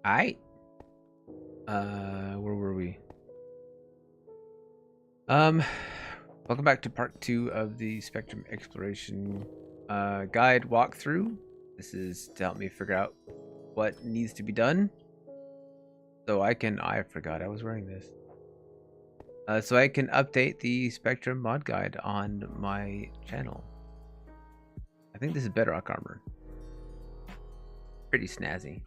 Alright. Where were we? Welcome back to part 2 of the Spectrum Exploration guide walkthrough. This is to help me figure out what needs to be done. So I forgot I was wearing this. So I can update the Spectrum mod guide on my channel. I think this is Bedrock armor. Pretty snazzy.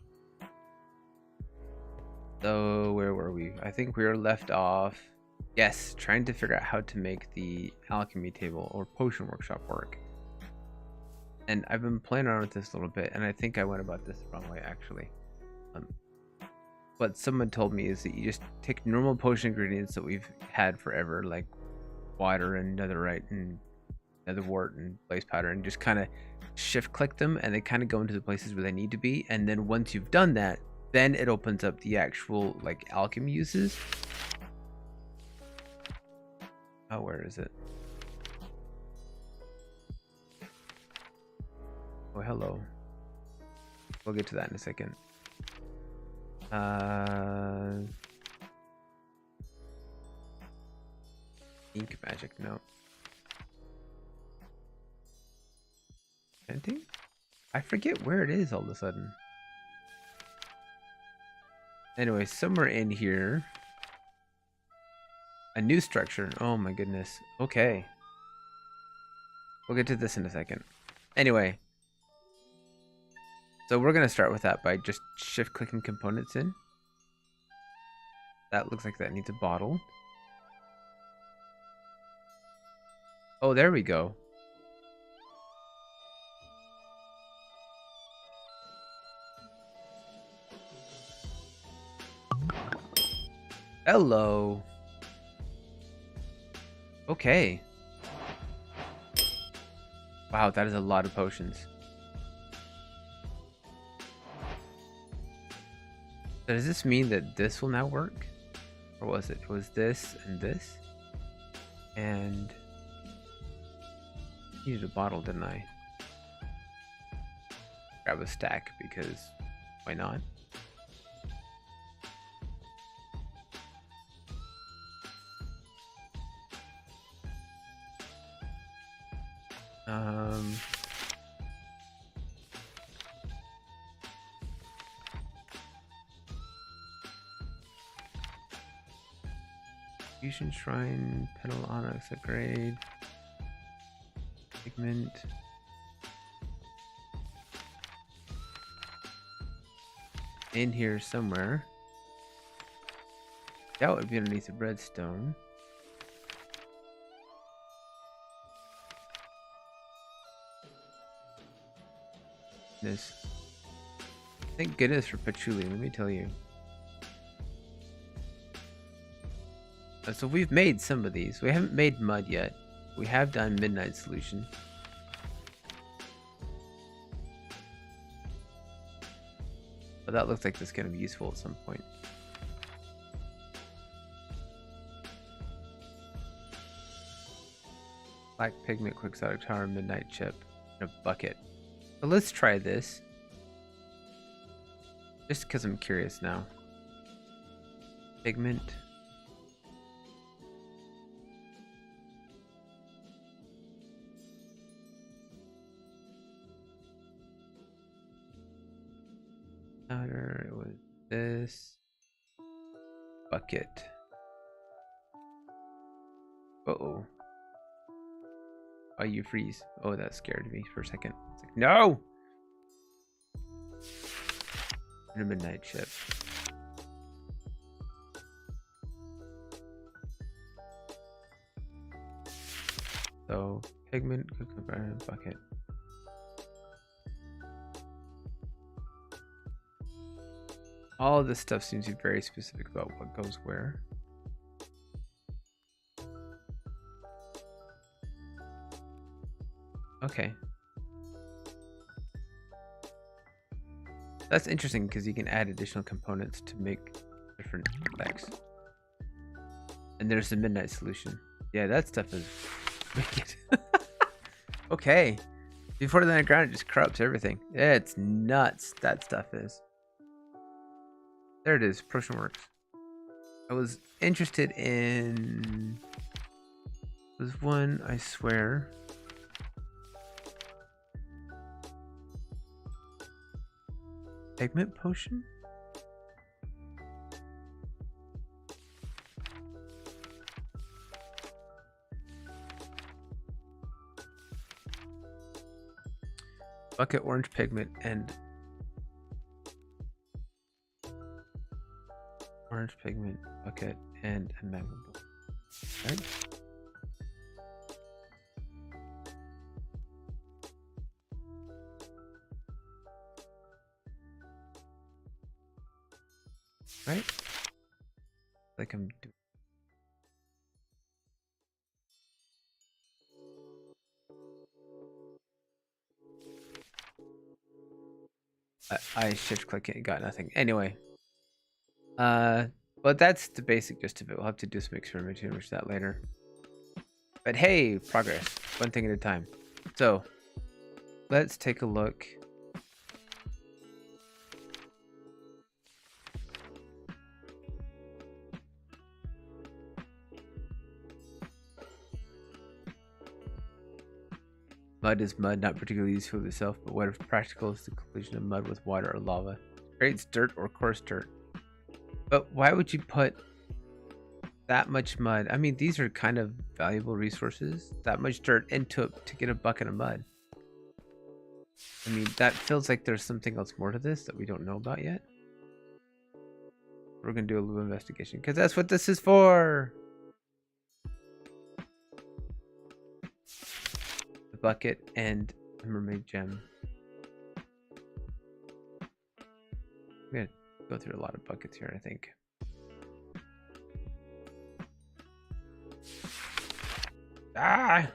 So where were we? I think we were left off. Yes, trying to figure out how to make the alchemy table or potion workshop work. And I've been playing around with this a little bit, and I think I went about this the wrong way actually. What someone told me is that you just take normal potion ingredients that we've had forever, like water and netherite and netherwort and blaze powder, and just kind of shift click them, and they kind of go into the places where they need to be. And then once you've done that, then it opens up the actual like alchemy uses. Oh, where is it? Oh, hello. We'll get to that in a second. Ink magic, no. Anything? I forget where it is all of a sudden. Anyway, somewhere in here. A new structure. Oh my goodness. Okay. We'll get to this in a second. Anyway. So we're going to start with that by just shift clicking components in. That looks like that needs a bottle. Oh, there we go. Hello. Okay. Wow, that is a lot of potions. So does this mean that this will now work? Or was it? It was this and this? And I needed a bottle, didn't I? Grab a stack because why not? Fusion Shrine, Petal Onyx upgrade, Pigment. In here somewhere. That would be underneath the redstone. Thank goodness for patchouli, let me tell you. So we've made some of these. We haven't made mud yet. We have done midnight solution. But that looks like that's going to be useful at some point. Black pigment, quixotic tower, midnight chip, and a bucket. So let's try this. Just because I'm curious now. Pigment. It was this bucket. Uh-oh. Oh, you freeze. Oh, that scared me for a second. It's like, no! And a midnight chip. So, pigment, bucket. All of this stuff seems to be very specific about what goes where. Okay. That's interesting because you can add additional components to make different effects. And there's the midnight solution. Yeah, that stuff is wicked. Okay. Before the underground, it just corrupts everything. Yeah, it's nuts, that stuff is. There it is. Potion works. I was interested in... There's one, I swear. Pigment potion? Bucket, orange pigment, and orange pigment, bucket, and a magma bolt. Right? Right? Like I'm doing. I shift click it and got nothing. Anyway. But that's the basic gist of it. We'll have to do some experimenting with that later. But hey, progress. One thing at a time. So, let's take a look. Mud is mud, not particularly useful itself, but what if practical is the collision of mud with water or lava? Creates dirt or coarse dirt. But why would you put that much mud? I mean, these are kind of valuable resources. That much dirt into it to get a bucket of mud. I mean, that feels like there's something else more to this that we don't know about yet. We're going to do a little investigation because that's what this is for. The bucket and a mermaid gem. I'm going to go through a lot of buckets here, I think. Ah!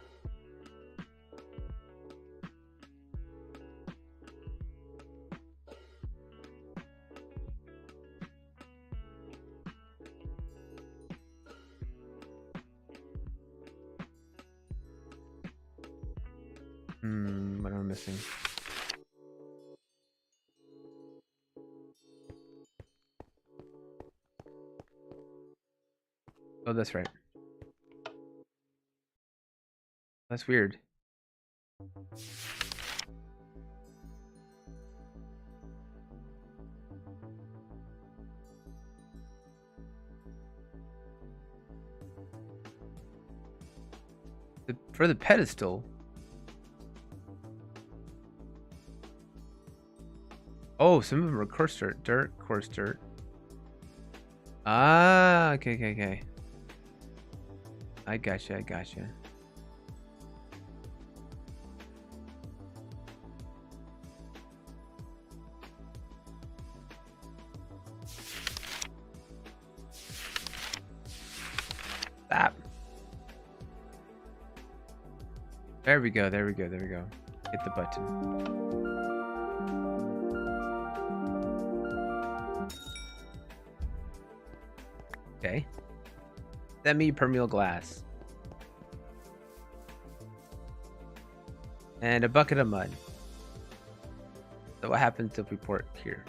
What am I missing? Oh, that's right. That's weird. For the pedestal. Oh, some of them are coarse dirt, coarse dirt. Ah, okay. I gotcha. Stop. There we go. Hit the button. Okay. Semi-permeable glass. And a bucket of mud. So what happens if we pour it here?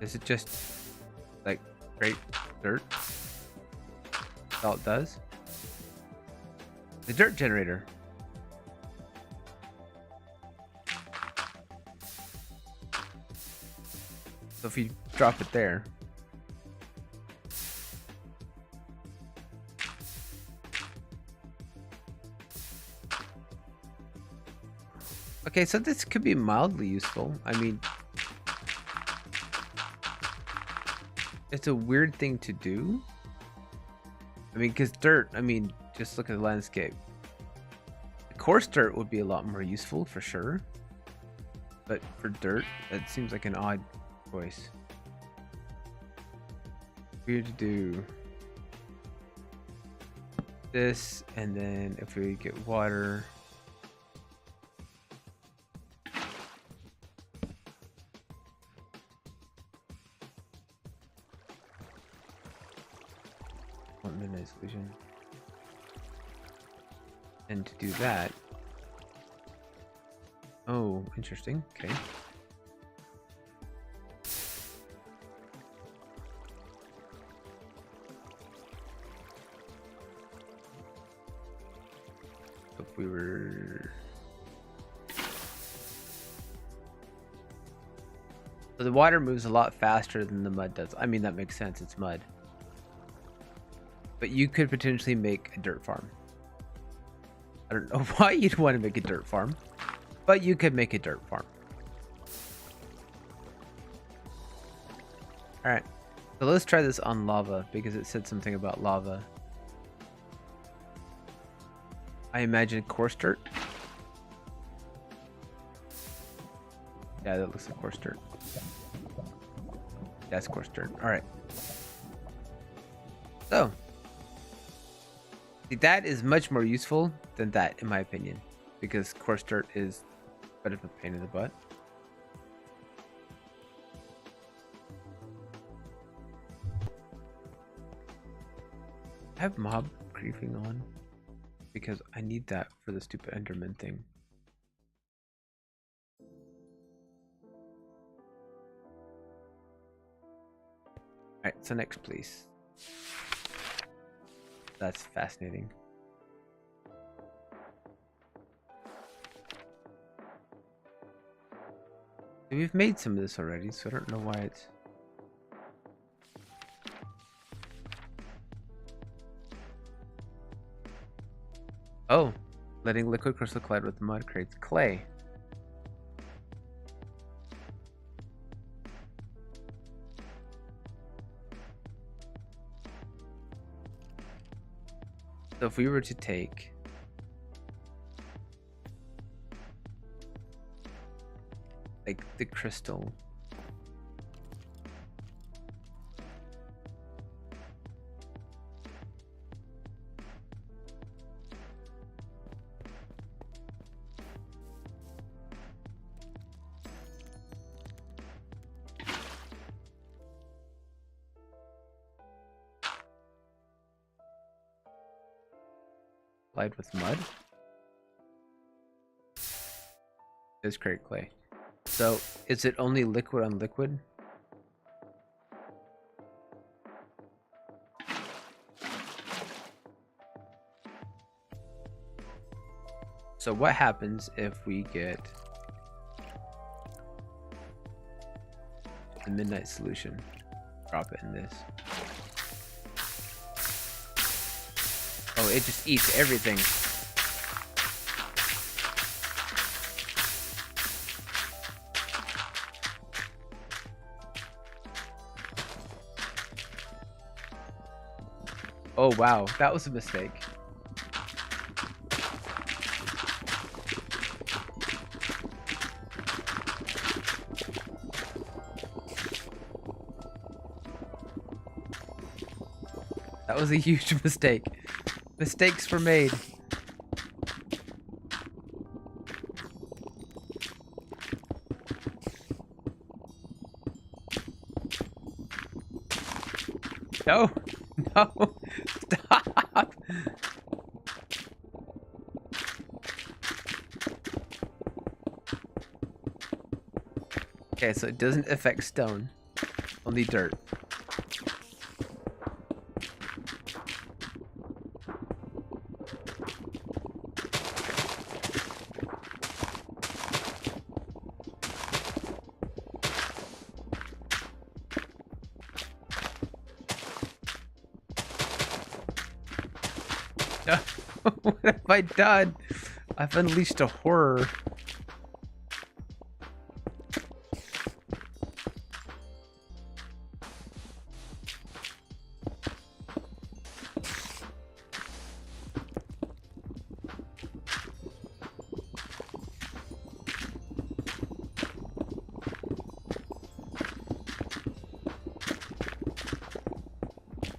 Is it just like straight dirt? That's all it does? The dirt generator. So if you drop it there. Okay, so this could be mildly useful. I mean, it's a weird thing to do. I mean, because dirt, I mean, just look at the landscape. The coarse dirt would be a lot more useful for sure. But for dirt, that seems like an odd choice. Weird to do this, and then if we get water. Midnight solution. And to do that, Oh, interesting. Okay. If we were... So the water moves a lot faster than the mud does. I mean, that makes sense. It's mud. But you could potentially make a dirt farm. I don't know why you'd want to make a dirt farm, but you could make a dirt farm. All right. So let's try this on lava because it said something about lava. I imagine coarse dirt. Yeah, that looks like coarse dirt. That's coarse dirt. All right. So, see, that is much more useful than that, in my opinion, because coarse dirt is a bit of a pain in the butt. I have mob creeping on because I need that for the stupid Enderman thing. Alright, so next, please. That's fascinating. We've made some of this already, so I don't know why it's... Oh, letting liquid crystal collide with mud creates clay. So if we were to take like the crystal, applied with mud, is create clay. So is it only liquid on liquid? So what happens if we get the midnight solution? Drop it in this. Oh, it just eats everything. Oh wow, that was a mistake. That was a huge mistake. Mistakes were made. No, no, stop. Okay, so it doesn't affect stone, only dirt. What have I done? I've unleashed a horror.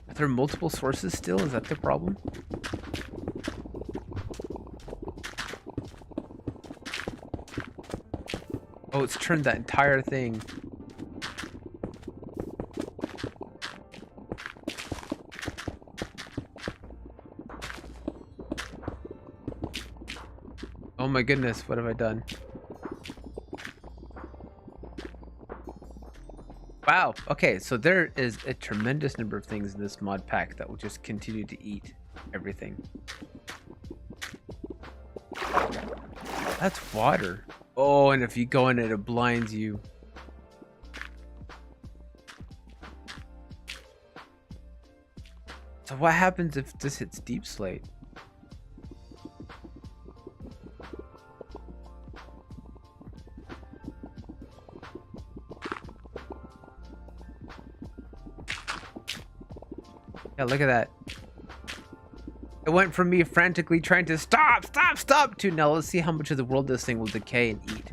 Are there multiple sources still? Is that the problem? Oh, it's turned that entire thing. Oh my goodness, what have I done? Wow. Okay, so there is a tremendous number of things in this mod pack that will just continue to eat everything. That's water. Oh, and if you go in it, it blinds you. So what happens if this hits deep slate? Yeah, look at that. It went from me frantically trying to stop to now let's see how much of the world this thing will decay and eat.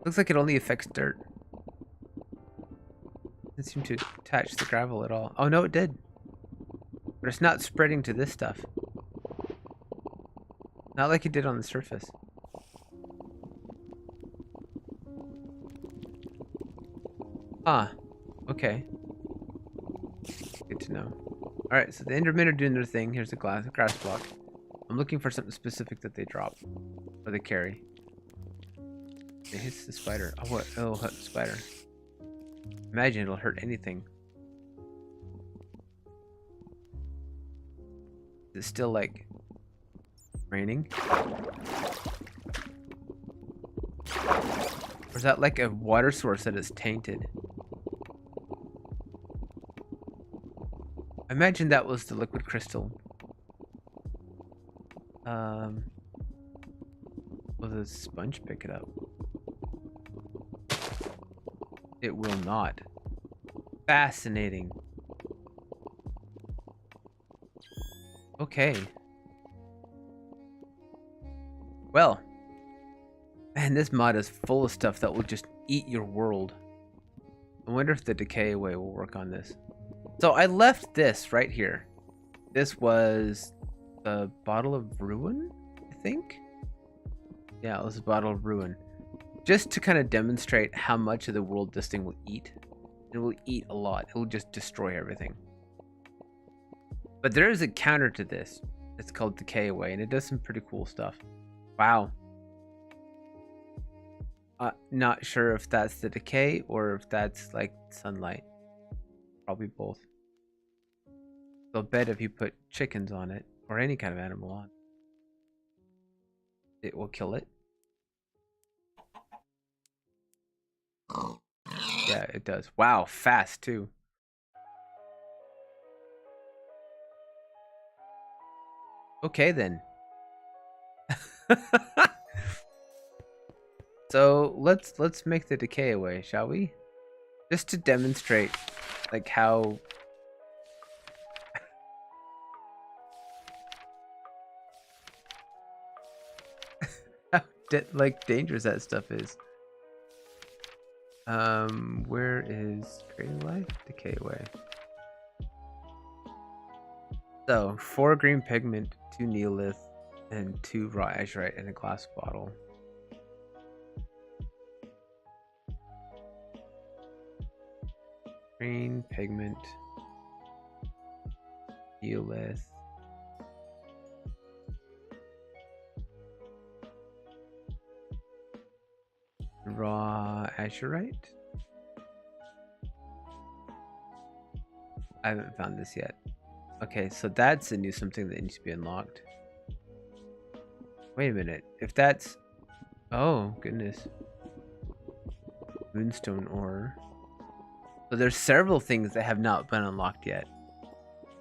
Looks like it only affects dirt. Didn't seem to attach the gravel at all. Oh no, it did. But it's not spreading to this stuff. Not like it did on the surface. Ah, okay. Good to know. Alright, so the Endermen are doing their thing. Here's the grass block. I'm looking for something specific that they drop. Or they carry. It hits the spider. Oh, what? It'll hurt the spider. Imagine it'll hurt anything. Is it still, like, raining? Or is that like a water source that is tainted? I imagine that was the liquid crystal. Will the sponge pick it up? It will not. Fascinating. Okay. Well. Man, this mod is full of stuff that will just eat your world. I wonder if the decay away will work on this. So I left this right here. This was the bottle of ruin, I think? Yeah, it was a bottle of ruin. Just to kind of demonstrate how much of the world this thing will eat. It will eat a lot. It will just destroy everything. But there is a counter to this. It's called Decay Away, and it does some pretty cool stuff. Wow. Not sure if that's the decay or if that's like sunlight. Probably both. So I'll bet if you put chickens on it, or any kind of animal on it, will kill it. Yeah, it does. Wow, fast too. Okay then. So let's make the decay away, shall we? Just to demonstrate like how like dangerous that stuff is. Where is creating life? Decay away. So 4 green pigment, 2 neolith, and 2 raw azurite in a glass bottle. Green pigment, neolith, raw azurite. I haven't found this yet. Okay, so that's a new something that needs to be unlocked. Wait a minute. If that's... Oh, goodness. Moonstone ore. So there's several things that have not been unlocked yet.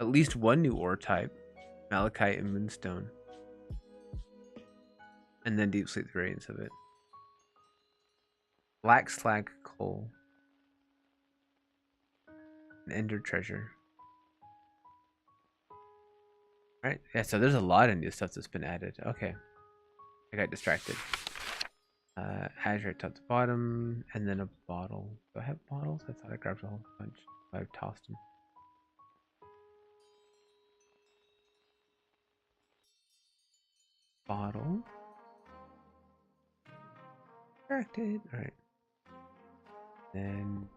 At least one new ore type. Malachite and moonstone. And then deep slate variants of it. Black slag coal. An ender treasure. Right? Yeah, so there's a lot of new stuff that's been added. Okay. I got distracted. Azure top to bottom, and then a bottle. Do I have bottles? I thought I grabbed a whole bunch. I've tossed them. Bottle. Distracted. Alright. Then...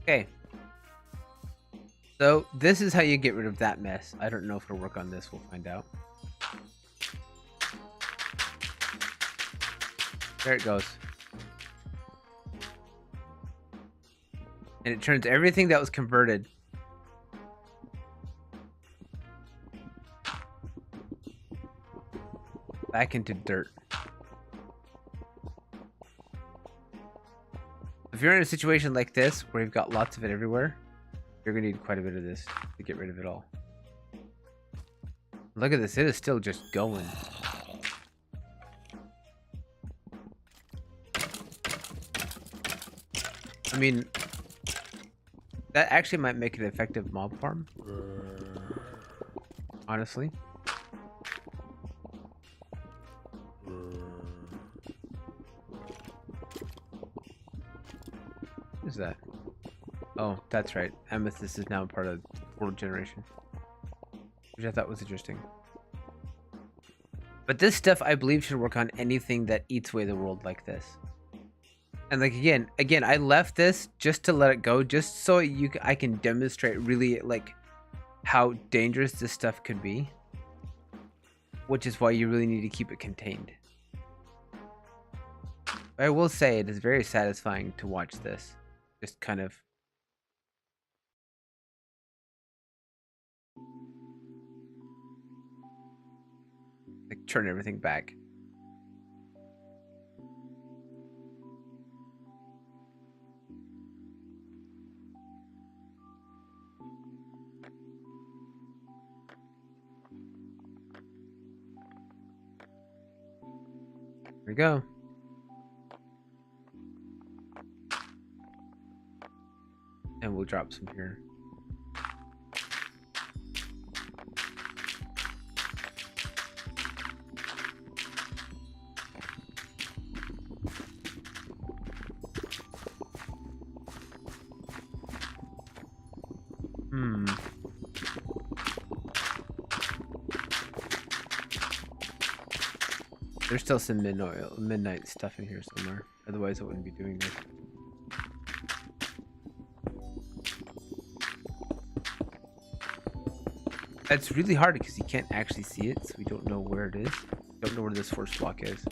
Okay. So this is how you get rid of that mess. I don't know if it'll work on this. We'll find out. There it goes. And it turns everything that was converted back into dirt. If you're in a situation like this where you've got lots of it everywhere, you're gonna need quite a bit of this to get rid of it all. Look at this, it is still just going. I mean, that actually might make it an effective mob farm. Honestly. What is that? Oh, that's right. Amethyst is now part of world generation. Which I thought was interesting. But this stuff, I believe, should work on anything that eats away the world like this. And like again, I left this just to let it go, just so I can demonstrate really like how dangerous this stuff could be. Which is why you really need to keep it contained. But I will say it is very satisfying to watch this. Just kind of like turn everything back. Here we go. And we'll drop some here. There's still some midnight stuff in here somewhere. Otherwise, I wouldn't be doing this. It's really hard because you can't actually see it, so we don't know where it is. Don't know where this first block is.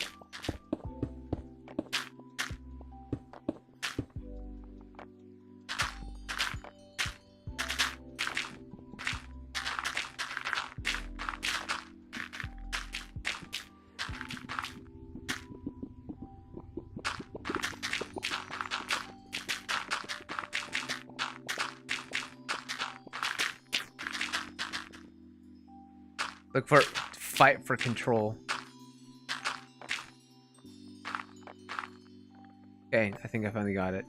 Look for fight for control. Okay, I think I finally got it.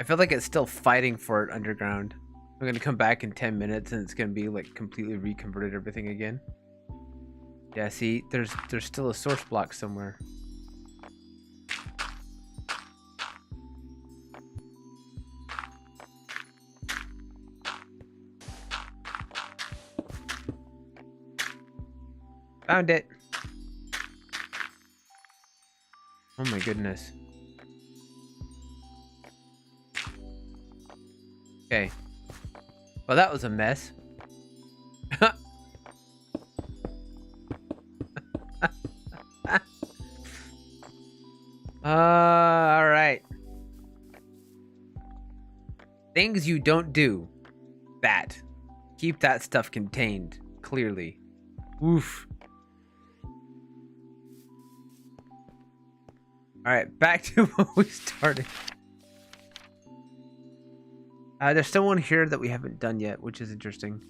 I feel like it's still fighting for it underground. I'm gonna come back in 10 minutes and it's gonna be like completely reconverted everything again. Yeah, see, there's still a source block somewhere. Found it. Oh my goodness. Okay. Well, that was a mess. All right. Things you don't do. That. Keep that stuff contained. Clearly. Oof. Alright, back to what we started. There's still one here that we haven't done yet, which is interesting.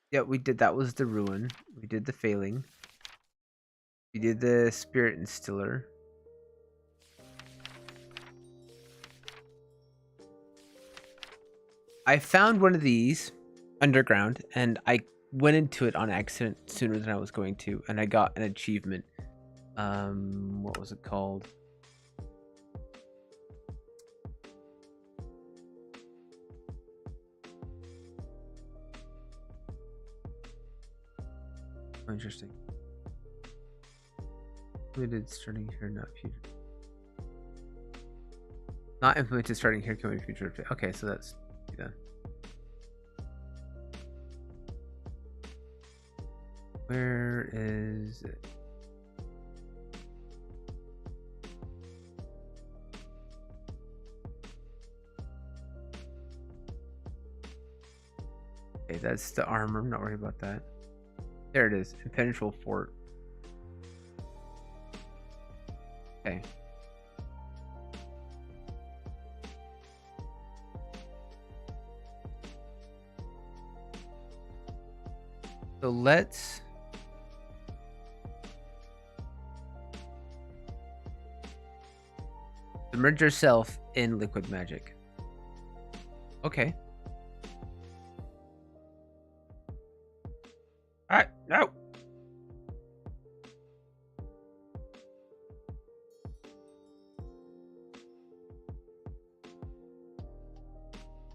Yeah, we did. That was the ruin. We did the failing. We did the spirit instiller. I found one of these underground, and I went into it on accident sooner than I was going to, and I got an achievement. What was it called? Oh, interesting. Implemented starting here, not future. Not implemented starting here, coming future. Okay, so that's done. Where is it? Okay, that's the armor. I'm not worried about that. There it is. Impenetrable fort. Okay. So let's submerge yourself in liquid magic. Okay. Alright, no.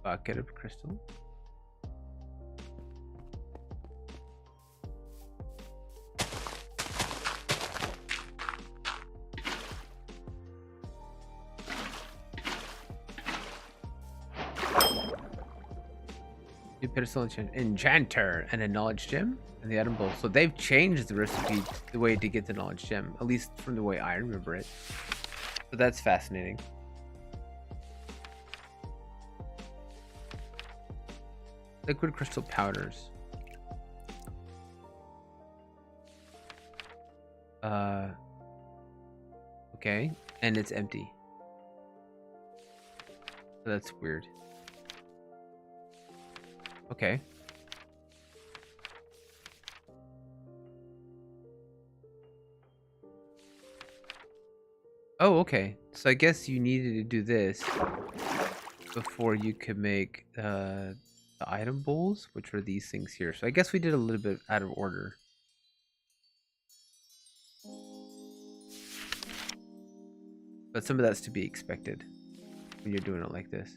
Bucket of crystal. New pedestal enchanter and a knowledge gem and the item bowl. So they've changed the recipe, the way to get the knowledge gem, at least from the way I remember it. So that's fascinating. Liquid crystal powders. Okay, and it's empty. So that's weird. Okay. Oh, okay. So I guess you needed to do this before you could make the item bowls, which are these things here. So I guess we did a little bit out of order. But some of that's to be expected when you're doing it like this.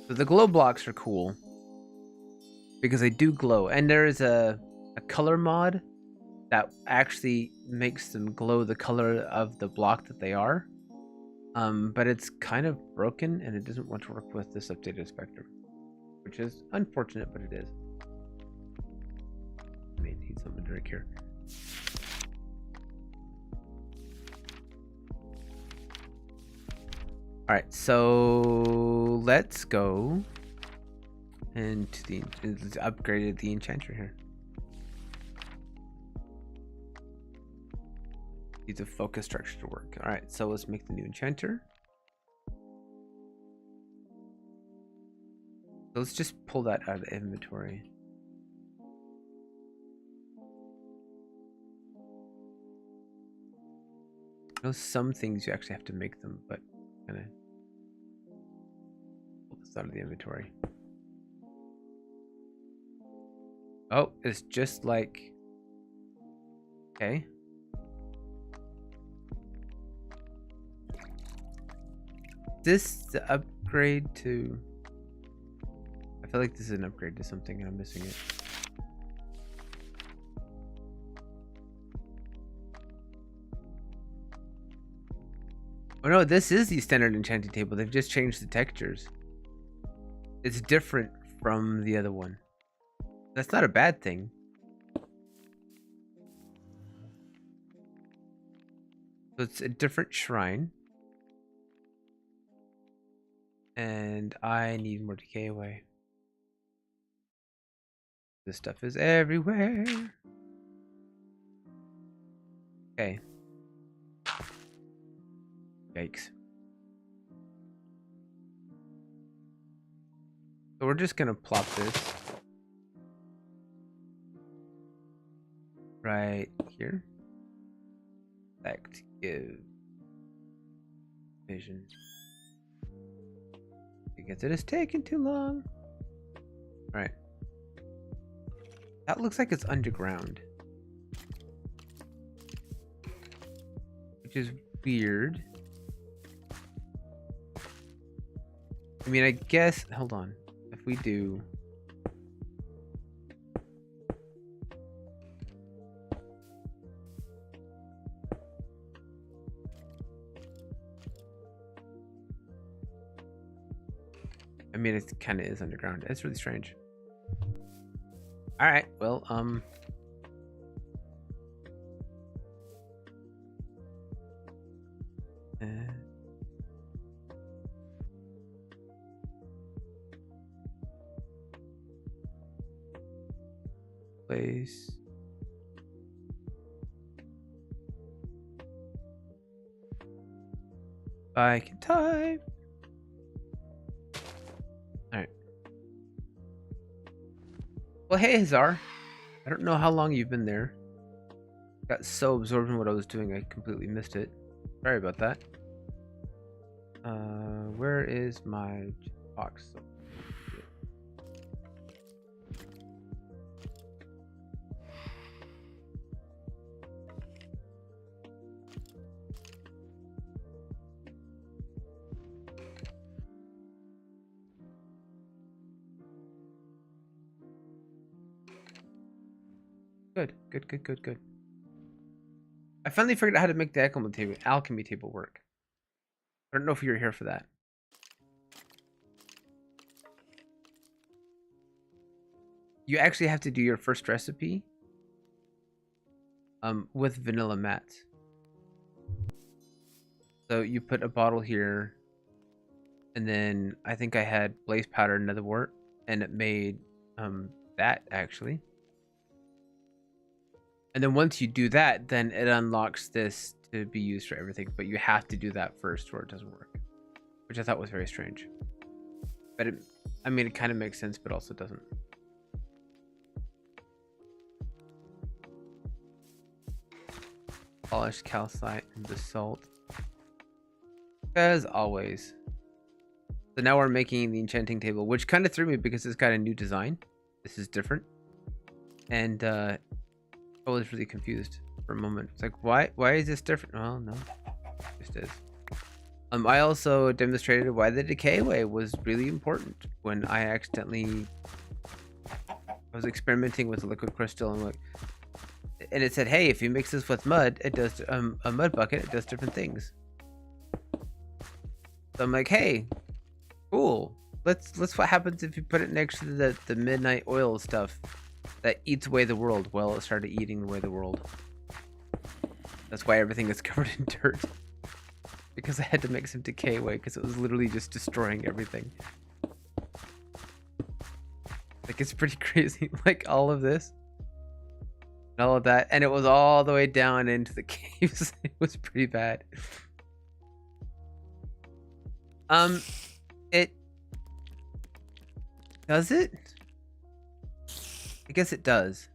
So the glow blocks are cool because they do glow, and there is a color mod that actually makes them glow the color of the block that they are. But it's kind of broken and it doesn't want to work with this updated spectrum, which is unfortunate, but it is. I may need something to drink here. All right, so let's go into the upgraded the enchanter here. Needs a focus structure to work. All right, so let's make the new enchanter. So let's just pull that out of the inventory. I know some things you actually have to make them, but kind of pull this out of the inventory. Oh, it's just like, okay. This the upgrade to, I feel like this is an upgrade to something and I'm missing it. Oh no, this is the standard enchanting table. They've just changed the textures. It's different from the other one. That's not a bad thing. So it's a different shrine. And I need more decay away. This stuff is everywhere. Okay. Yikes. So we're just gonna plop this right here. Select give vision. Because it is taking too long. All right. That looks like it's underground, which is weird. I mean, I guess, hold on. If we do, I mean, it kind of is underground. It's really strange. All right. Well, place. I can type. All right. Well, hey, Hazar. I don't know how long you've been there. Got so absorbed in what I was doing, I completely missed it. Sorry about that. Where is my box? Good. I finally figured out how to make the alchemy table work. I don't know if you're here for that. You actually have to do your first recipe with vanilla mats. So you put a bottle here, and then I think I had blaze powder and nether wart, and it made that actually. And then once you do that, then it unlocks this to be used for everything. But you have to do that first or it doesn't work. Which I thought was very strange. But I mean, it kind of makes sense, but also doesn't. Polished calcite and basalt. As always. So now we're making the enchanting table, which kind of threw me because it's got a new design. This is different. And I was really confused for a moment. It's like, why is this different? Well, no, it just is. I also demonstrated why the decay way was really important when I was experimenting with a liquid crystal and it said, hey, if you mix this with mud, it does a mud bucket, it does different things. So I'm like, hey, cool. Let's what happens if you put it next to the midnight oil stuff that eats away the world. Well, it started eating away the world. That's why everything is covered in dirt. Because I had to make some decay away because it was literally just destroying everything. Like, it's pretty crazy. Like, all of this. And all of that. And it was all the way down into the caves. It was pretty bad. It... Does it? I guess it does.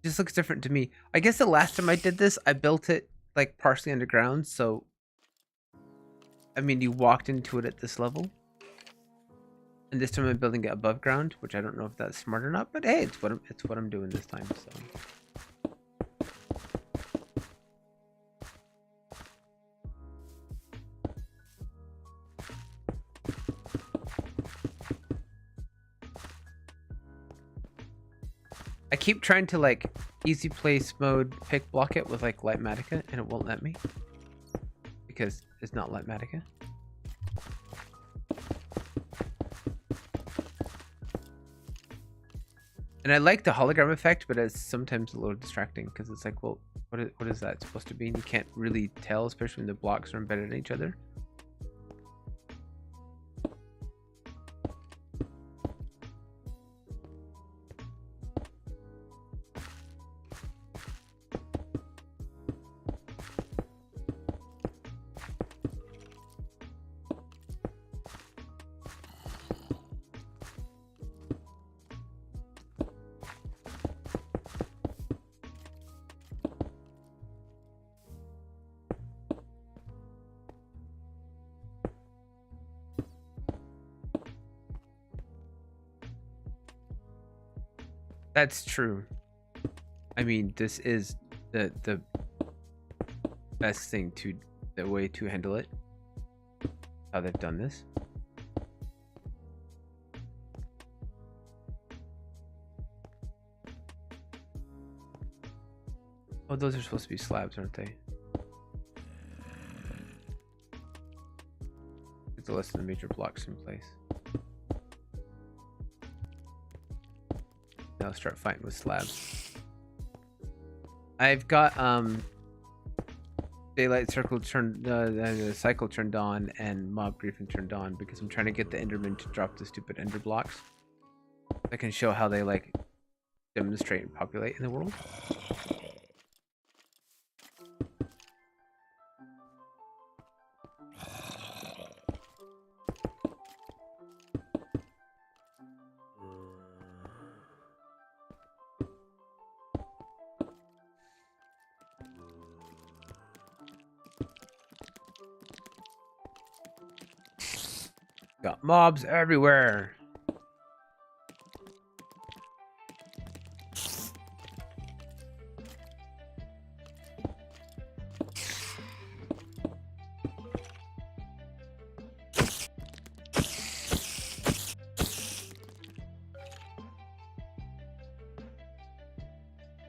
It just looks different to me. I guess the last time I did this, I built it like partially underground, so I mean you walked into it at this level. And this time I'm building it above ground, which I don't know if that's smart or not, but hey, it's what I'm doing this time, so. I keep trying to like easy place mode pick block it with like Lightmatica and it won't let me because it's not Lightmatica. And I like the hologram effect, but it's sometimes a little distracting because it's like, well, what is that supposed to be? And you can't really tell, especially when the blocks are embedded in each other. That's true. I mean, this is the best thing the way to handle it. How they've done this. Oh, those are supposed to be slabs, aren't they? the rest of the major blocks in place. Now I'll start fighting with slabs. I've got daylight circle turned, the cycle turned on, and mob griefing turned on because I'm trying to get the Enderman to drop the stupid Ender blocks. I can show how they like demonstrate and populate in the world. Got mobs everywhere.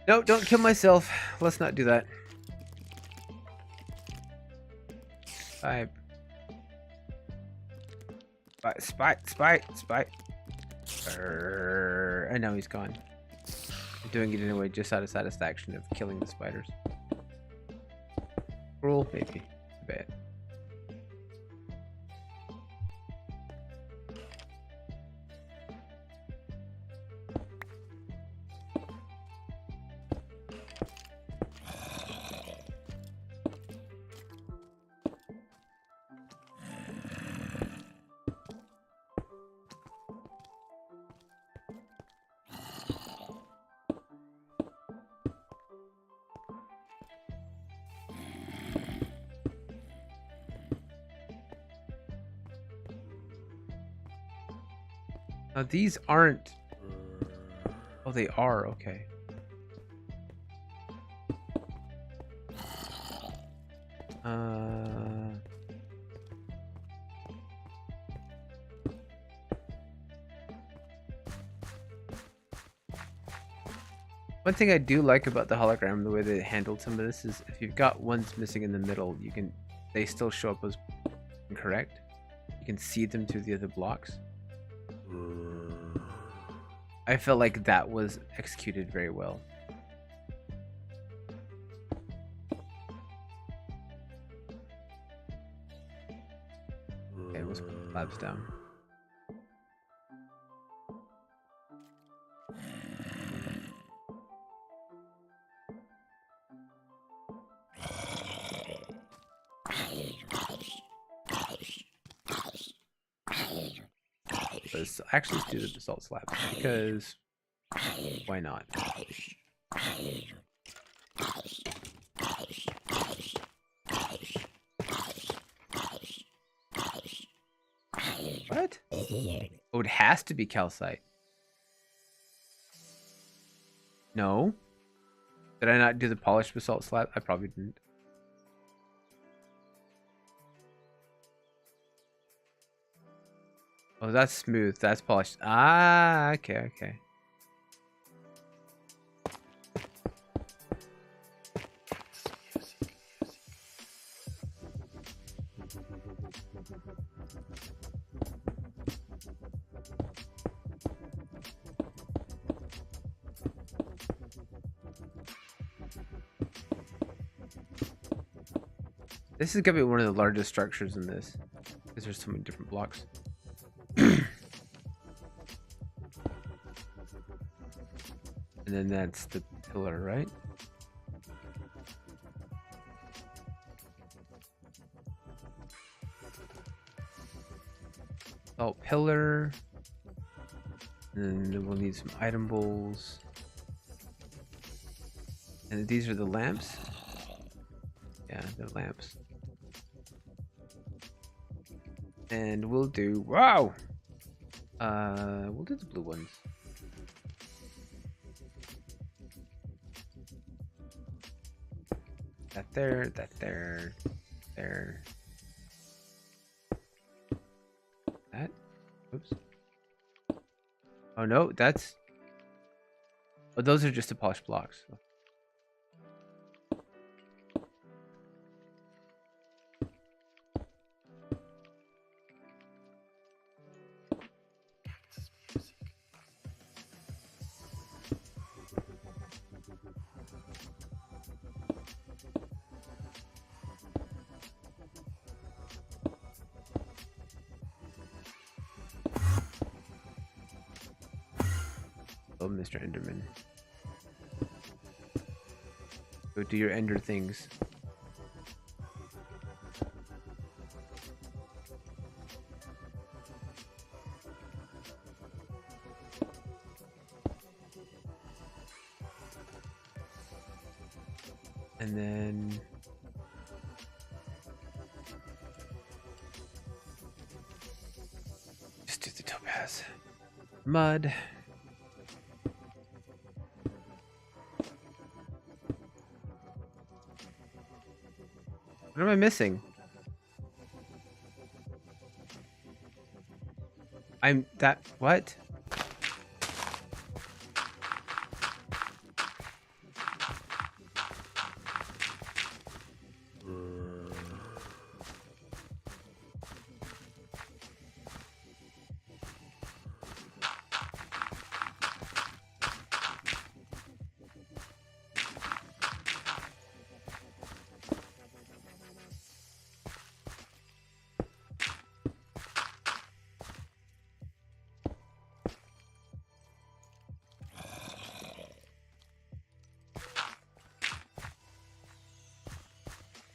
No, don't kill myself. Let's not do that. 5. Spite. And now he's gone. I'm doing it anyway, just out of satisfaction of killing the spiders. Cruel, maybe. Bad. Now these aren't... Oh, they are, okay. One thing I do like about the hologram, the way they handled some of this, is if you've got ones missing in the middle, they still show up as incorrect. You can see them through the other blocks. I felt like that was executed very well. Okay, let's put the slabs down. Let's actually do the basalt slabs because why not? What? Oh, it has to be calcite. No. Did I not do the polished basalt slab? I probably didn't. Oh, that's smooth. That's polished. Ah, okay. This is gonna be one of the largest structures in this because there's so many different blocks. And then that's the pillar, right? Oh, pillar. And then we'll need some item bowls. And these are the lamps. Yeah, they're lamps. And we'll do... Wow! We'll do the blue ones. That there. There. That? Oops. Oh no, that's... Oh, those are just the polished blocks. Oh, Mr. Enderman. Go do your ender things. And then just do the topaz. Mud. What am I missing? What?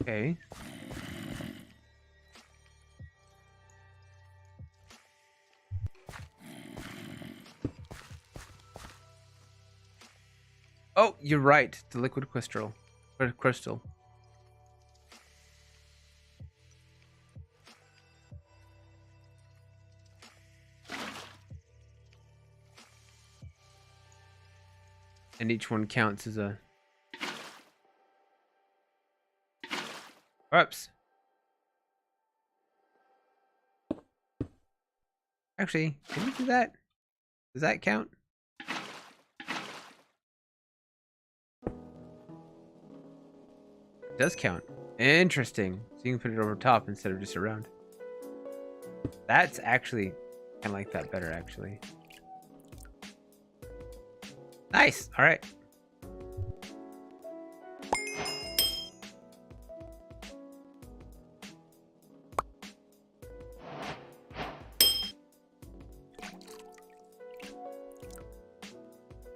Okay. Oh, you're right. The liquid crystal. Crystal. And each one counts as a... Oops. Actually, can we do that? Does that count? It does count. Interesting. So you can put it over top instead of just around. That's actually... I like that better, actually. Nice! Alright.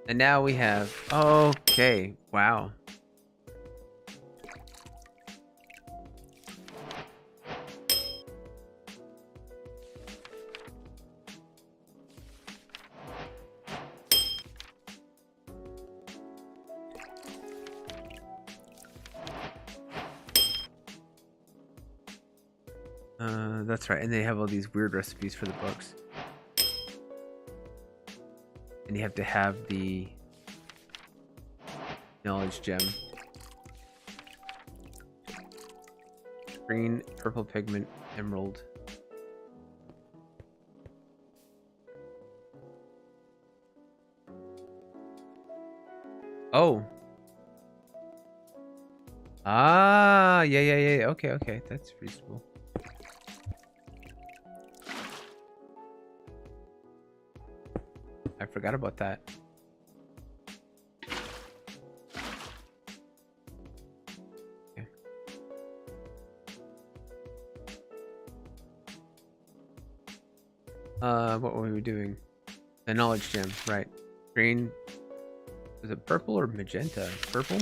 And now we have... Okay. Wow. That's right. And they have all these weird recipes for the books. And you have to have the knowledge gem. Green, purple pigment, emerald. Oh. Ah, yeah. Okay. That's reasonable. I forgot about that. Okay. What were we doing? The knowledge gem, right? Green. Is it purple or magenta? Purple?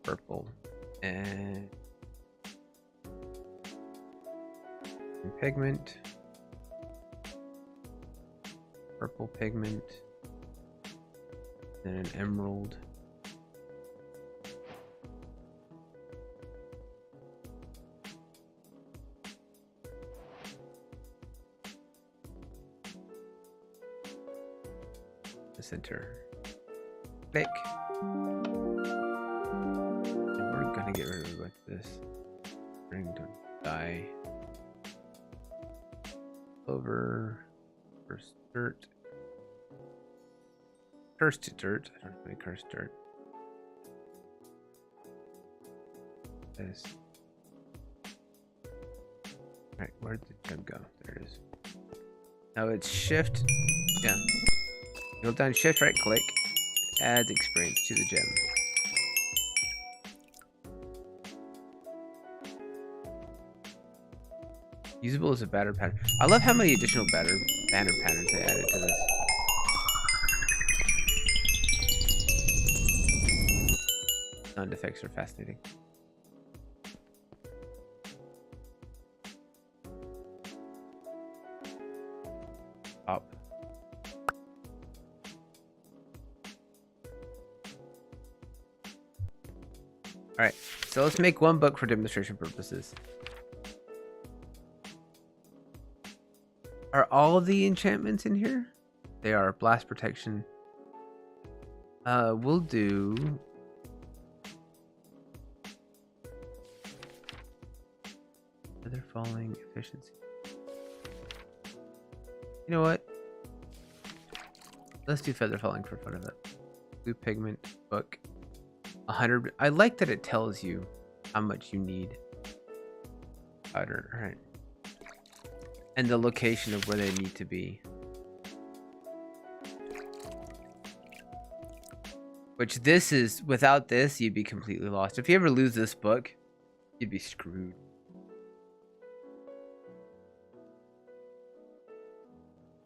Purple. And pigment. Purple pigment. Then an emerald. The center. Click. And we're gonna get rid of this. Bring to die. Over. First dirt. Cursed dirt. I don't have any cursed dirt. This. Alright, where'd the gem go? There it is. Now it's shift. Yeah. Hold down shift, right click. Adds experience to the gem. Usable as a banner pattern. I love how many additional banner patterns they added to this. Sound effects are fascinating. Up. Alright, so let's make one book for demonstration purposes. Are all of the enchantments in here? They are. Blast protection. We'll do... Feather falling, efficiency. You know what? Let's do feather falling for fun of it. Blue pigment book. 100. I like that it tells you how much you need. Powder. All right. And the location of where they need to be. Which this is, without this, you'd be completely lost. If you ever lose this book, you'd be screwed.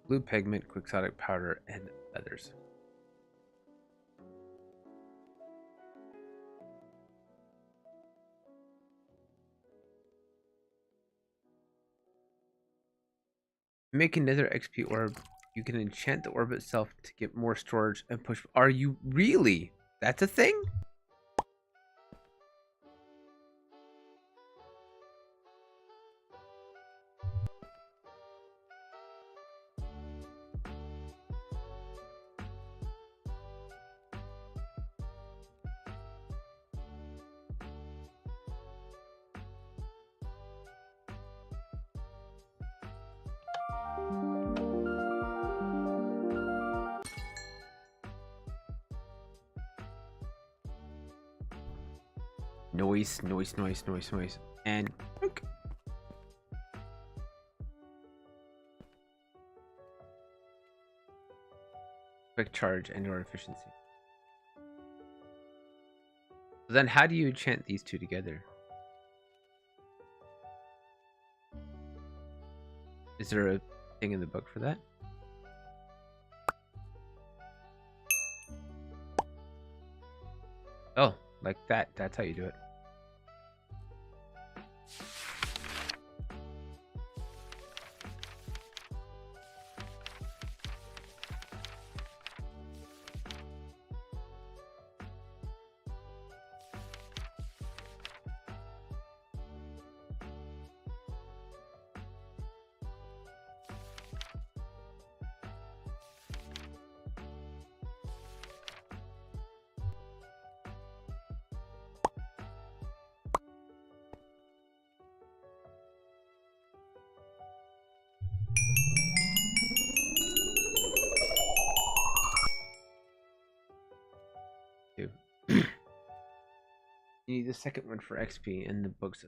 Blue pigment, quixotic powder, and feathers. Make another XP orb. You can enchant the orb itself to get more storage and push. Are you really? That's a thing? Noise, noise, noise, noise, noise. And okay. Quick charge and your efficiency. So then how do you enchant these two together? Is there a thing in the book for that? Oh, like that. That's how you do it. You need the second one for XP and the books.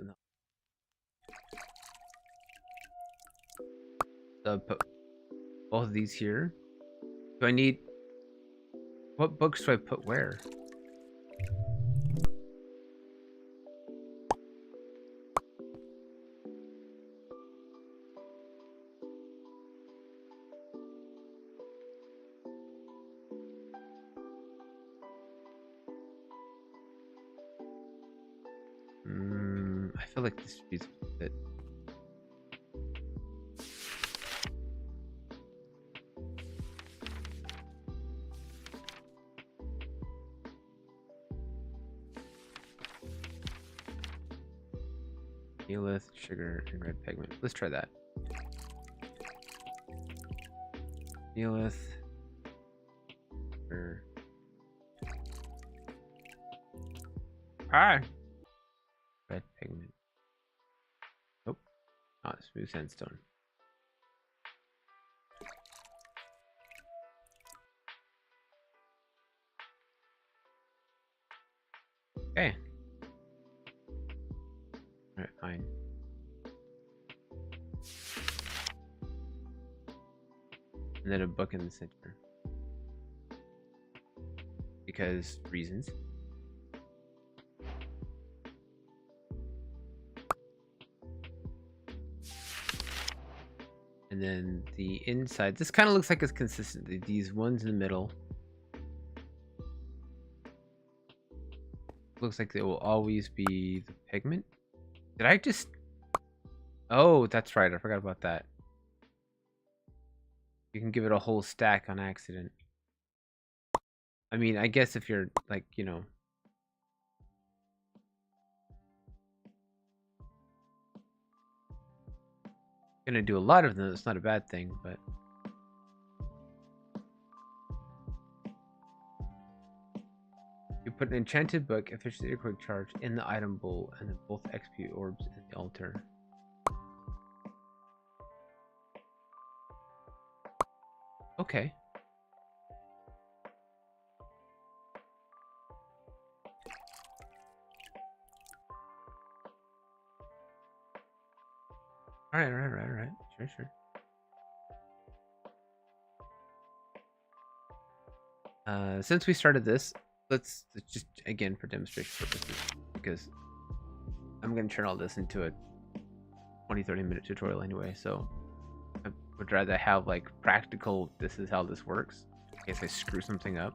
So put both of these here. Do I need... What books do I put where? I feel like this is a bit... Neolith, sugar, and red pigment. Let's try that. Neolith. Sugar. Ah! Red pigment. Nope. Not smooth sandstone. Okay. Alright, fine. And then a book in the center. Because reasons. And then the inside, this kind of looks like it's consistent. These ones in the middle. looks like it will always be the pigment. Did I just... Oh, that's right. I forgot about that. You can give it a whole stack on accident. I mean, I guess if you're, like, you know... gonna do a lot of them, it's not a bad thing, but... You put an enchanted book, efficiency or quick charge, in the item bowl, and then both XP orbs in the altar. Okay. Alright. Sure. Since we started this, let's just, again, for demonstration purposes, because I'm going to turn all this into a 20-30 minute tutorial anyway, so I would rather have, like, practical, this is how this works, in case I screw something up.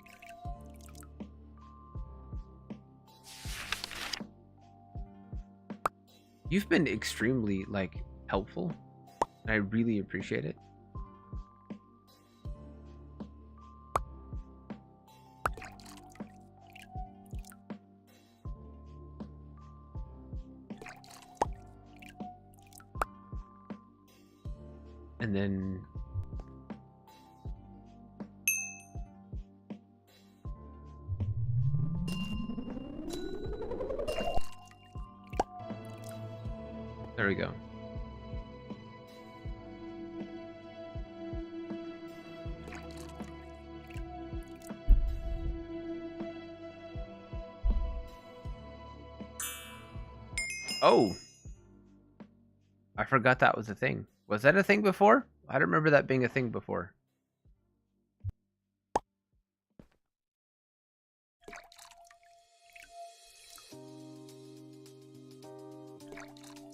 You've been extremely, like, helpful, and I really appreciate it. And then there we go. Oh, I forgot that was a thing. Was that a thing before? I don't remember that being a thing before.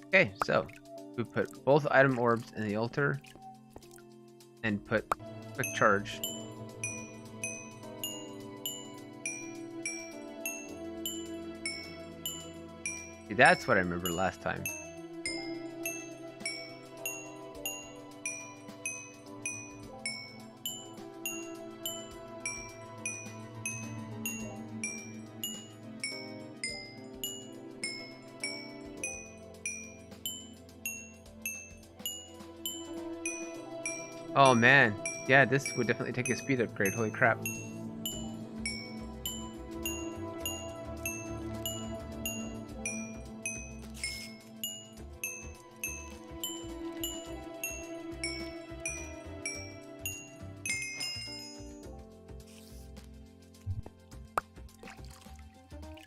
Okay, so we put both item orbs in the altar and put quick charge. See, that's what I remember last time. Oh man, yeah, this would definitely take a speed upgrade, holy crap.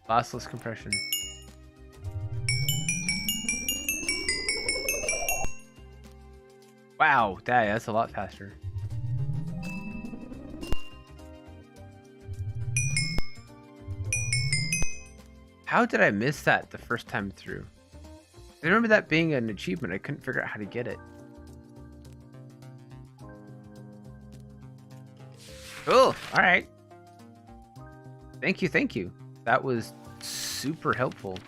Lossless compression. Wow, that's a lot faster. How did I miss that the first time through? I remember that being an achievement. I couldn't figure out how to get it. Cool. All right. Thank you. That was super helpful.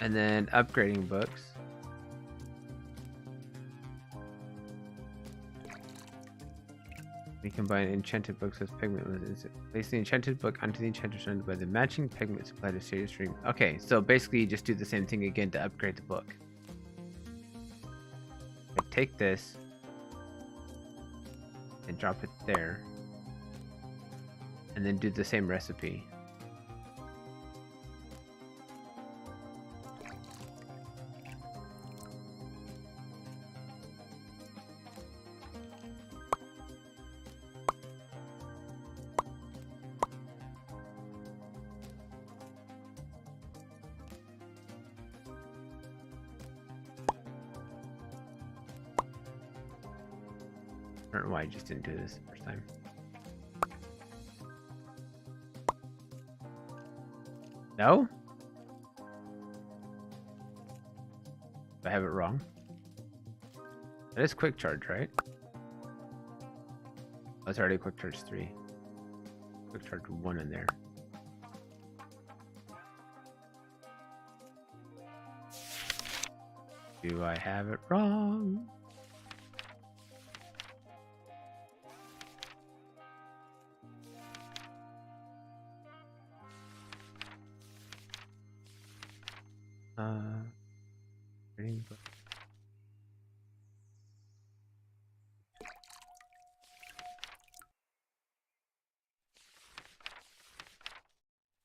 And then upgrading books. We combine enchanted books with pigment. Place the enchanted book onto the enchanter surrounded by the matching pigment supplied to Livestream. Okay, so basically you just do the same thing again to upgrade the book. I take this and drop it there. And then do the same recipe. I don't know why I just didn't do this the first time. No? I have it wrong. That is quick charge, right? Oh, That's already quick charge 3. Quick charge 1 in there. Do I have it wrong?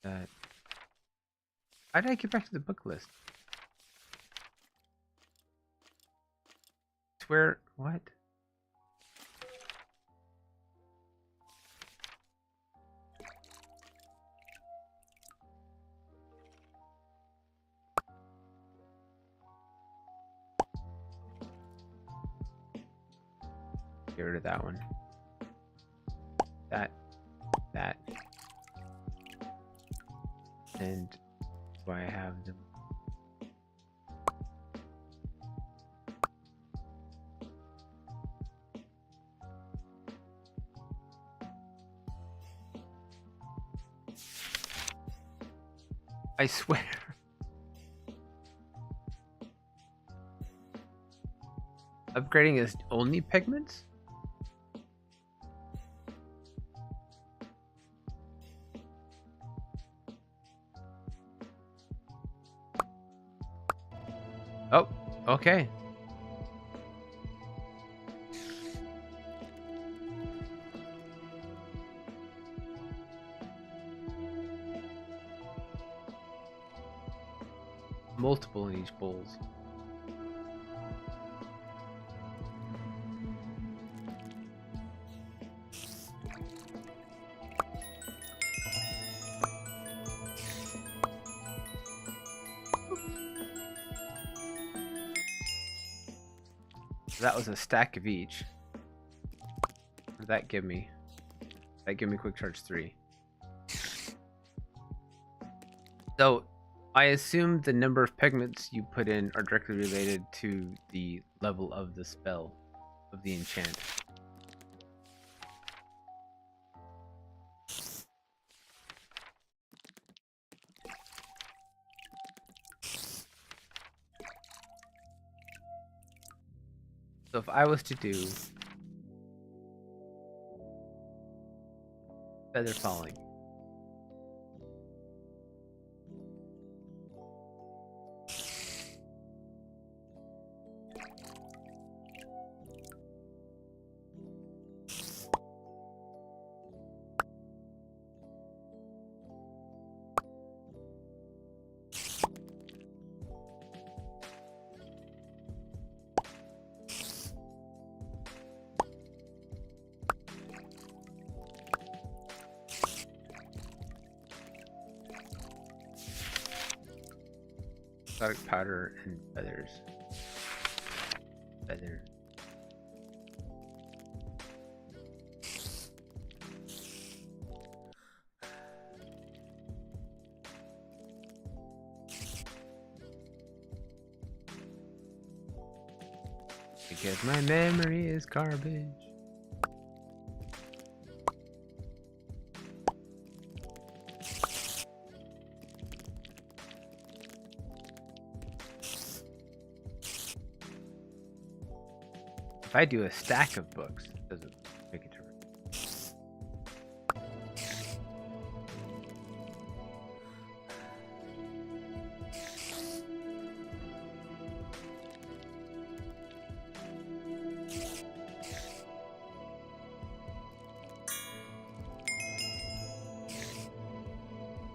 That. How did I get back to the book list? It's where what? Get rid of that one. That. And do I have them? I swear. Upgrading is only pigments? Oh, okay. Multiple in each bowls. That was a stack of each. What did that give me? That give me quick charge 3. So I assume the number of pigments you put in are directly related to the level of the spell, of the enchant. So if I was to do feather falling, exotic powder and feathers. Feather. Because my memory is garbage. If I do a stack of books, does it make a difference?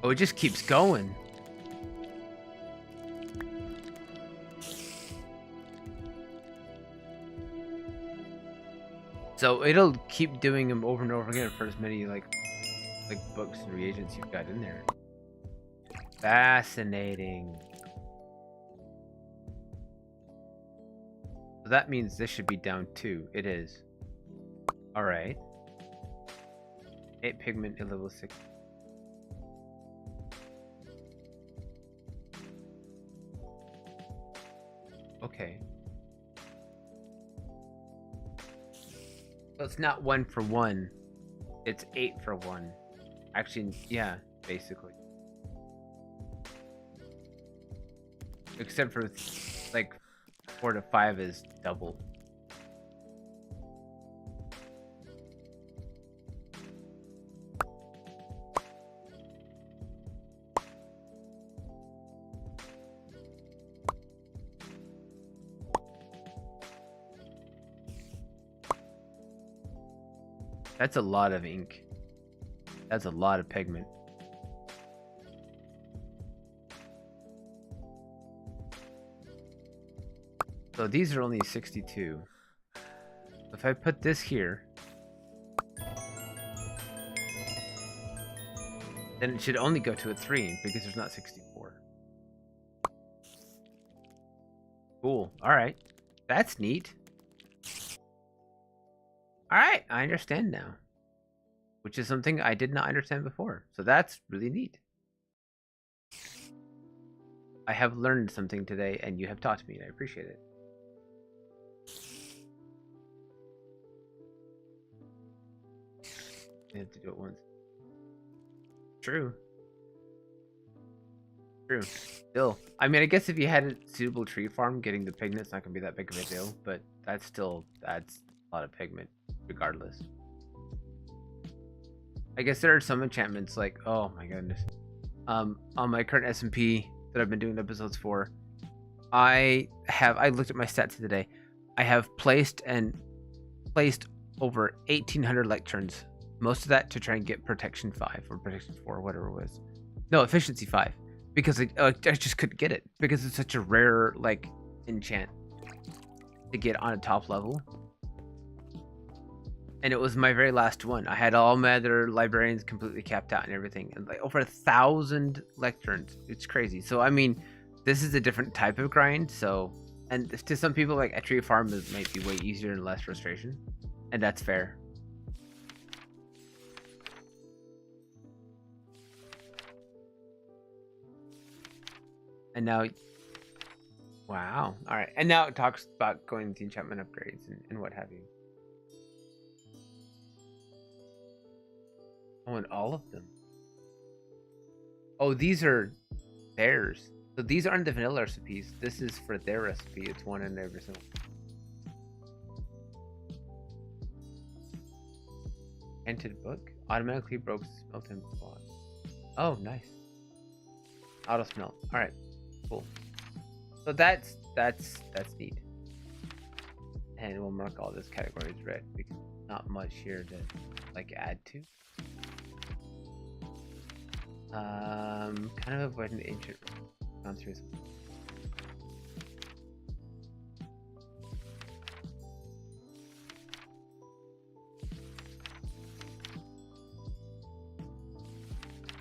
Oh, it just keeps going. So it'll keep doing them over and over again for as many like books and reagents you've got in there. Fascinating. So that means this should be down 2. It is. Alright. 8 pigment at level 6. Okay. So it's not 1 for 1. It's 8 for 1. Actually, yeah, basically. Except for like 4 to 5 is double. That's a lot of ink. That's a lot of pigment. So these are only 62. If I put this here, then it should only go to a 3 because there's not 64. Cool. Alright. That's neat. Alright, I understand now. Which is something I did not understand before. So that's really neat. I have learned something today and you have taught me and I appreciate it. I have to do it once. True. True. Still. I mean, I guess if you had a suitable tree farm, getting the pigment's not going to be that big of a deal. But that's still, that's a lot of pigment, regardless. I guess there are some enchantments like, oh my goodness. On my current SMP that I've been doing episodes for, I looked at my stats today. I have placed over 1,800 lecterns. Most of that to try and get protection 5 or protection 4, whatever it was. No, efficiency 5. Because I just couldn't get it. Because it's such a rare, like, enchant to get on a top level. And it was my very last one. I had all my other librarians completely capped out and everything. And like over 1,000 lecterns. It's crazy. So, I mean, this is a different type of grind. So, and to some people, like, a tree farm might be way easier and less frustration. And that's fair. And now, wow. All right. And now it talks about going to enchantment upgrades and what have you. Oh, and all of them. Oh, these are theirs. So these aren't the vanilla recipes. This is for their recipe. It's one in every single. Enchanted book automatically broke smelt in slot. Oh, nice. Auto smelt. All right. Cool. So that's neat. And we'll mark all this category as red because not much here to like add to. Kind of avoiding the ancient monsters.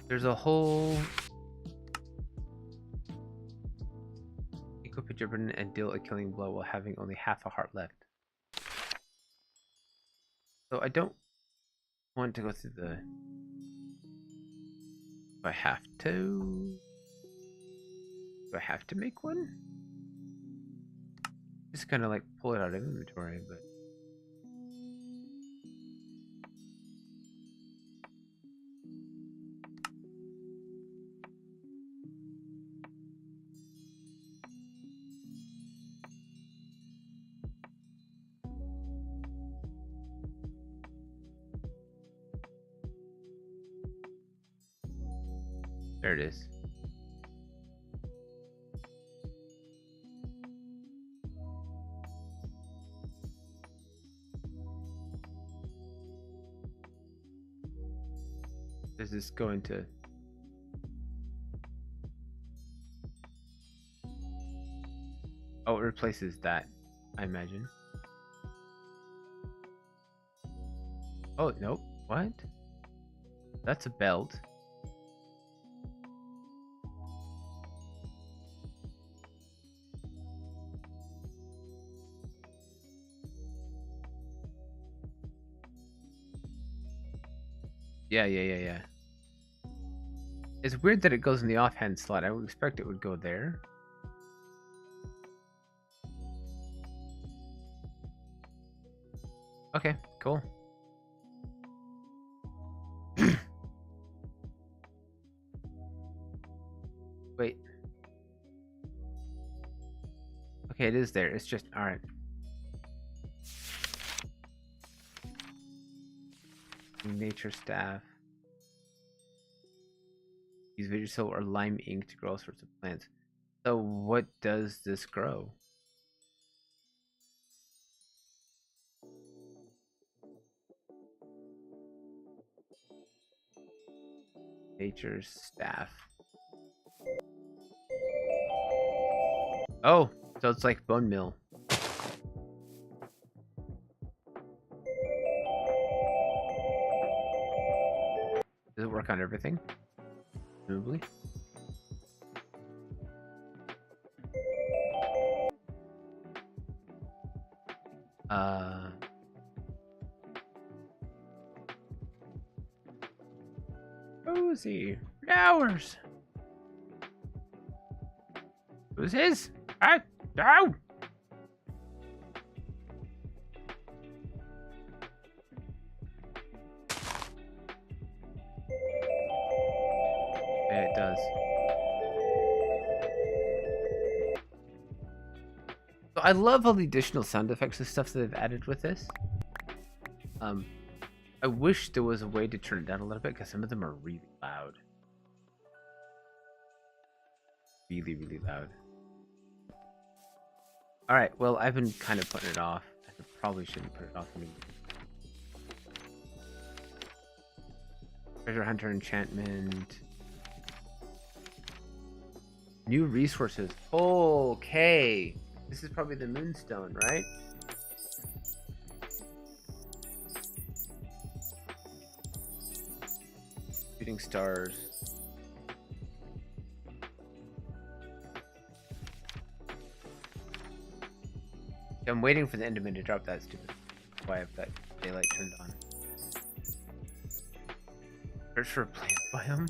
There's a whole equip a gibbon and deal a killing blow while having only half a heart left. So I don't want to go through the. Do I have to? Do I have to make one? Just kind of like pull it out of inventory, but. There it is. Does this go into? Oh, it replaces that, I imagine. Oh, nope. What? That's a belt. Yeah. It's weird that it goes in the offhand slot. I would expect it would go there. Okay, cool. Wait. Okay, it is there. It's just alright. Nature staff. Use Vegetable or lime ink to grow all sorts of plants. So what does this grow? Nature's staff. Oh, so it's like bone meal. Does it work on everything? Presumably. Cozy flowers. Who's his? Ah, no. Yeah, it does. So I love all the additional sound effects and stuff that they've added with this. I wish there was a way to turn it down a little bit because some of them are really loud. Really, really loud. Alright, well, I've been kind of putting it off. I probably shouldn't put it off anymore. Treasure Hunter Enchantment. New resources. Okay. This is probably the Moonstone, right? Shooting stars. I'm waiting for the Enderman to drop that stupid. That's why I've got daylight turned on. Search for a plant biome.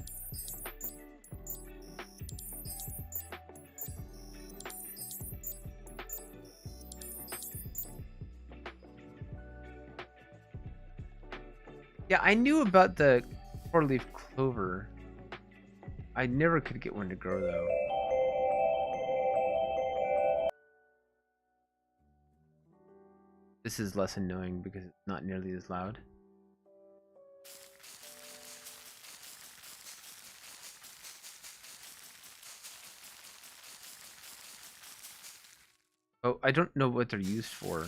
Yeah, I knew about the four-leaf clover. I never could get one to grow though. This is less annoying because it's not nearly as loud. Oh, I don't know what they're used for.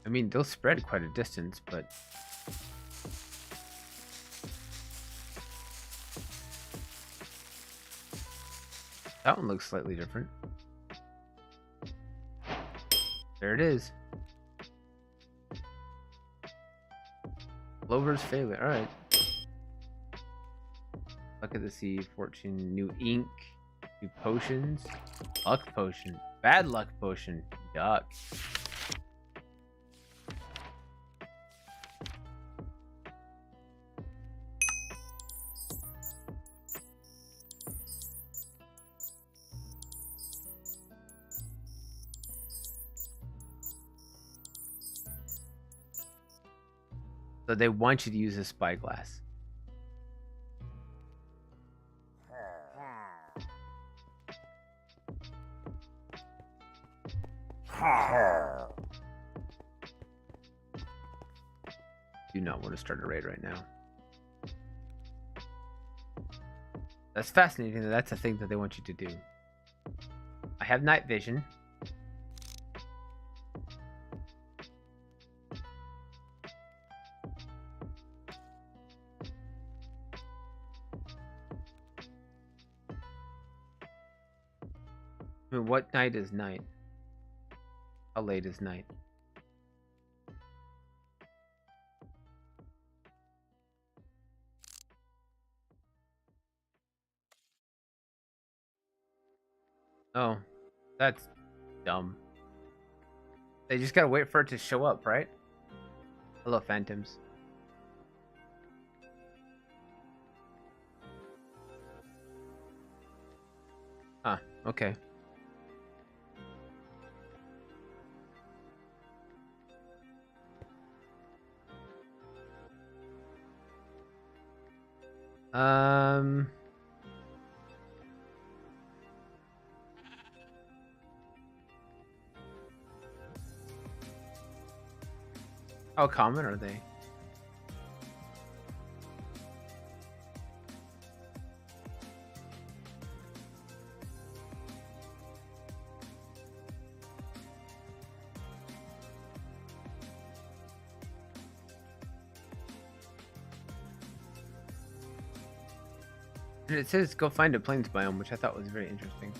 I mean, they'll spread quite a distance, but... That one looks slightly different. There it is. Clover's failure. Alright. Luck of the sea, fortune, new ink, new potions. Luck potion. Bad luck potion. Yuck. So they want you to use a spyglass. Do not want to start a raid right now. That's fascinating. That's a thing that they want you to do. I have night vision. I mean, what night is night? How late is night? Oh, that's dumb. They just gotta wait for it to show up, right? Hello, phantoms. Huh, okay. How common are they? And it says go find a plains biome, which I thought was very interesting.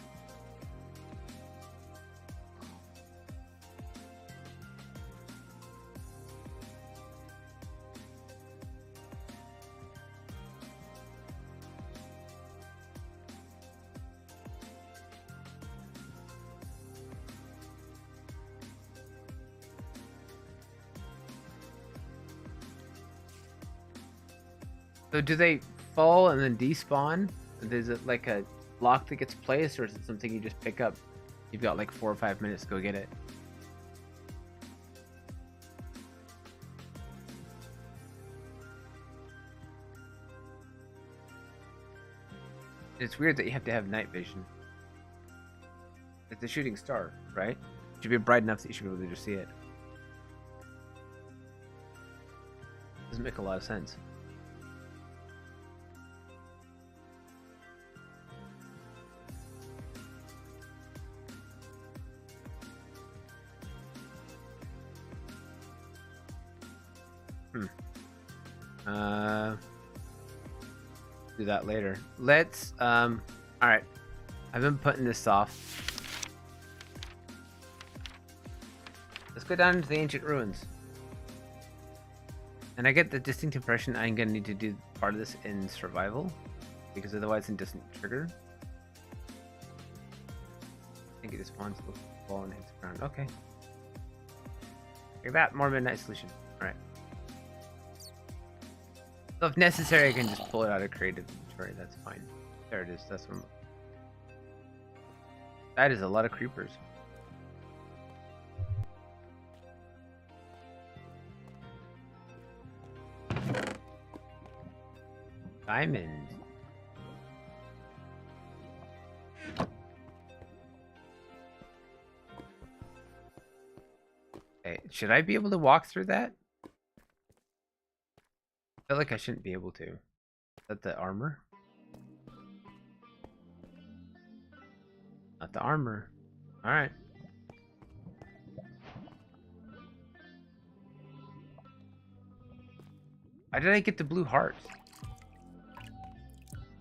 So do they fall and then despawn? Is it like a block that gets placed, or is it something you just pick up? You've got like 4 or 5 minutes to go get it. It's weird that you have to have night vision. It's a shooting star, right? It should be bright enough that you should be able to just see it. Doesn't make a lot of sense. Do that later. Let's all right. I've been putting this off. Let's go down into the ancient ruins. And I get the distinct impression I'm gonna need to do part of this in survival, because otherwise it doesn't trigger. I think it just spawns the ball and hits the ground. Okay. Like that, more midnight solution. Alright. So if necessary, I can just pull it out of creative inventory. That's fine. There it is. That's what that is a lot of creepers. Diamond. Okay, should I be able to walk through that? I feel like I shouldn't be able to. Is that the armor? Not the armor. Alright. How did I get the blue heart?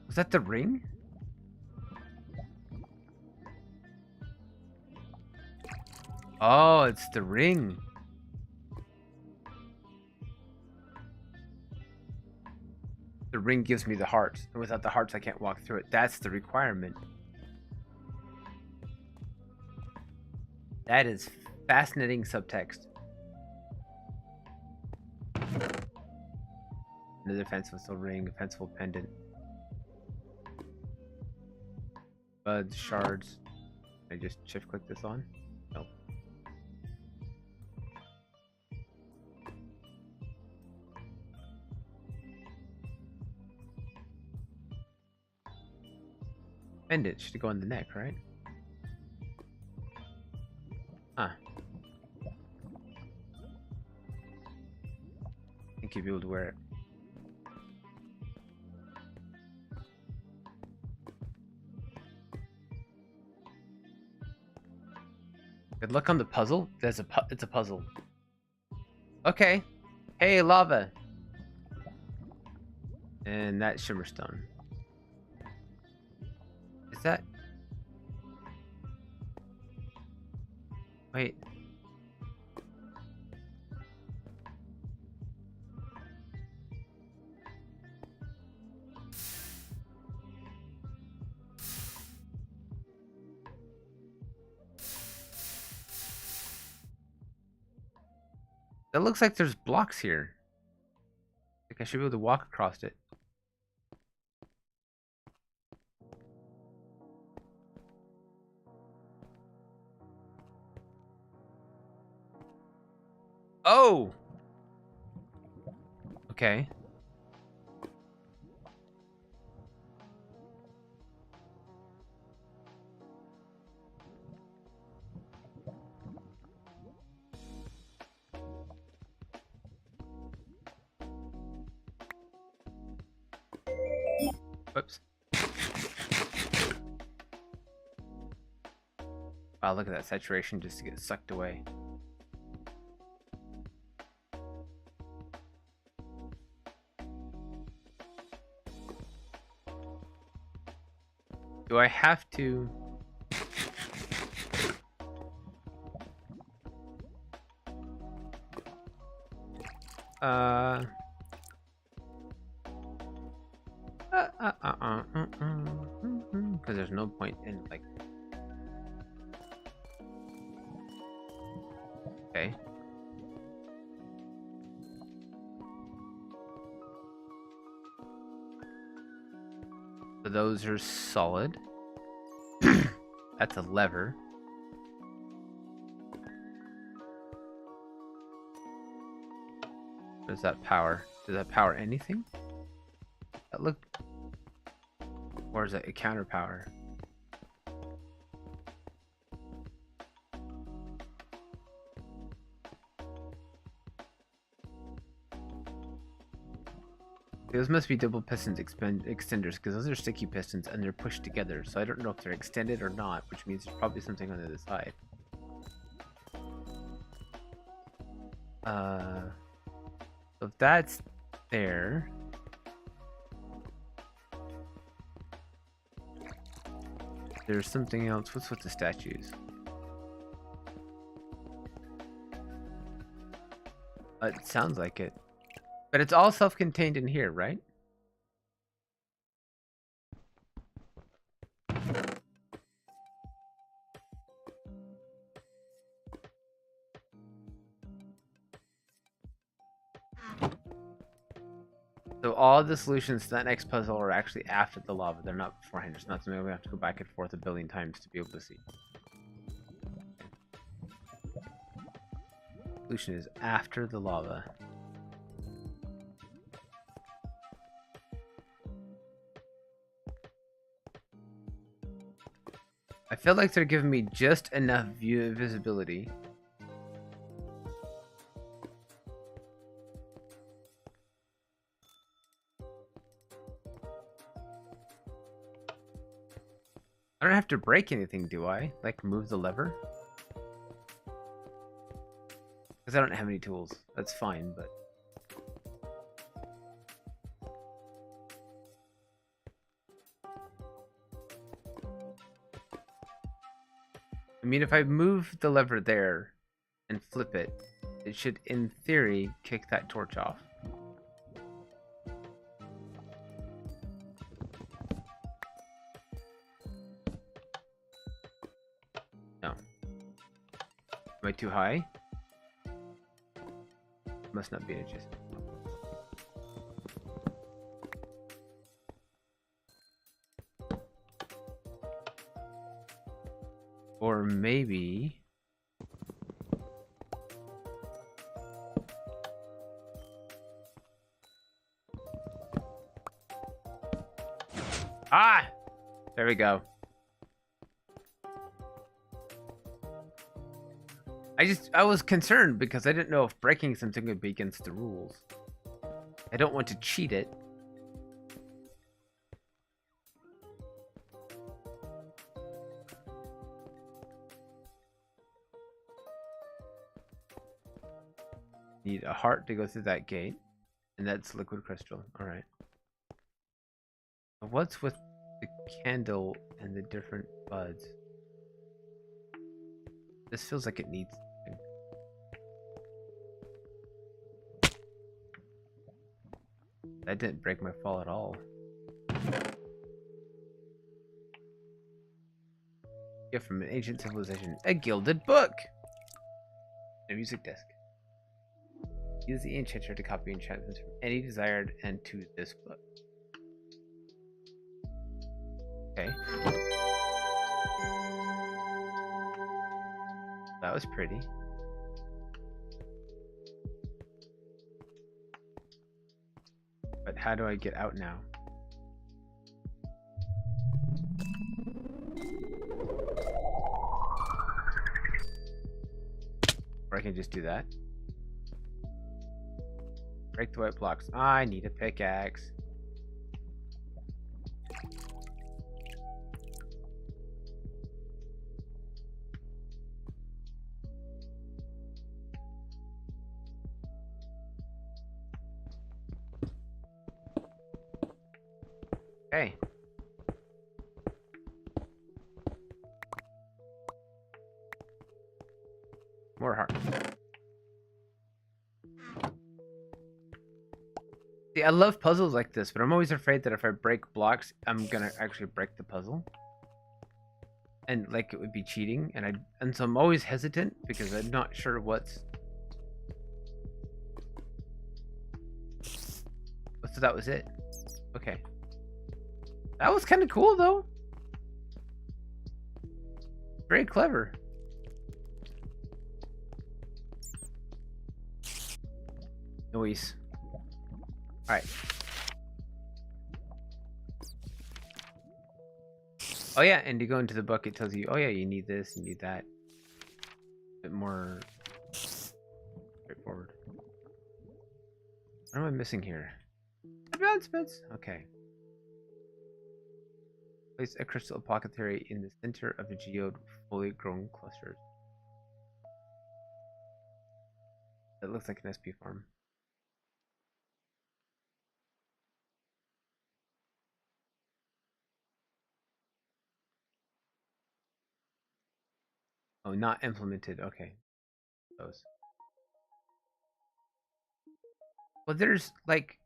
Was that the ring? Oh, it's the ring. The ring gives me the hearts, and without the hearts I can't walk through it. That's the requirement. That is fascinating subtext. Another fanciful ring, a fanciful pendant. Buds, shards. Can I just shift click this on? Nope. Pendant should go on the neck, right? Huh. I think you'll be able to wear it. Good luck on the puzzle. It's a puzzle. Okay. Hey, lava. And that shimmerstone. Is that? Wait. That looks like there's blocks here. Like I should be able to walk across it. Oh! Okay. Whoops. Wow, look at that saturation just to get sucked away. Do I have to... Because there's no point in, like... Okay. So those are solid. That's a lever. What does that power? Does that power anything? That look... Or is that a counter power? Those must be double pistons extenders, because those are sticky pistons and they're pushed together. So I don't know if they're extended or not, which means there's probably something on the other side. So if that's there... There's something else. What's with the statues? It sounds like it. But it's all self-contained in here, right? So all the solutions to that next puzzle are actually after the lava. They're not beforehand. It's not something we have to go back and forth a billion times to be able to see. Solution is after the lava. I feel like they're giving me just enough visibility. I don't have to break anything, do I? Like move the lever? Because I don't have any tools. That's fine, but... I mean, if I move the lever there and flip it, it should, in theory, kick that torch off. No. Am I too high? Must not be adjusted. Or maybe... Ah! There we go. I was concerned because I didn't know if breaking something would be against the rules. I don't want to cheat it. Need a heart to go through that gate. And that's liquid crystal. Alright. What's with the candle and the different buds? This feels like it needs something. That didn't break my fall at all. Gift from an ancient civilization. A gilded book! A music disc. Use the enchanter to copy enchantments from any desired end to this book. Okay. That was pretty. But how do I get out now? Or I can just do that. Break the white blocks. I need a pickaxe. Okay. More heart. See, I love puzzles like this, but I'm always afraid that if I break blocks, I'm gonna actually break the puzzle. And like it would be cheating, and so I'm always hesitant because I'm not sure what's. So that was it. Okay. That was kind of cool though. Very clever. Noise. Alright. Oh yeah, and you go into the book, it tells you, oh yeah, you need this, you need that. A bit more straightforward. What am I missing here? Advancements! Okay. Place a crystal apothecary in the center of a geode with fully grown clusters. That looks like an SP farm. Oh, not implemented. Okay. Those. Well, there's like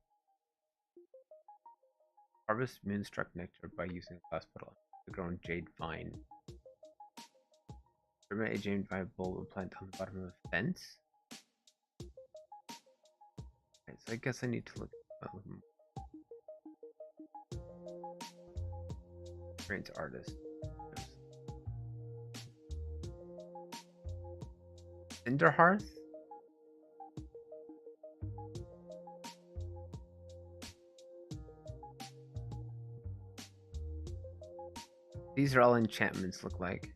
harvest moonstruck nectar by using a glass bottle. The grown jade vine. Ferment a jade vine bulb and plant on the bottom of a fence. Right, so I guess I need to look at them. Train to artist. Cinder hearth? These are all enchantments, look like.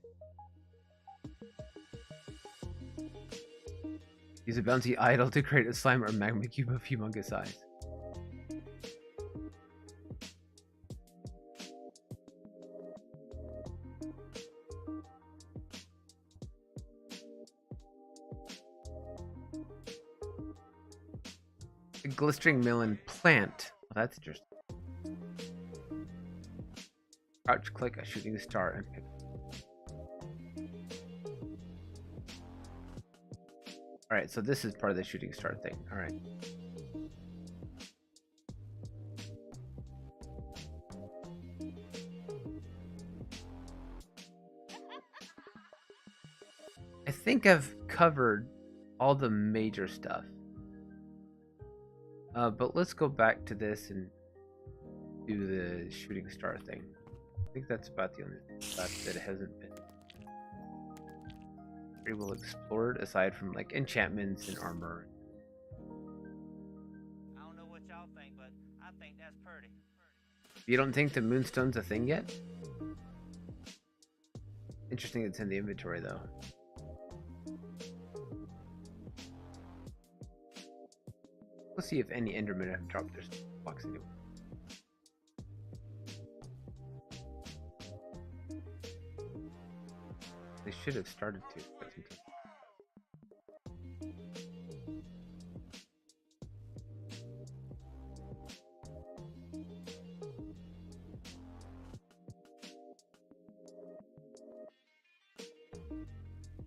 Use a bouncy idol to create a slime or magma cube of humongous size. A glistering melon plant. Oh, that's interesting. Crouch, click a shooting star, and pick. Alright, so this is part of the shooting star thing. Alright. I think I've covered all the major stuff. But let's go back to this and do the shooting star thing. I think that's about the only stuff that hasn't been very well explored, aside from like enchantments and armor. I don't know what y'all think, but I think that's pretty. You don't think the moonstone's a thing yet? Interesting it's in the inventory though. We'll see if any endermen have dropped their blocks anyway. They should have started to.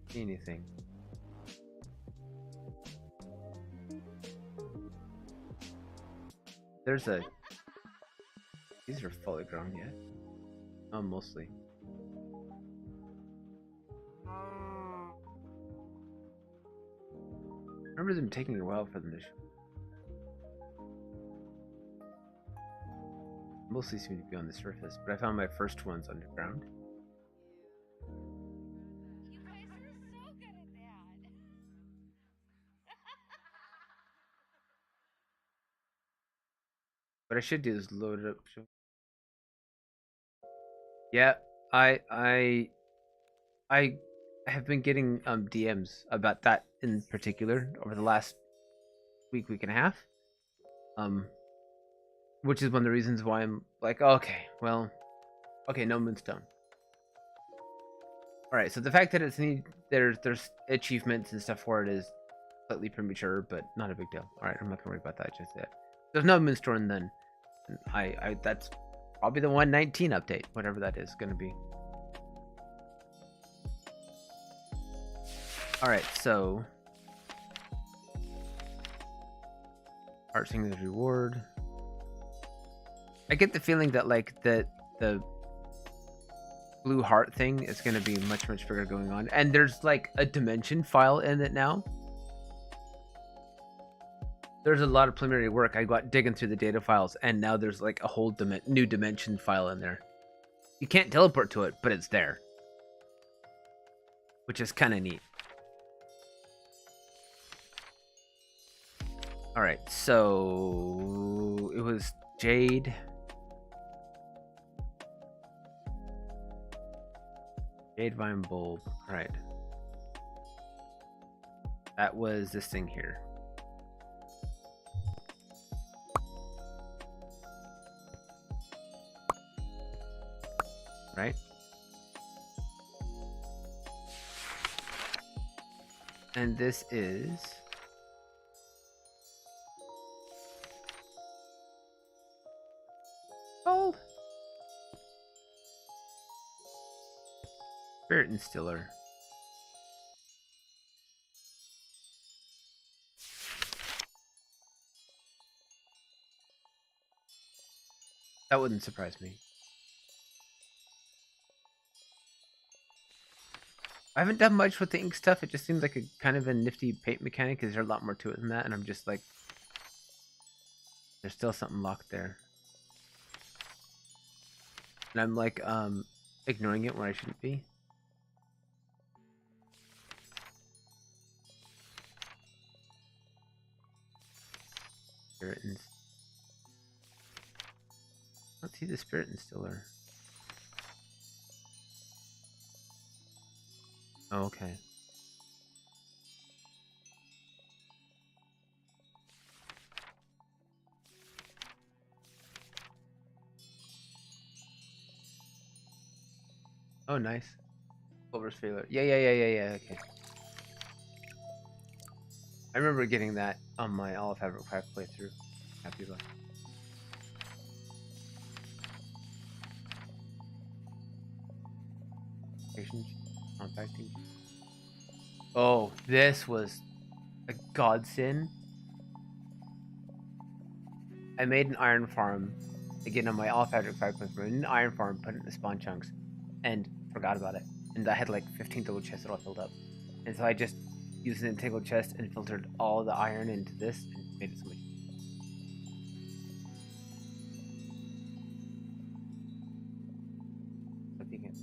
See anything? There's a. These are fully grown yet. Oh, mostly. remember them taking a while for them to show. Mostly seem to be on the surface, but I found my first ones underground. You guys are so good at that. What I should do is load it up. Yeah, I have been getting DMs about that in particular over the last week and a half. Which is one of the reasons why I'm like, okay, well, okay, no moonstone. All right, so the fact that it's there's achievements and stuff for it is slightly premature, but not a big deal. All right, I'm not gonna worry about that just yet. There's no moonstone then. I that's probably the 119 update, whatever that is gonna be. All right, so art singing the reward. I get the feeling that like the blue heart thing is going to be much bigger going on, and there's like a dimension file in it now. There's a lot of preliminary work. I got digging through the data files, and now there's like a whole new dimension file in there. You can't teleport to it, but it's there, which is kind of neat. All right, so it was Jade. Jade Vine Bulb. All right. That was this thing here. Right? And this is gold. Spirit Instiller. That wouldn't surprise me. I haven't done much with the ink stuff. It just seems like a kind of a nifty paint mechanic. Is there a lot more to it than that? And I'm just like, there's still something locked there. And I'm like, ignoring it when I shouldn't be. Spirit Let's see the Spirit Instiller. Oh, okay. Oh, nice. Silver's failure. Yeah. Okay. I remember getting that on my Olive Fabric 5 playthrough. Happy about it. Compacting. Oh, this was a godsend. I made an iron farm again on my Olive Fabric 5 playthrough. An iron farm, put it in the spawn chunks, and forgot about it. And I had like 15 double chests that all filled up. And so I just used an integral chest and filtered all the iron into this and made it so much. I think it's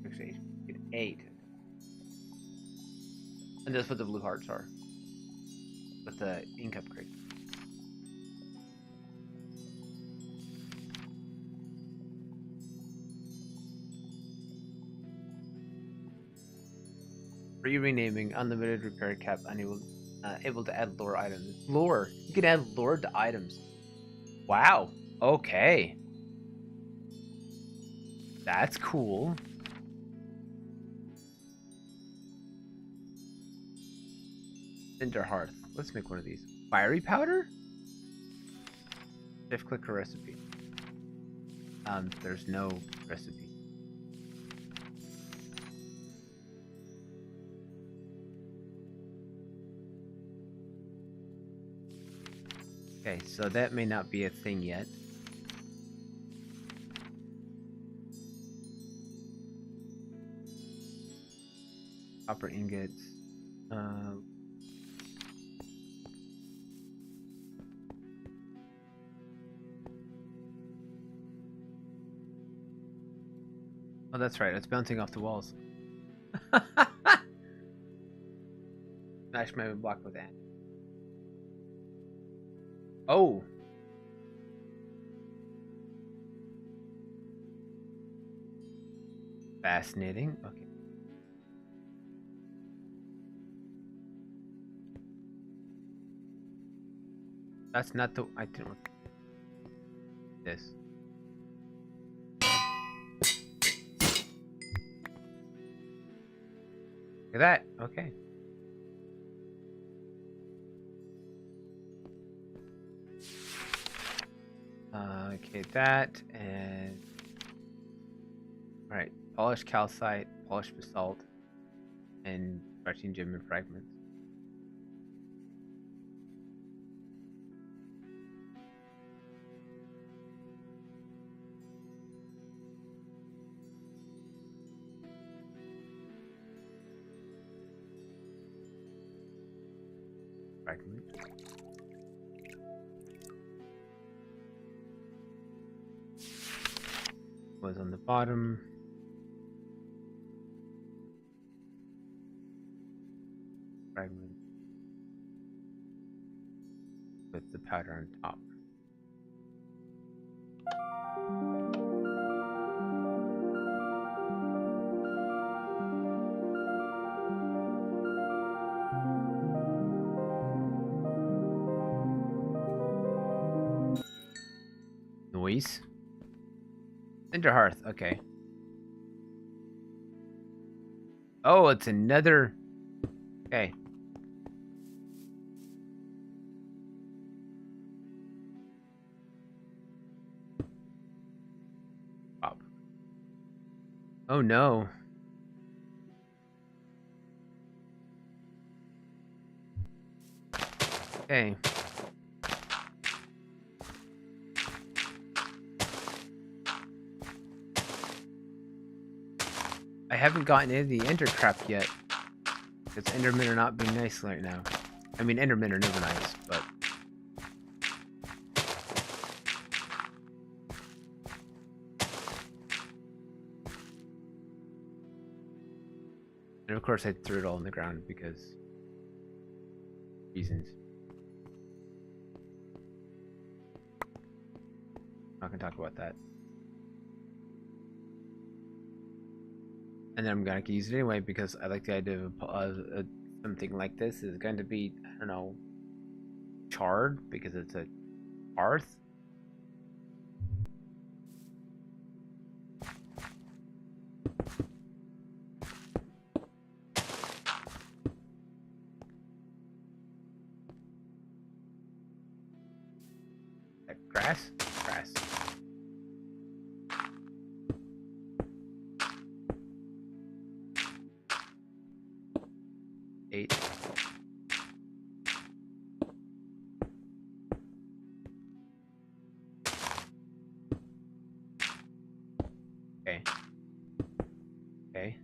actually 8. And that's what the blue hearts are. With the ink upgrade. Renaming unlimited repair cap unable able to add lore items. Lore. You can add lore to items. Wow. Okay. That's cool. Cinder hearth. Let's make one of these. Fiery powder? Shift click a recipe. There's no recipe. Okay, so that may not be a thing yet. Copper ingots. that's right. It's bouncing off the walls. Smash my block with that. Oh. Fascinating. Okay. That's not the. I didn't want this. Look at that. Okay. Okay, that and all right. Polished calcite, polished basalt, and stretching gem and fragments. Fragment. Was on the bottom. Fragment with the powder on top. Noise. Cinder hearth. Okay. Oh, it's another. Okay. Pop. Oh no. Okay. I haven't gotten any of the ender crap yet. Because endermen are not being nice right now. I mean, endermen are never nice, but... And of course I threw it all on the ground because... reasons. Not gonna talk about that. And then I'm gonna use it anyway because I like the idea of something like this is going to be, I don't know, charred because it's a hearth. Grass? Grass. Eight. Okay. Okay.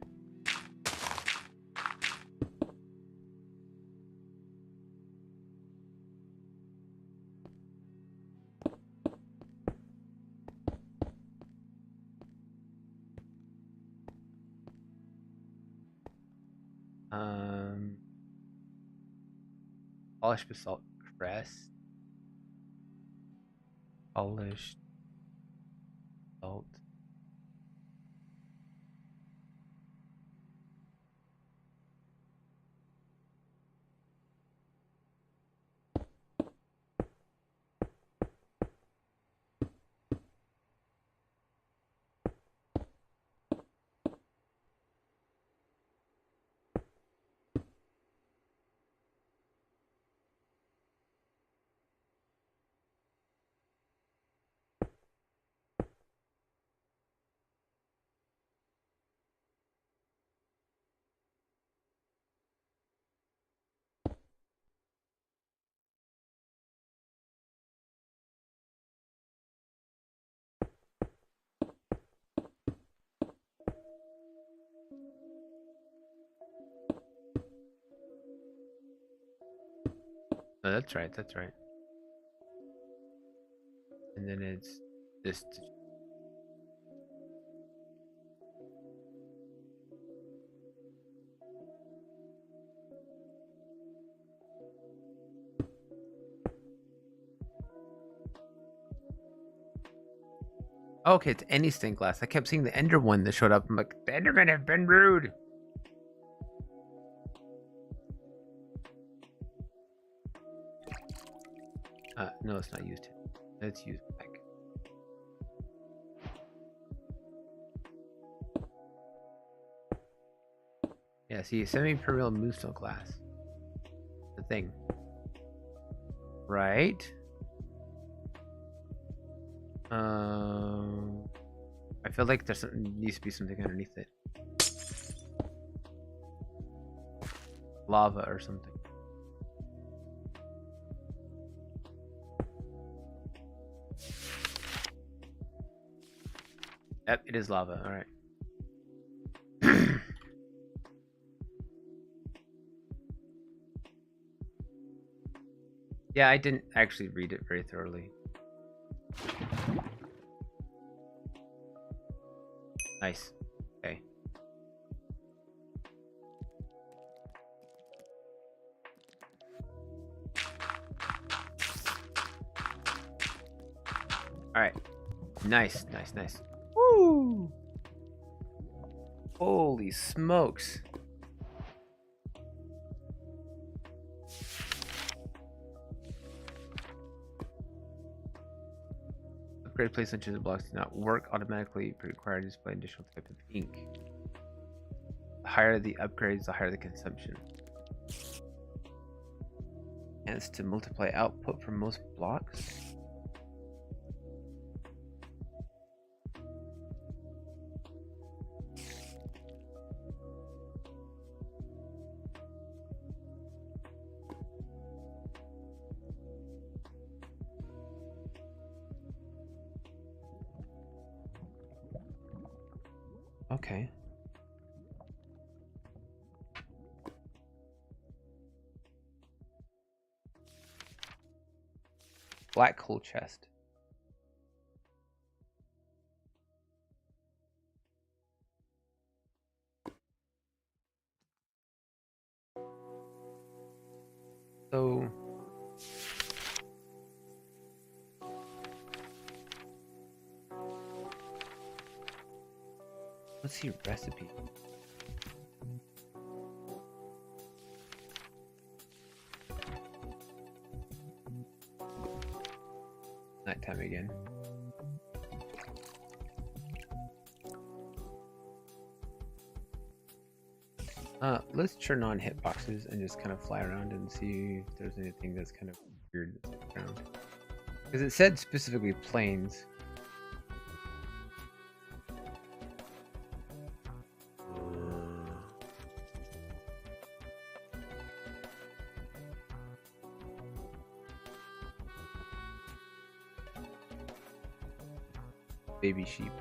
Polished basalt crest. Polished basalt. No, that's right, that's right. And then it's this. Okay, it's any stained glass. I kept seeing the Ender one that showed up. I'm like, the Endermen have been rude. No, it's not used. It's used back. Yeah, see, semi-permeable moonstone glass. The thing. Right? I feel like there's needs to be something underneath it. Lava or something. Yep, it is lava. All right. Yeah, I didn't actually read it very thoroughly. Nice. Okay. All right. Nice, nice, nice. Woo! Holy smokes. Upgrade place on chosen blocks do not work automatically, but require to display additional type of ink. The higher the upgrades, the higher the consumption. Hence to multiply output for most blocks. Okay. Black hole chest. So let's see recipe. Nighttime again. Let's turn on hitboxes and just kind of fly around and see if there's anything that's kind of weird that's around. Because it said specifically planes. Baby sheep.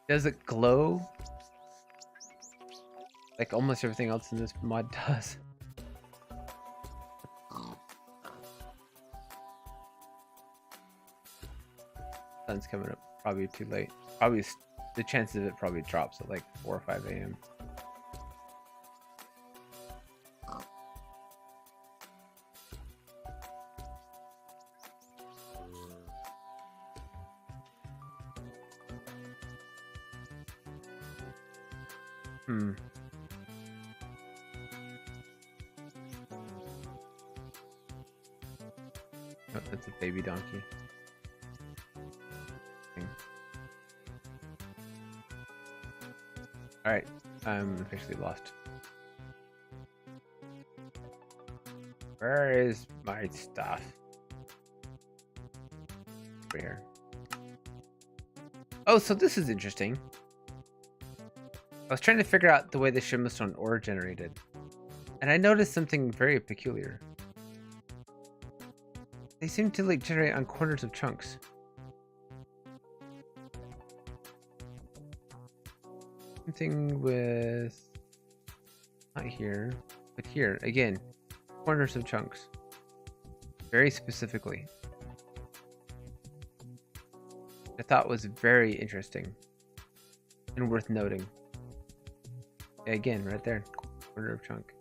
Does it glow? Like almost everything else in this mod does. Sun's coming up. Probably too late. Probably the chances of it probably drops at like 4 or 5 a.m. Oh, that's a baby donkey. Alright, I'm officially lost. Where is my stuff? Over here. Oh, so this is interesting. I was trying to figure out the way the Shimmerstone ore generated, and I noticed something very peculiar. They seem to like generate on corners of chunks. Something with not here, but here again, corners of chunks. Very specifically. I thought was very interesting and worth noting. Yeah, again, right there, corner of chunk.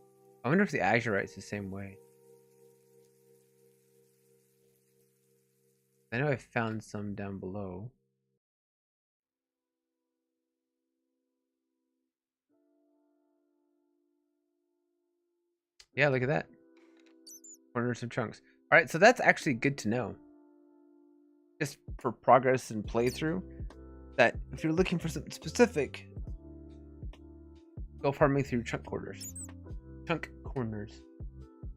I wonder if the azurite's the same way. I know I found some down below. Yeah, look at that. Corners of chunks. All right, so that's actually good to know. Just for progress and playthrough, that if you're looking for something specific, go farming through chunk corners. Chunk corners.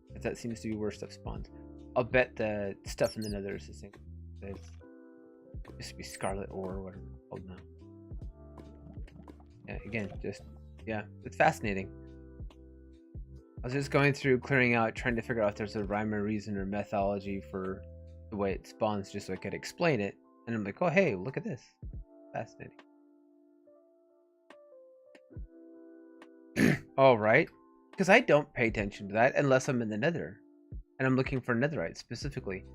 Because that seems to be where stuff spawns. I'll bet the stuff in the nether is the same. It's used to be scarlet ore or whatever it's called now. Yeah, again, yeah, it's fascinating. I was just going through clearing out, trying to figure out if there's a rhyme or reason or methodology for the way it spawns, just so I could explain it. And I'm like, oh hey, look at this. Fascinating. All right. Because I don't pay attention to that unless I'm in the nether. And I'm looking for netherite specifically.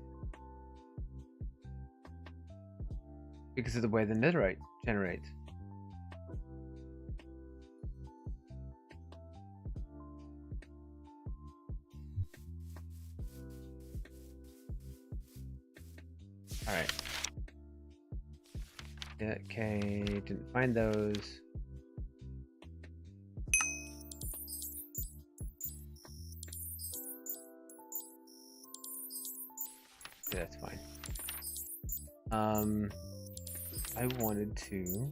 Because of the way the netherite generates. Alright. Yeah, okay, didn't find those. Yeah, that's fine. I wanted to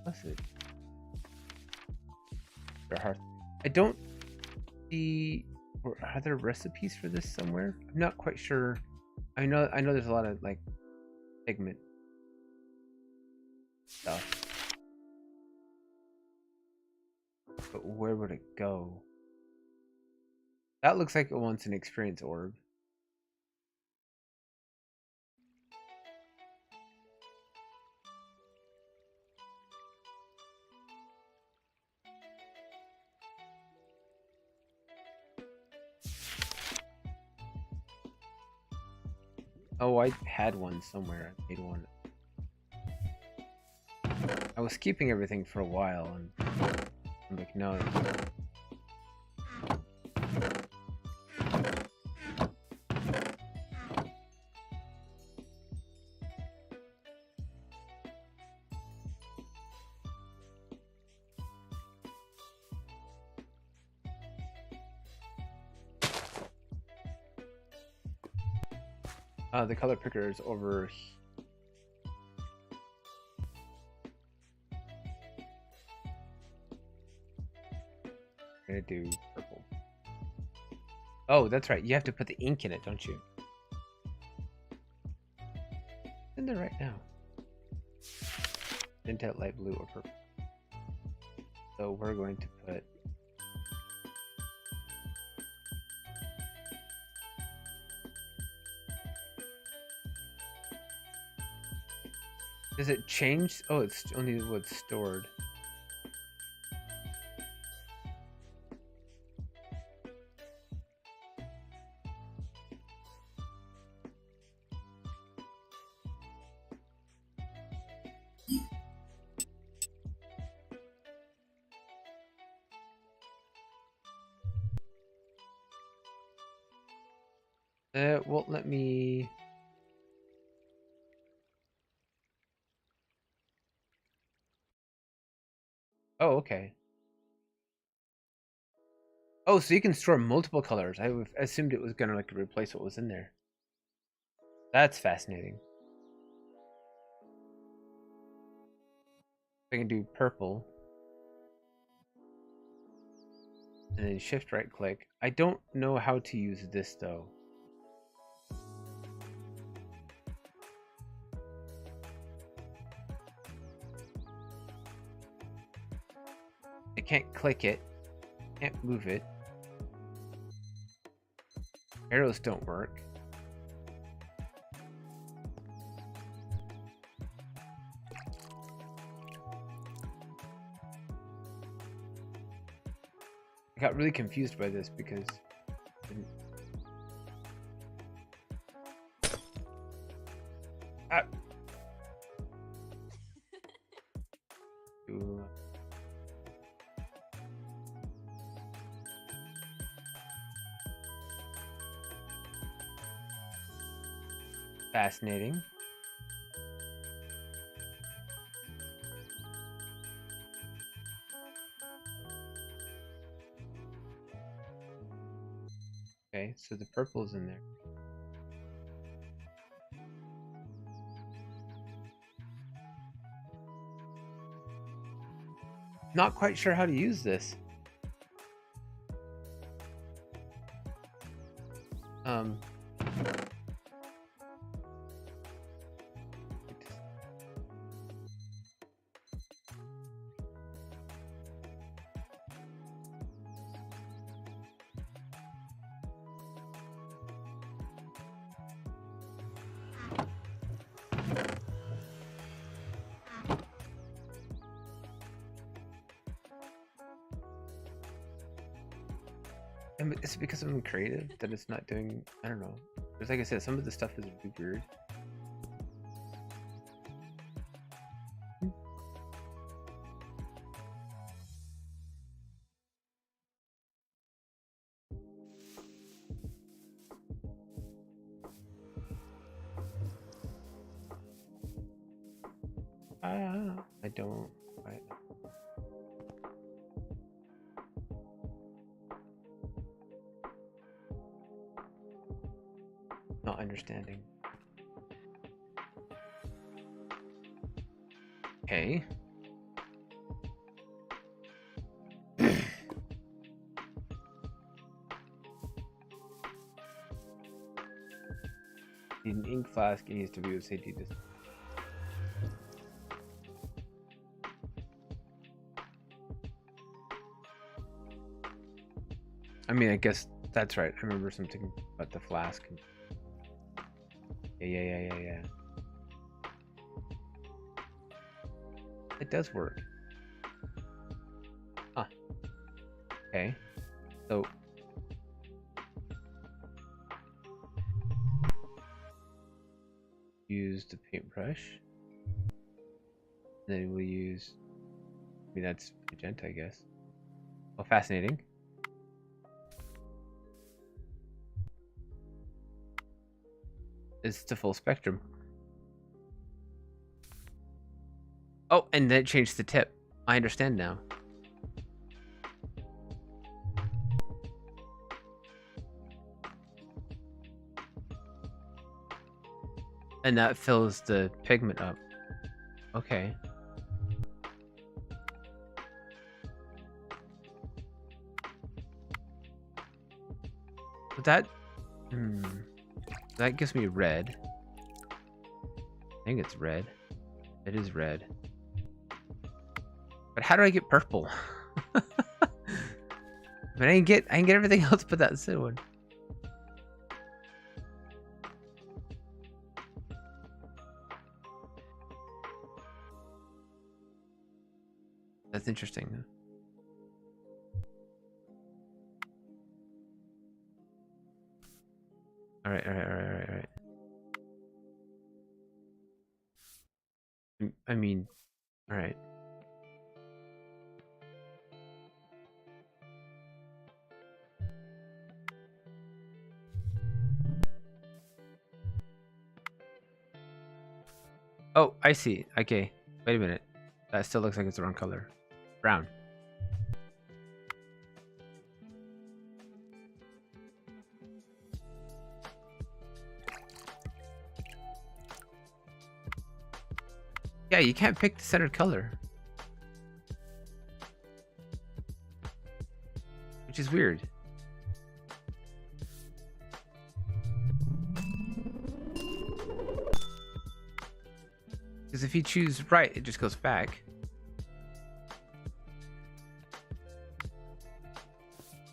what's it? Hearth. I don't see, or are there recipes for this somewhere? I'm not quite sure. I know there's a lot of like pigment stuff. But where would it go? That looks like it wants an experience orb. Oh, I had one somewhere. I made one. I was keeping everything for a while, and I'm like, no. The color picker is over. I'm gonna do purple. Oh, that's right. You have to put the ink in it, don't you? It's in there right now. Tint light blue or purple. So we're going to put. Does it change? Oh, it's only what's stored. It won't let me. Oh, okay. Oh, so you can store multiple colors. I assumed it was gonna like replace what was in there. That's fascinating. I can do purple. And then shift right click. I don't know how to use this though. I can't click it. Can't move it. Arrows don't work. got really confused by this because I didn't... Ah. Ooh. Fascinating. Okay, so the purple's in there. Not quite sure how to use this. And is it because I'm creative that it's not doing? I don't know. Because like I said, some of the stuff is really weird. I don't. Not understanding. Okay. An ink flask needs to be with safety distance. I mean, I guess that's right. I remember something about the flask. Yeah. It does work. Huh. Okay. So use the paintbrush. Then we'll use, I mean, that's magenta, I guess. Oh, fascinating. It's the full spectrum. Oh, and then it changed the tip. I understand now. And that fills the pigment up. Okay. But that... that gives me red. I think it's red. It is red. But how do I get purple? But I can get everything else but that silver one. That's interesting. All right. I mean, all right. Oh, I see. Okay. Wait a minute. That still looks like it's the wrong color. Brown. Yeah, you can't pick the centered color. Which is weird. Because if you choose right, it just goes back.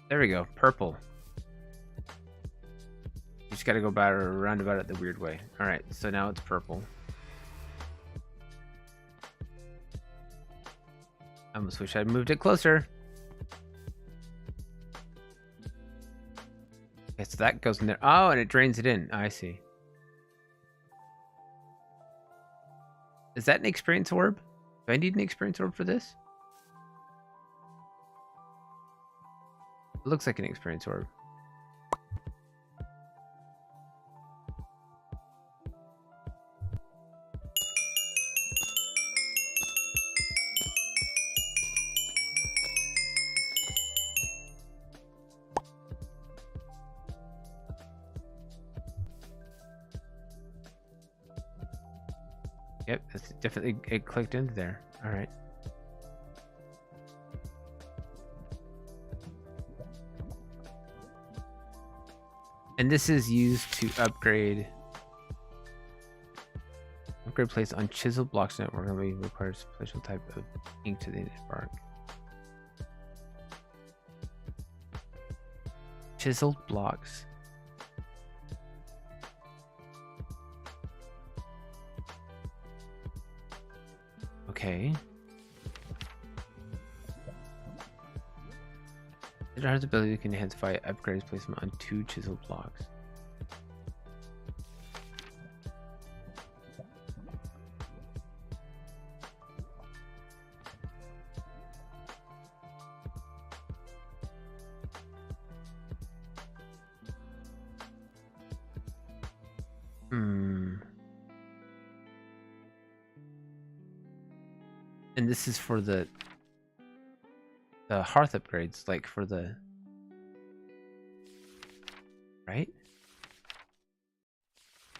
There we go, purple. You just gotta go around about it the weird way. Alright, so now it's purple. I almost wish I'd moved it closer. Okay, so that goes in there. Oh, and it drains it in. I see. Is that an experience orb? Do I need an experience orb for this? It looks like an experience orb. Yep, that's definitely, it clicked into there. All right. And this is used to upgrade placed on chiseled blocks network that requires special type of ink to the bark. Chiseled blocks. Okay. It has the ability to enhance upgrades placement on 2 chiseled blocks. And this is for the hearth upgrades, like for the right?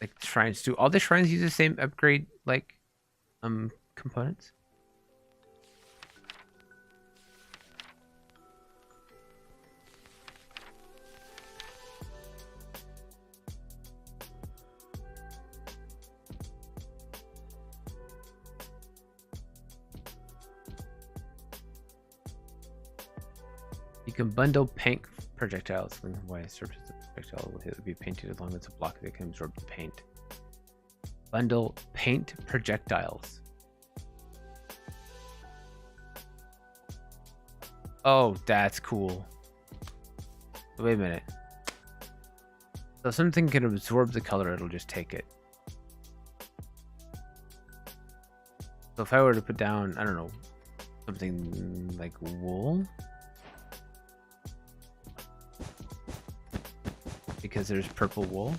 Like shrines do. All the shrines use the same upgrade like components? You can bundle paint projectiles. Why surface the projectile will be painted as long as a block that can absorb the paint. Bundle paint projectiles. Oh, that's cool. Wait a minute. So something can absorb the color, it'll just take it. So if I were to put down, I don't know, something like wool. Because there's purple wool.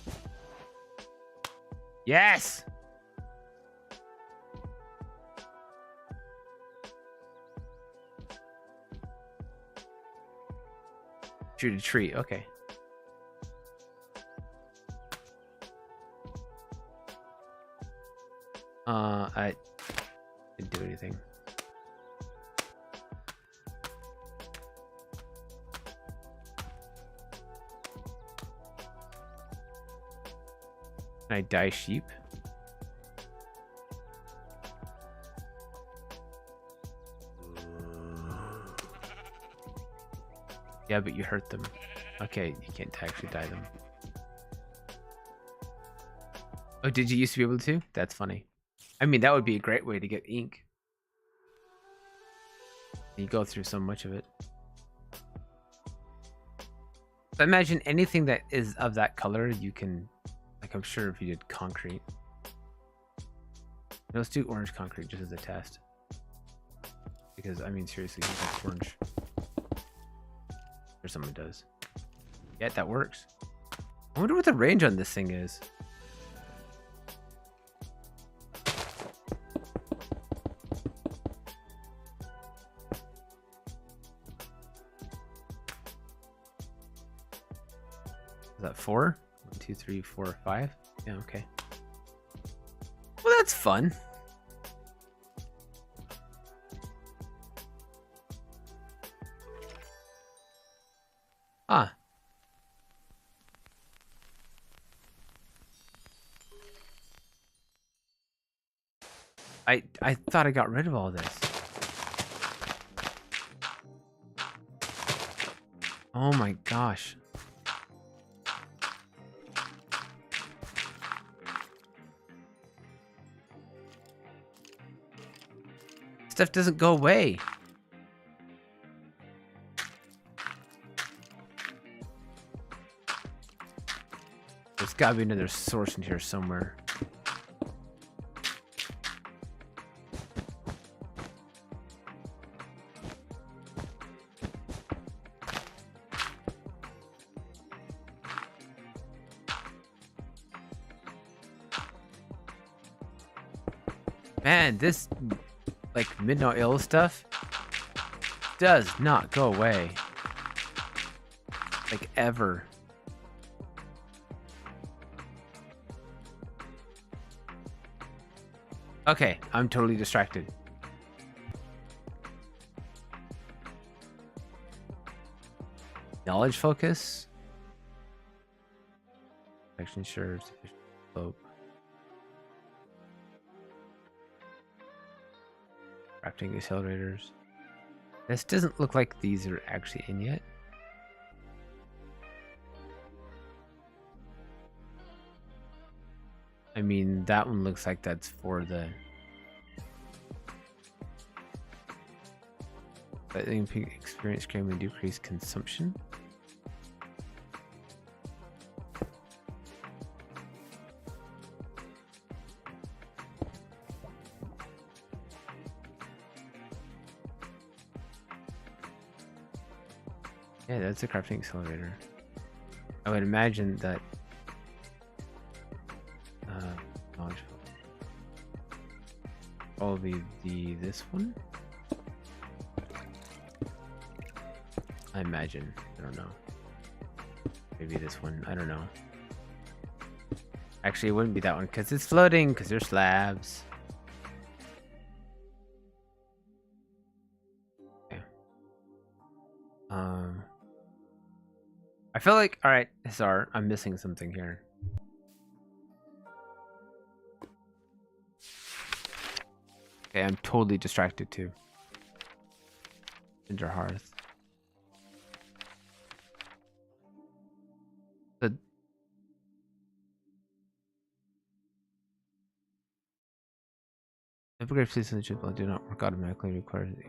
Yes! Shoot a tree, okay. I didn't do anything. Can I dye sheep? Yeah, but you hurt them. Okay, you can't actually dye them. Oh, did you used to be able to? That's funny. I mean, that would be a great way to get ink. You go through so much of it. So imagine anything that is of that color, you can... Like, I'm sure if you did concrete. Let's do orange concrete just as a test. Because, I mean, seriously, who likes orange? Or someone does. Yeah, that works. I wonder what the range on this thing is. Is that 4? 1, 2, 3, 4, 5? Yeah, okay. Well, that's fun. Ah. I thought I got rid of all this. Oh my gosh. Stuff doesn't go away. gotta be another source in here somewhere. Man, this like midnight oil stuff does not go away. Like ever. Okay, I'm totally distracted. Knowledge focus. Action sure sufficient slope. Crafting accelerators. This doesn't look like these are actually in yet. I mean, that one looks like that's for the... I think experience greatly decrease consumption. Yeah, that's a crafting accelerator. I would imagine that knowledge probably this one. I imagine. I don't know. Maybe this one. I don't know. Actually, it wouldn't be that one because it's floating because there's slabs. Okay. I feel like, all right, Hisar, I'm missing something here. Okay, I'm totally distracted too. Cinder hearth. The upgrade please in the chip do not work automatically requires it.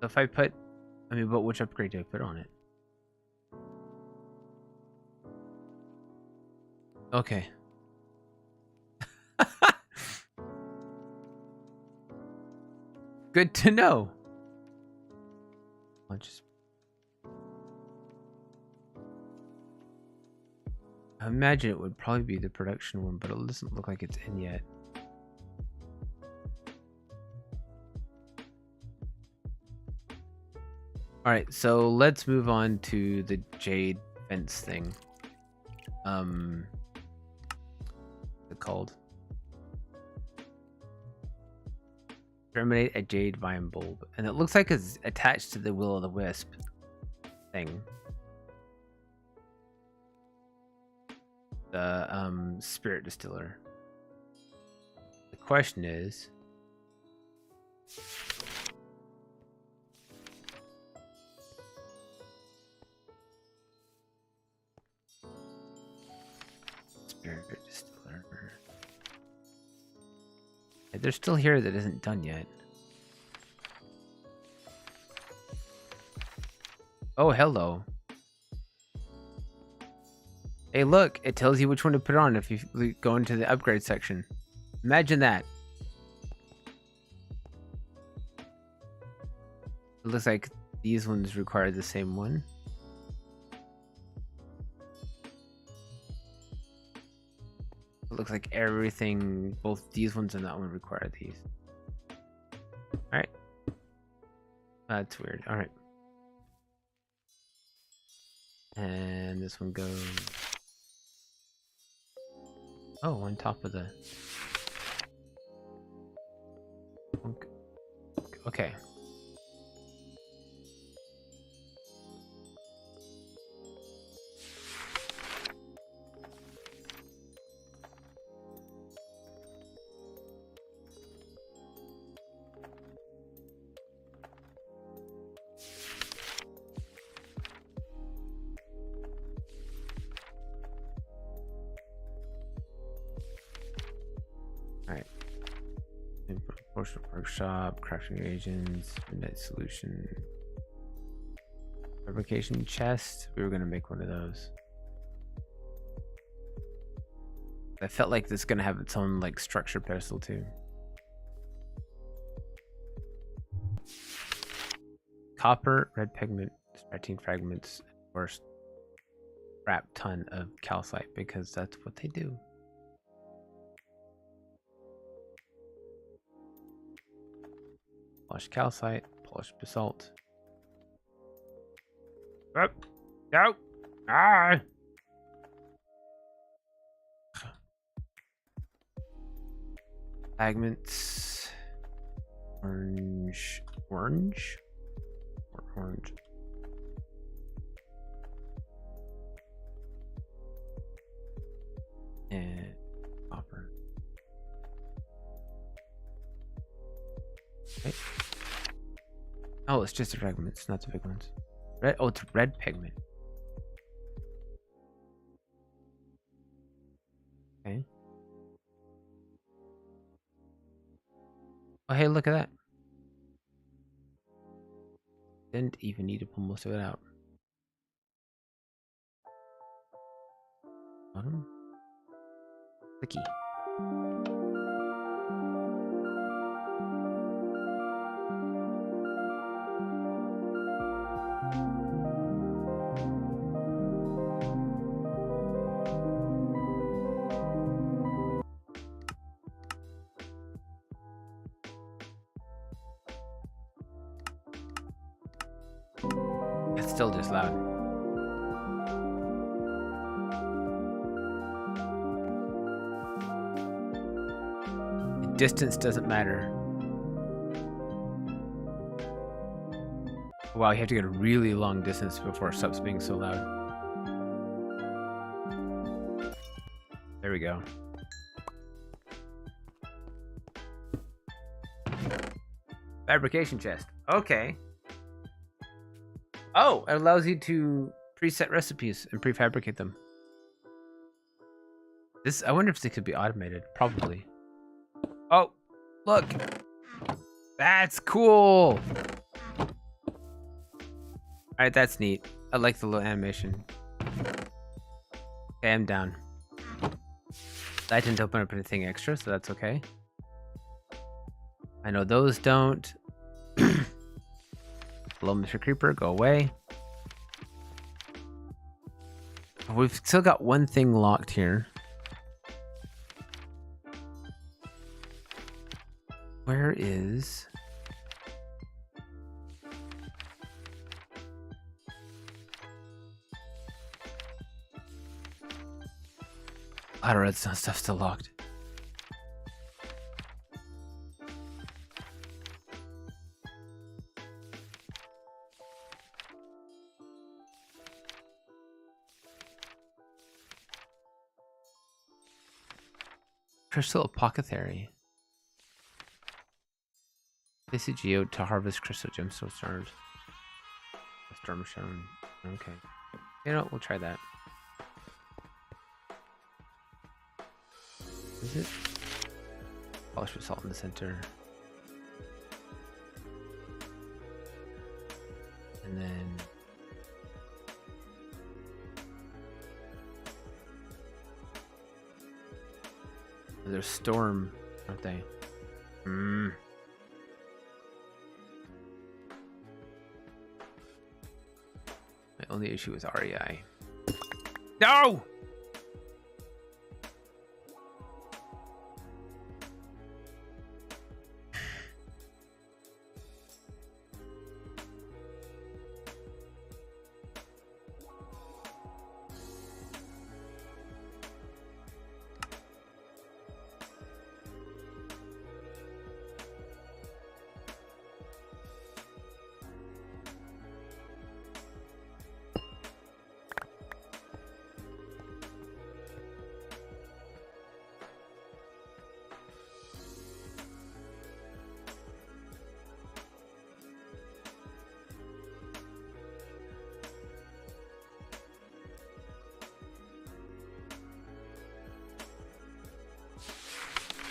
So if I put, I mean, but which upgrade do I put on it? Okay. Good to know. I'll just... I imagine it would probably be the production one, but it doesn't look like it's in yet. Alright, so let's move on to the Jade fence thing. What's it called? Terminate a Jade vine bulb. And it looks like it's attached to the will-o'-the-wisp thing. The spirit distiller. The question is... Spirit distiller. Yeah, they're still here that isn't done yet. Oh, hello. Hey, look, it tells you which one to put on if you go into the upgrade section. Imagine that. It looks like these ones require the same one. It looks like everything, both these ones and that one require these. Alright. That's weird. Alright. And this one goes... Oh, on top of the... Okay. Alright. Portion workshop, crafting agents, midnight solution. Fabrication chest. We were gonna make one of those. I felt like this is gonna have its own like structure pedestal too. Copper, red pigment, stretching fragments, or crap ton of calcite because that's what they do. Polished calcite, polished basalt. Up, go, ah! Fragments, orange, orange, or orange. And copper. Okay. Oh, it's just the fragments, not the big ones. Red. Oh, it's red pigment. Okay. Oh, hey, look at that. Didn't even need to pull most of it out. Bottom. Clicky. It's still just loud. The distance doesn't matter. Wow, you have to get a really long distance before it stops being so loud. There we go. Fabrication chest. Okay. Oh, it allows you to preset recipes and prefabricate them. I wonder if this could be automated. Probably. Oh, look. That's cool. Alright, that's neat. I like the little animation. Okay, I'm down. I didn't open up anything extra, so that's okay. I know those don't. Hello, Mr. Creeper, go away. We've still got one thing locked here. Where is... I don't know, redstone stuff's still locked. Crystal Apothecary. Visit Geode to harvest crystal gemstone stars. Storm stone. Okay. You know what? We'll try that. Is it? Polished basalt in the center. And then... There's storm, aren't they? Hmm. My only issue is REI. No!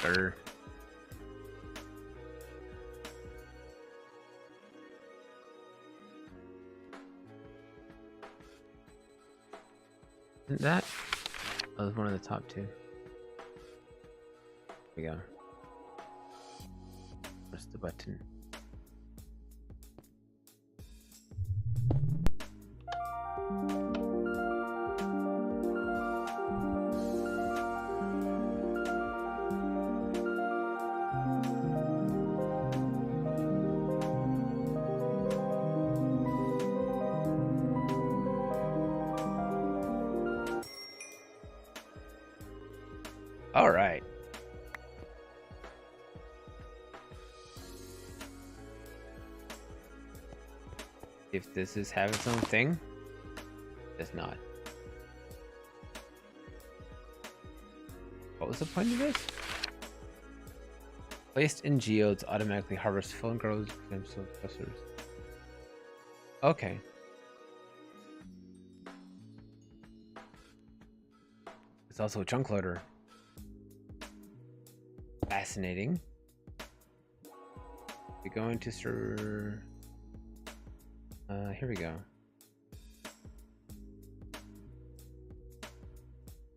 Sure. Isn't that? Oh, there's one of the top two. we go. Press the button. All right. If this is have its own thing, it does not. What was the point of this? Placed in geodes automatically harvest full and grows potential clusters. Okay. It's also a chunk loader. Fascinating. We go into here we go.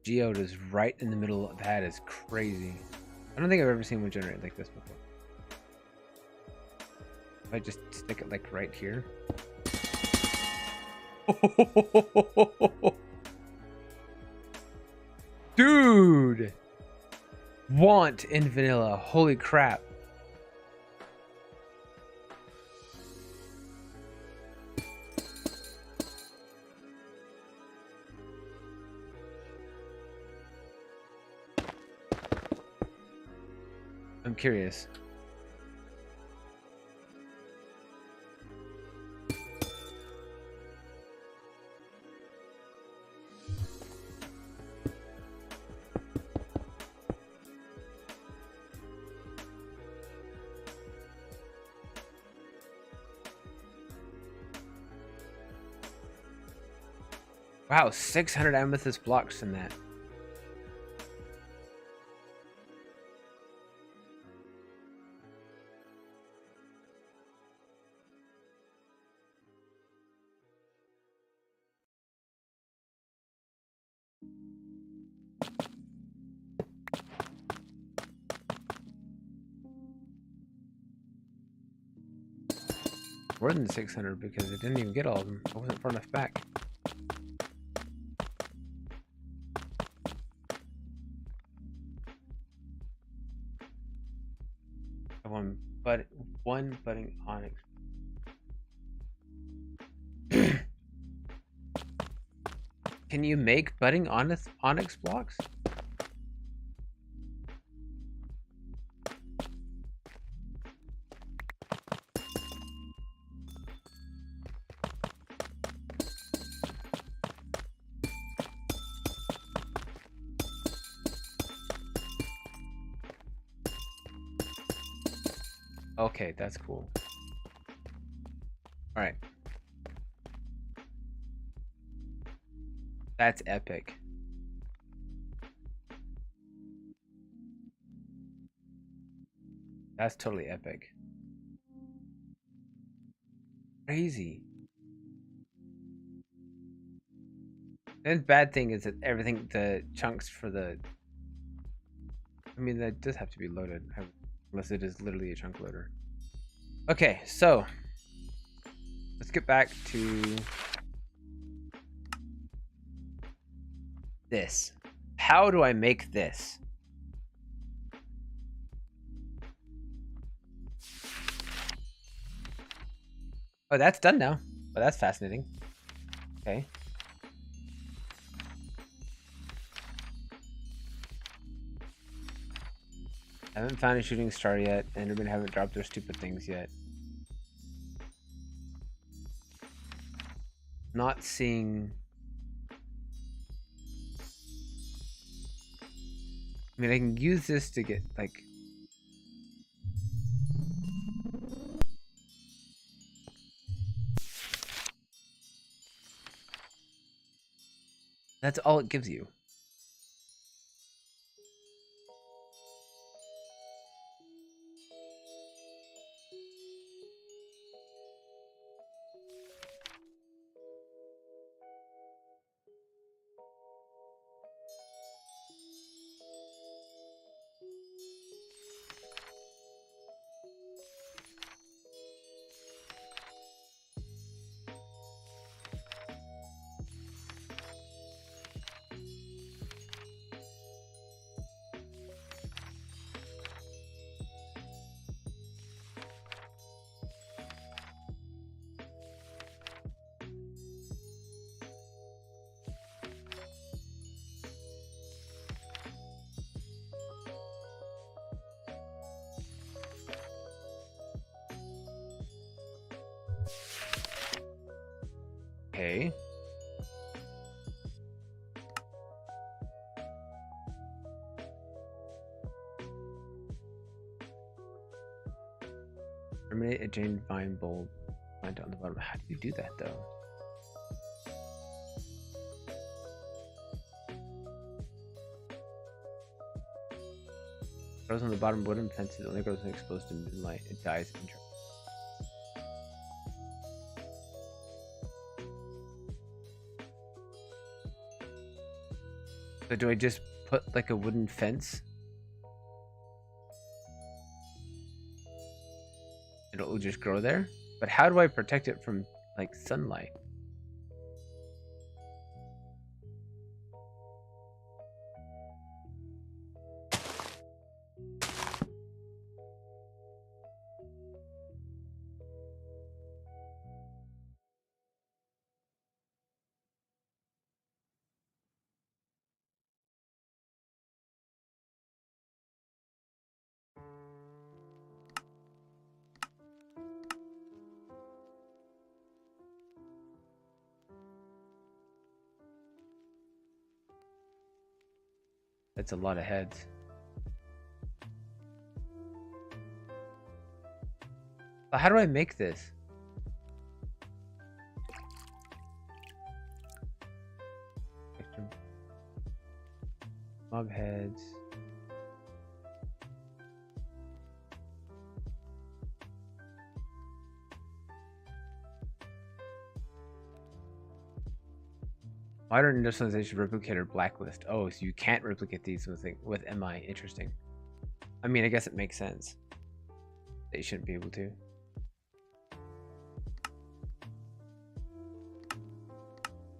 Geode is right in the middle of that. Is crazy. I don't think I've ever seen one generate like this before. If I just stick it like right here. Dude! Want in vanilla. Holy crap. I'm curious. Wow, 600 amethyst blocks in that. More than 600 because it didn't even get all of them. I wasn't far enough back. One budding onyx. Can you make budding onyx blocks? Okay, that's cool. All right. That's epic. That's totally epic. Crazy. And the bad thing is that everything, the chunks for the... I mean, that does have to be loaded. Unless it is literally a chunk loader. Okay, so... let's get back to... this. How do I make this? Oh, that's done now. Oh, that's fascinating. Okay. I haven't found a shooting star yet. Endermen haven't dropped their stupid things yet. Not seeing... I mean, I can use this to get, like... that's all it gives you. Okay. Terminate a Jade vine bulb plant on the bottom. How do you do that though? Grows on the bottom wooden fence. It only grows when exposed to moonlight. It dies in. So do I just put like a wooden fence? It'll just grow there? But how do I protect it from like sunlight? That's a lot of heads. But how do I make this? Mob heads. Modern industrialization replicator blacklist. Oh, so you can't replicate these with MI. Interesting. I mean, I guess it makes sense. They shouldn't be able to.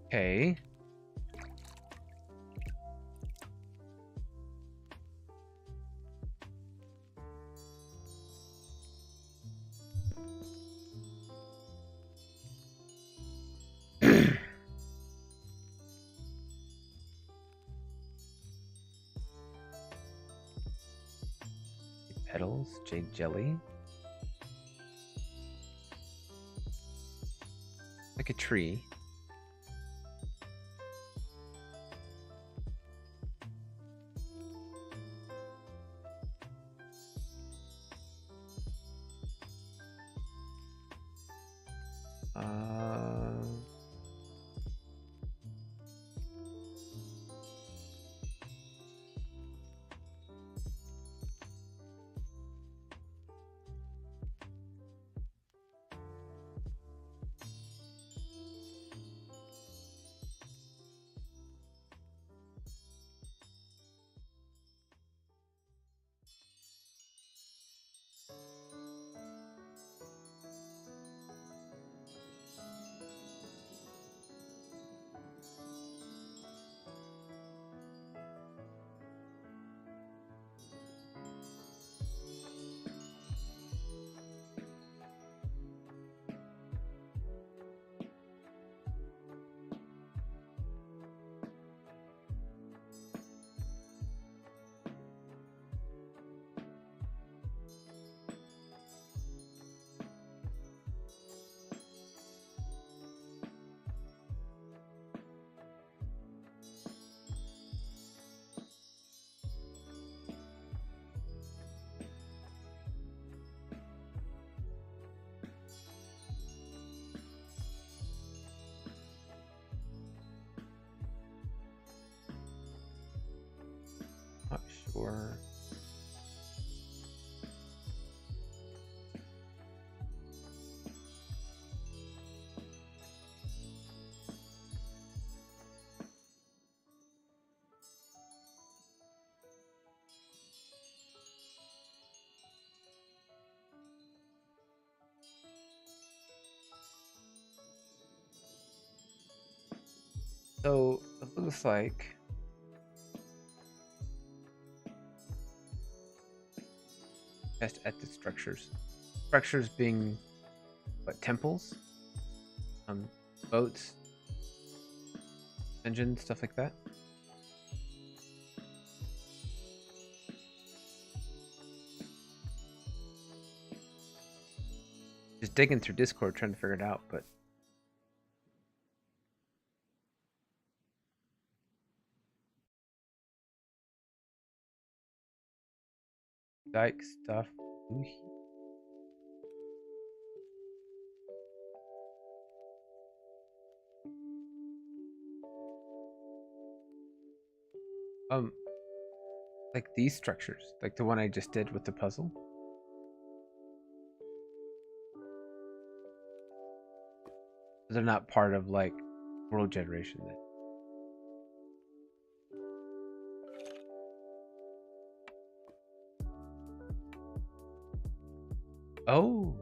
Okay. Petals, jade jelly. Like a tree. Not sure. So it looks like test at the structures. Structures being what, temples? Boats, engines, stuff like that. Just digging through Discord trying to figure it out, but Dyke stuff. Ooh. Like these structures, like the one I just did with the puzzle. They're not part of like world generation then. Oh.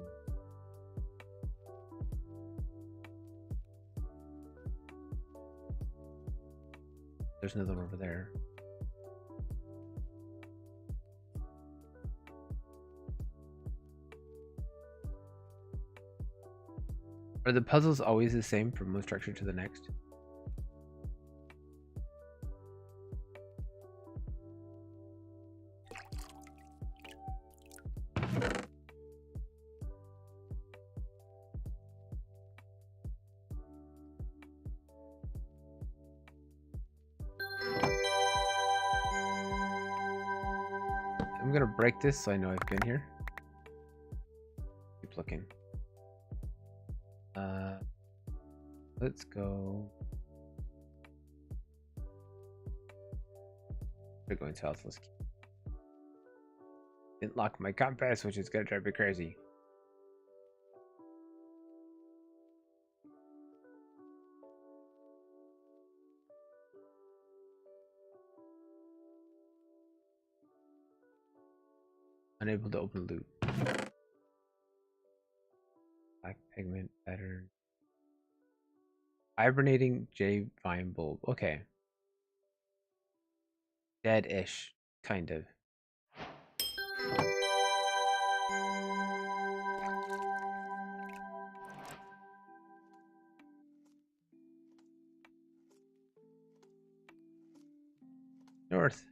There's another one over there. Are the puzzles always the same from one structure to the next? I'm gonna break this so I know I've been here. Keep looking. Let's go. We're going south. Let's keep. Didn't lock my compass, which is gonna drive me crazy. Unable to open loot. Black pigment pattern. Hibernating Jade vine bulb. Okay. Dead-ish, kind of. North.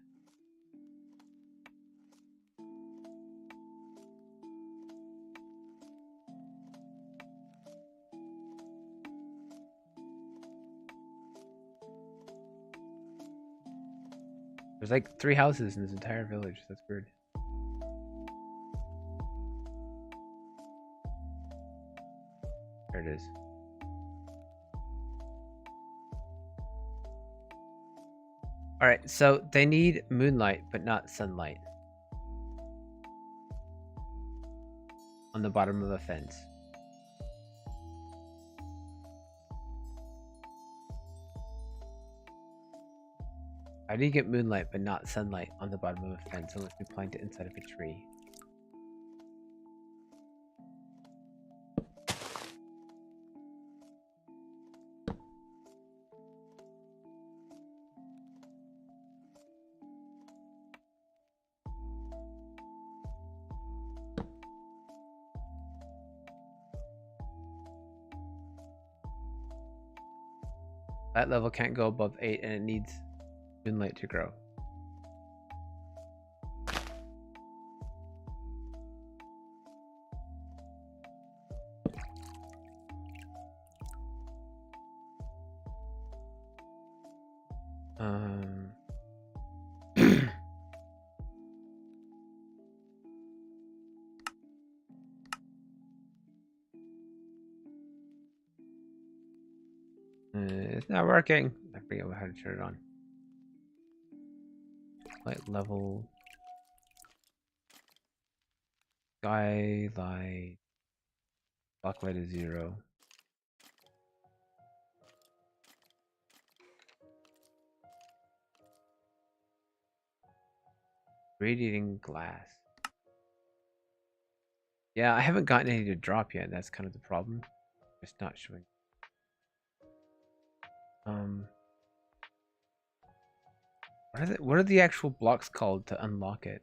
There's like 3 houses in this entire village. That's weird. There it is. Alright, so they need moonlight, but not sunlight. On the bottom of a fence. How do you get moonlight but not sunlight on the bottom of a fence unless you plant it inside of a tree? That level can't go above 8 and it needs moonlight to grow. It's not working. I forget how to turn it on. Light level. Skylight. Block light is 0. Radiating glass. Yeah, I haven't gotten any to drop yet. That's kind of the problem. It's not showing. What are the actual blocks called to unlock it?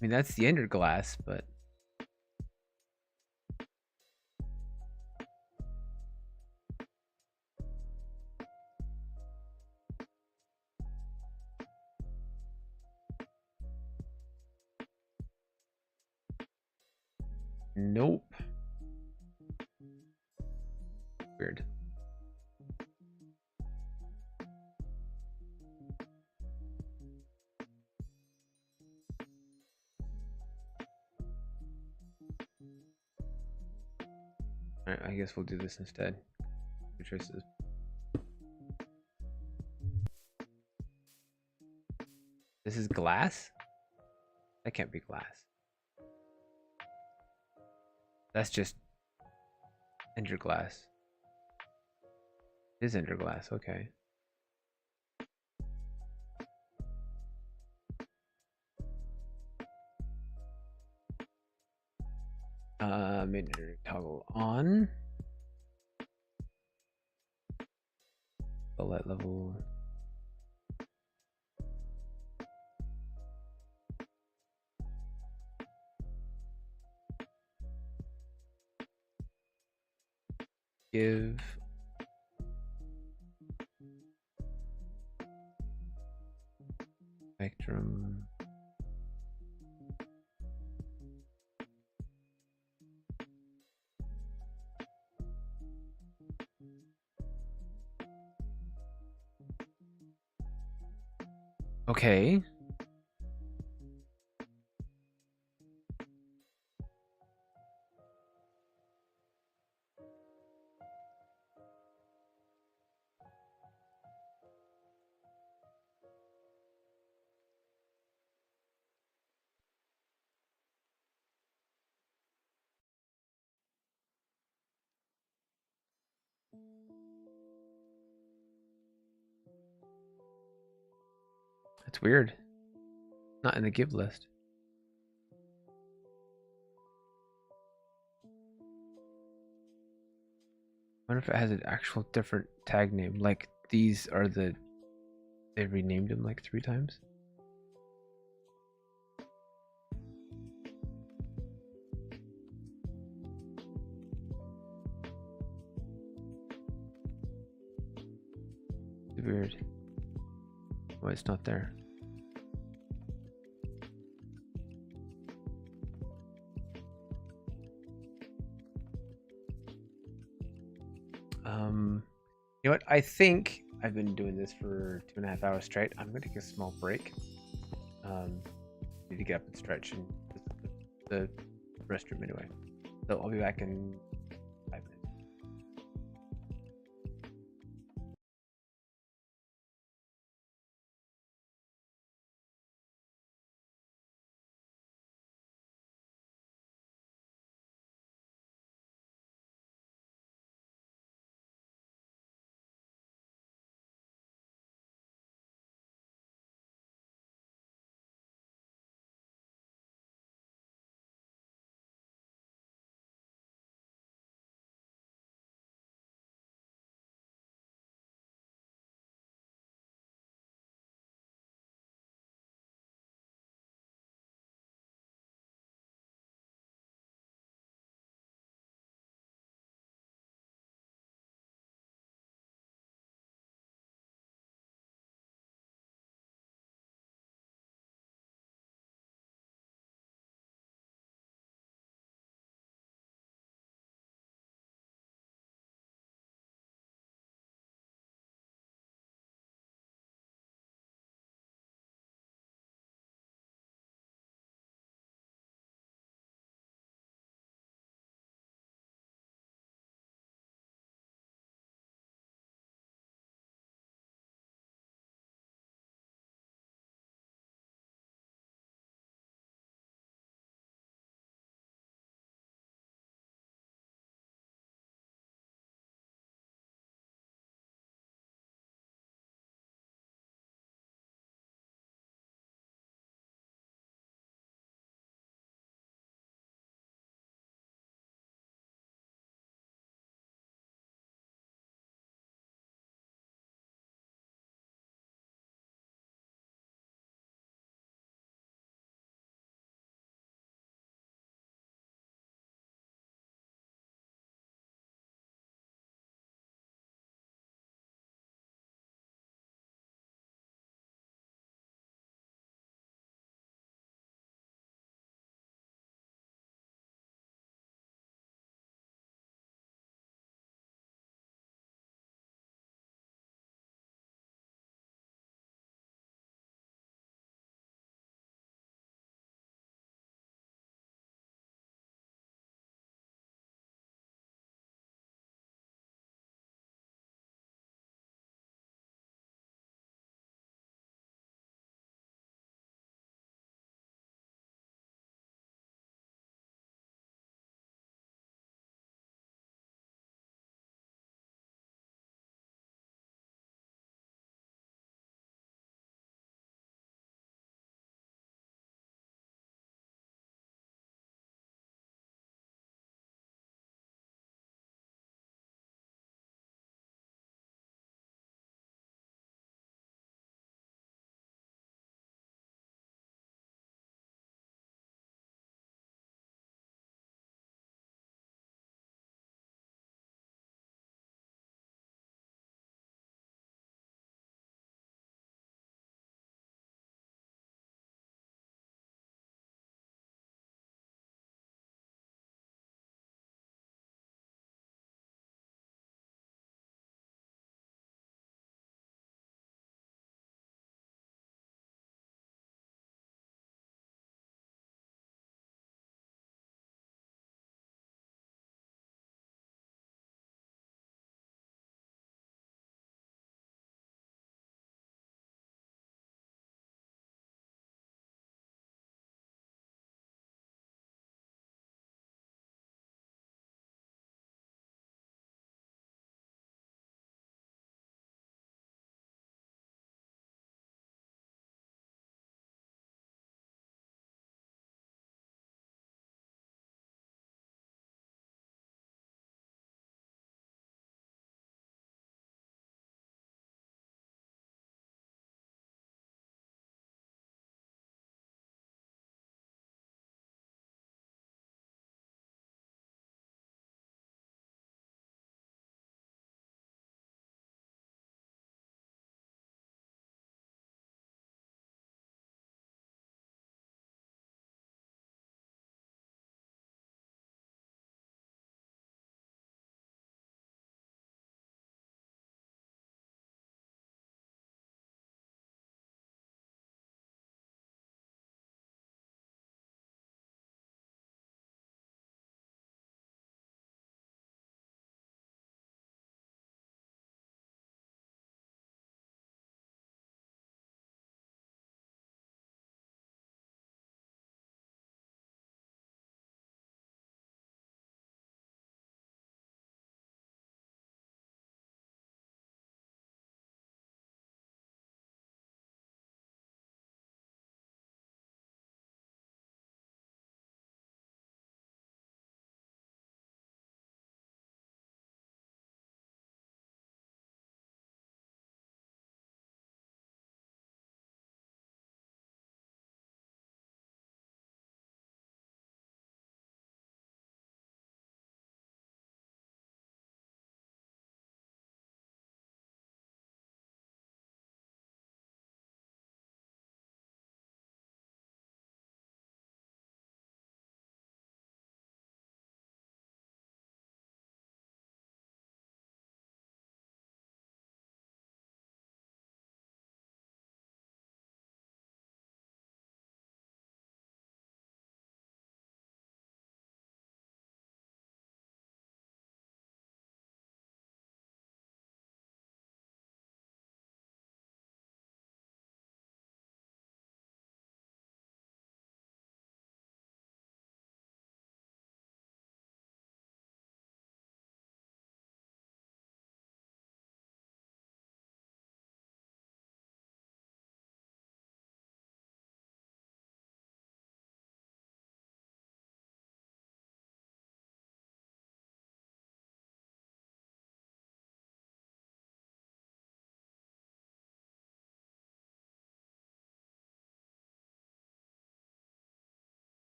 I mean, that's the ender glass, but nope. Weird. Alright, I guess we'll do this instead. Two choices. This is glass? That can't be glass. That's just ender glass. It is ender glass, okay. Ender toggle on. The light level. Give spectrum. Okay. That's weird. Not in the give list. I wonder if it has an actual different tag name. Like these are the. They renamed them like 3 times. It's weird. Why it's not there. You know what? I think I've been doing this for 2.5 hours straight. I'm gonna take a small break. Need to get up and stretch and the restroom anyway. So I'll be back in 5 minutes.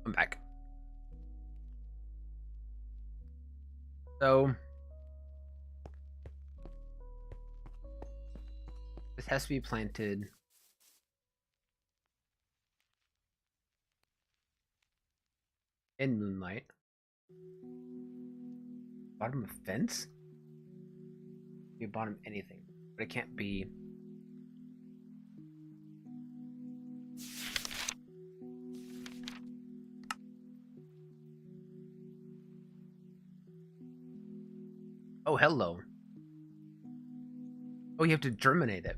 I'm back. So this has to be planted in moonlight. Bottom of fence? Be bottom anything, but it can't be. Oh, hello. Oh, you have to germinate it.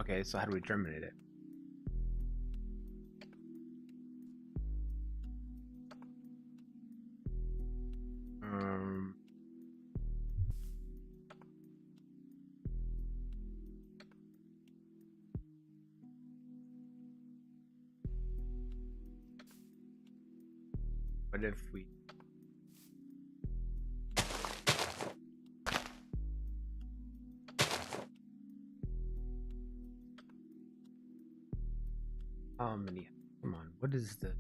Okay, so how do we germinate it? What if we how many? Come on, what is the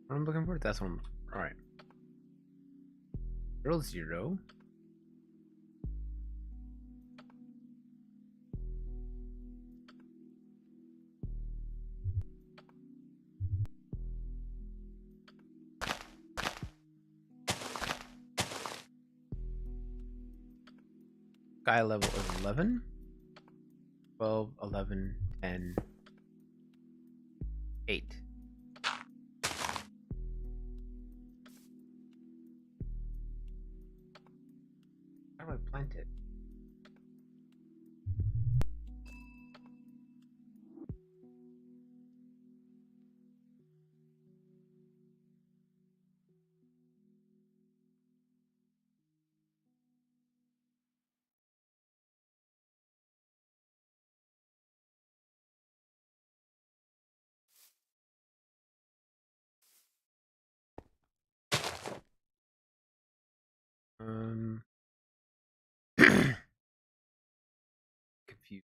what I'm looking for? That's one. Alright. 0, 0. Sky level is 11, 12, 11, 10, 8. How do I plant it? Confused.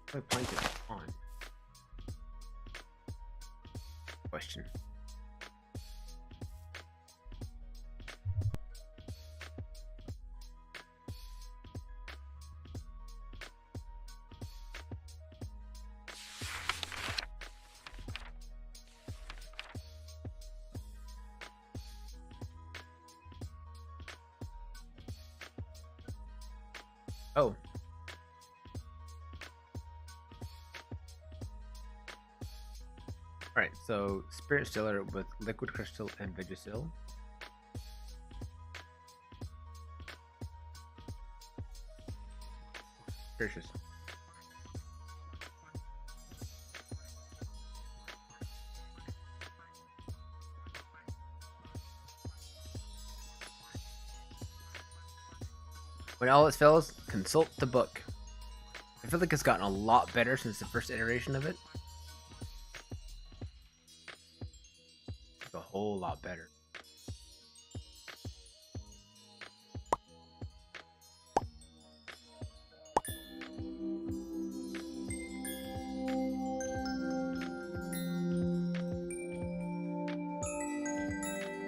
How do I plant it on? Question. Oh. Alright, so Spirit Stiller with Liquid Crystal and Vagisil. Precious. When all else fails, consult the book. I feel like it's gotten a lot better since the first iteration of it. Like a whole lot better.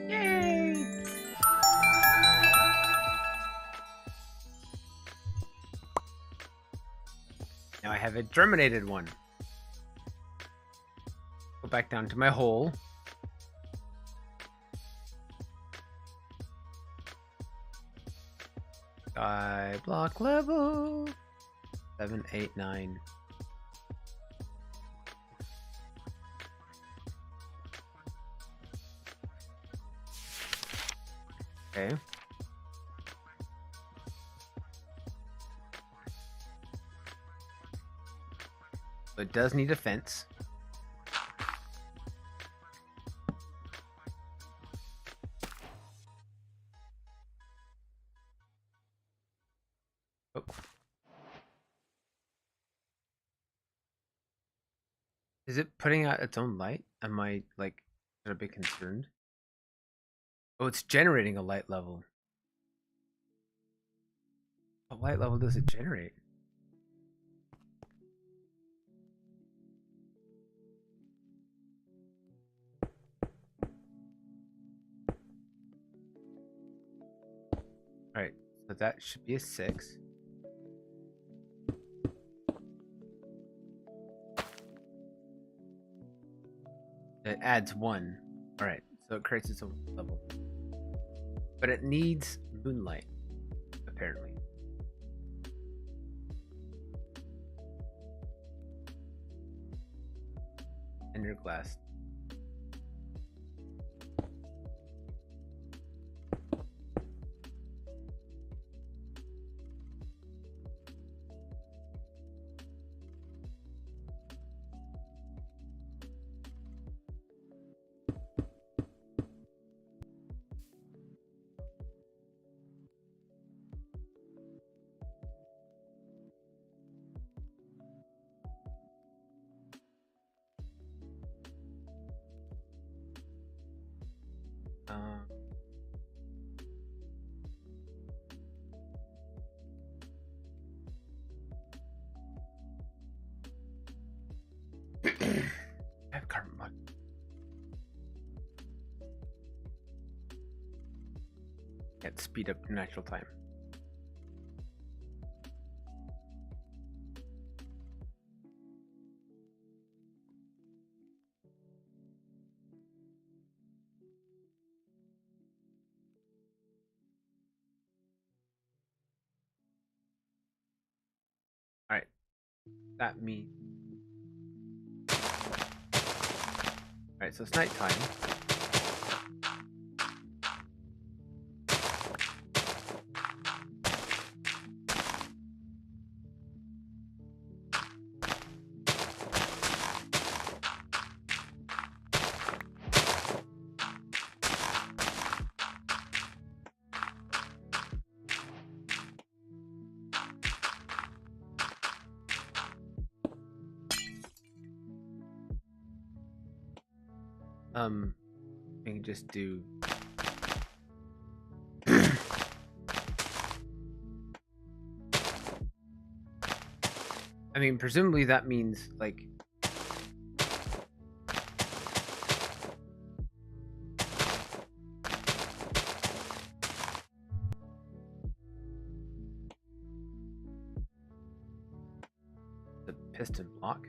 Yay! Now I have a germinated one. Go back down to my hole. Sky block level 7, 8, 9. Okay. So it does need a fence. Is it putting out its own light? Am I like a bit concerned? Oh, it's generating a light level. What light level does it generate? Alright, so that should be a 6. It adds 1. Alright, so it creates its own level. But it needs moonlight, apparently. Ender glass. Um, I have carbon mud. Can't speed up natural time. Alright, that means. Alright, so it's nighttime. We can just do. I mean, presumably that means like. The piston block.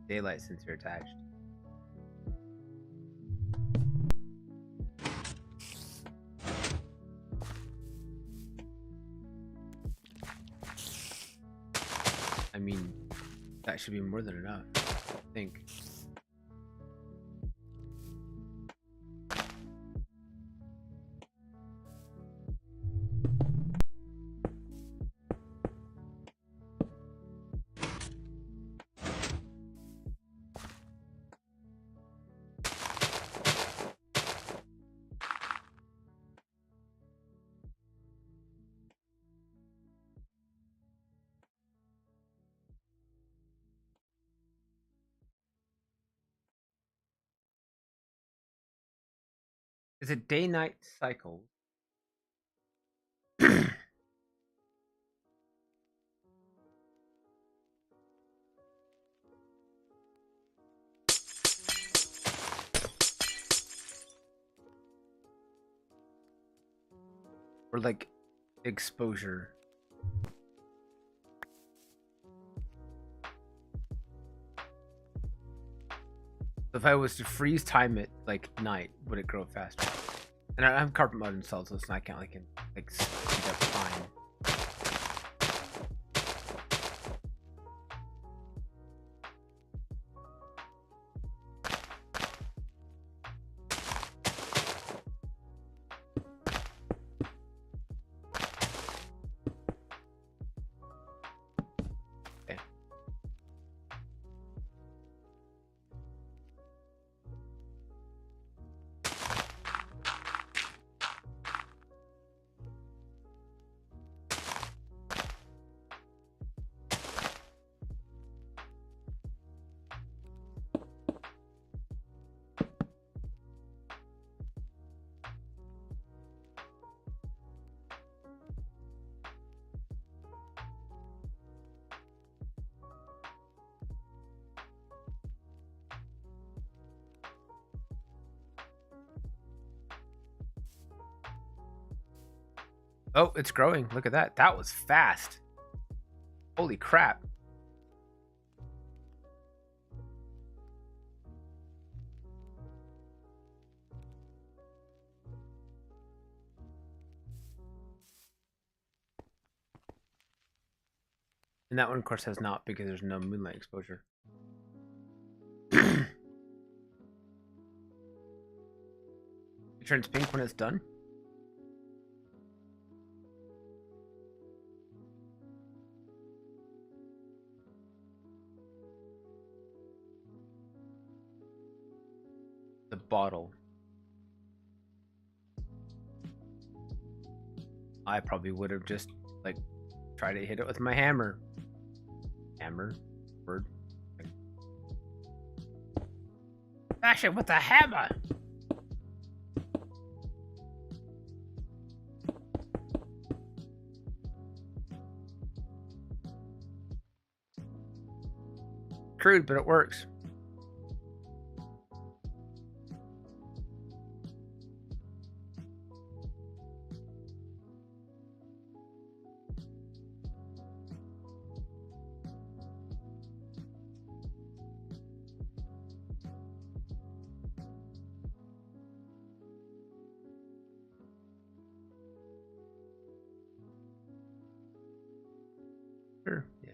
Daylight sensor attached. I mean, that should be more than enough, I think. Is it day-night cycle? Or like exposure? So if I was to freeze time it like night, would it grow faster? And I have carpet mode installed, so it's not count like speed up time. Okay. Oh, it's growing. Look at that. That was fast. Holy crap. And that one, of course, has not because there's no moonlight exposure. It turns pink when it's done. The bottle. I probably would have just like tried to hit it with my hammer. Hammer word. Bash it with a hammer. Crude, but it works. Sure, yeah.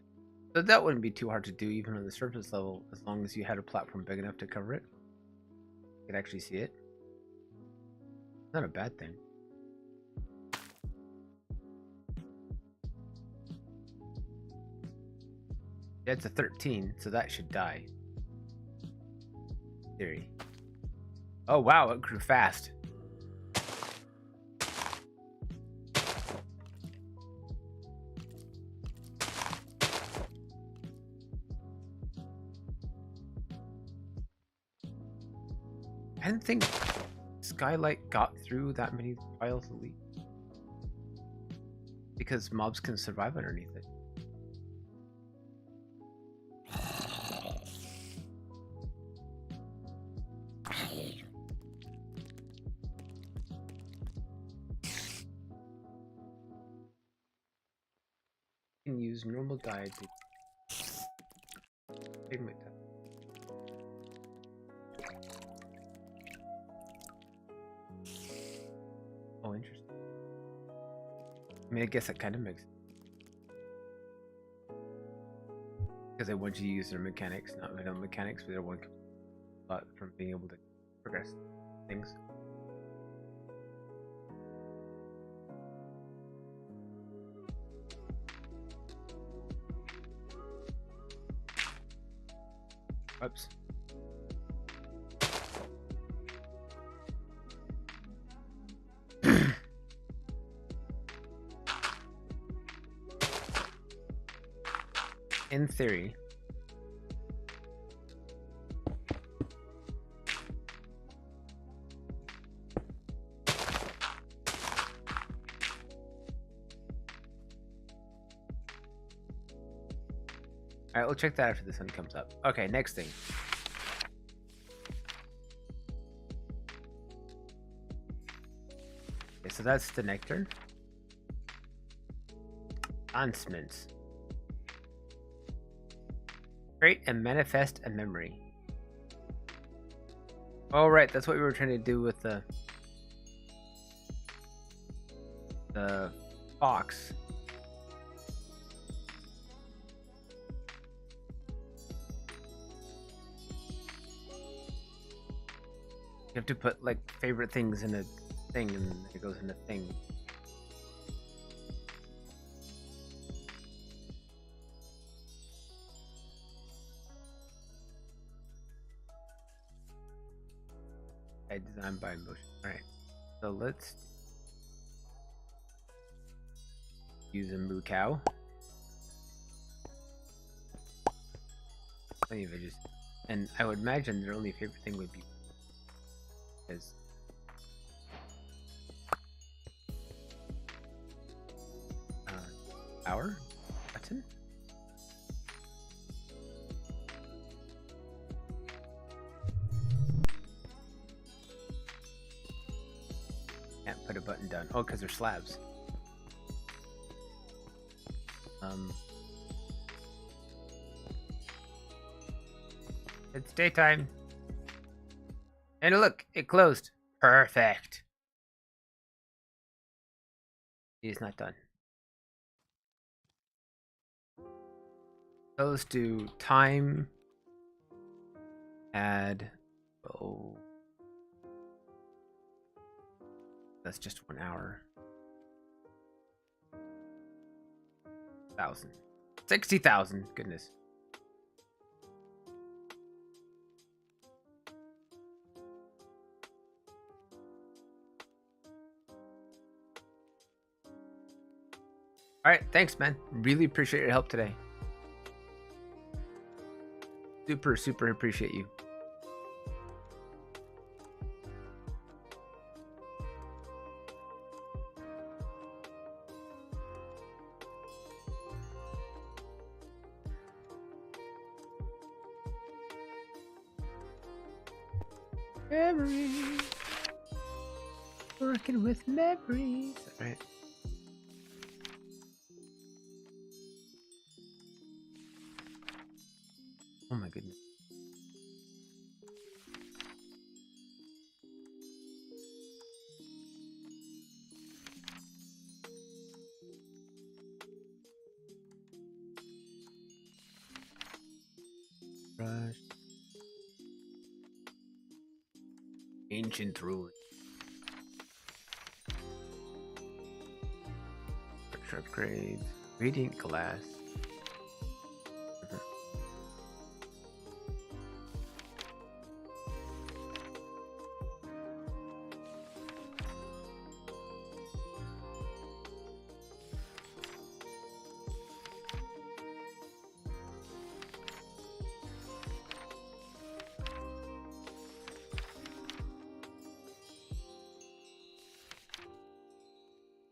So that wouldn't be too hard to do even on the surface level as long as you had a platform big enough to cover it. You could actually see it. Not a bad thing. Yeah, it's a 13, so that should die. Theory. Oh wow, it grew fast. I didn't think Skylight got through that many piles of leaf. Because mobs can survive underneath it. You can use normal dye to pigment dye. Oh, interesting. I mean, I guess that kind of makes sense. Because they want you to use their mechanics, not their own mechanics, but they're one lot from being able to progress things. Oops. In theory, alright, we'll check that after the sun comes up. Okay, next thing. Okay, so that's the nectar. Enchantment. Create and manifest a memory. Oh right, that's what we were trying to do with the fox. You have to put like favorite things in a thing, and it goes in a thing. Designed by motion. Alright, so let's use a moo cow. Plenty of edges. And I would imagine their only favorite thing would be is power button. Can't put a button down. Oh, because they're slabs. It's daytime. And look, it closed. Perfect. He's not done. Let's do time. Add. Oh. That's just 1 hour. 1,000. 60,000. Goodness. All right, thanks, man. Really appreciate your help today. Super, super appreciate you. Memories. Working with memories. All right. Oh my goodness. Brush. Ancient ruin. Structure upgrades. Radiant glass.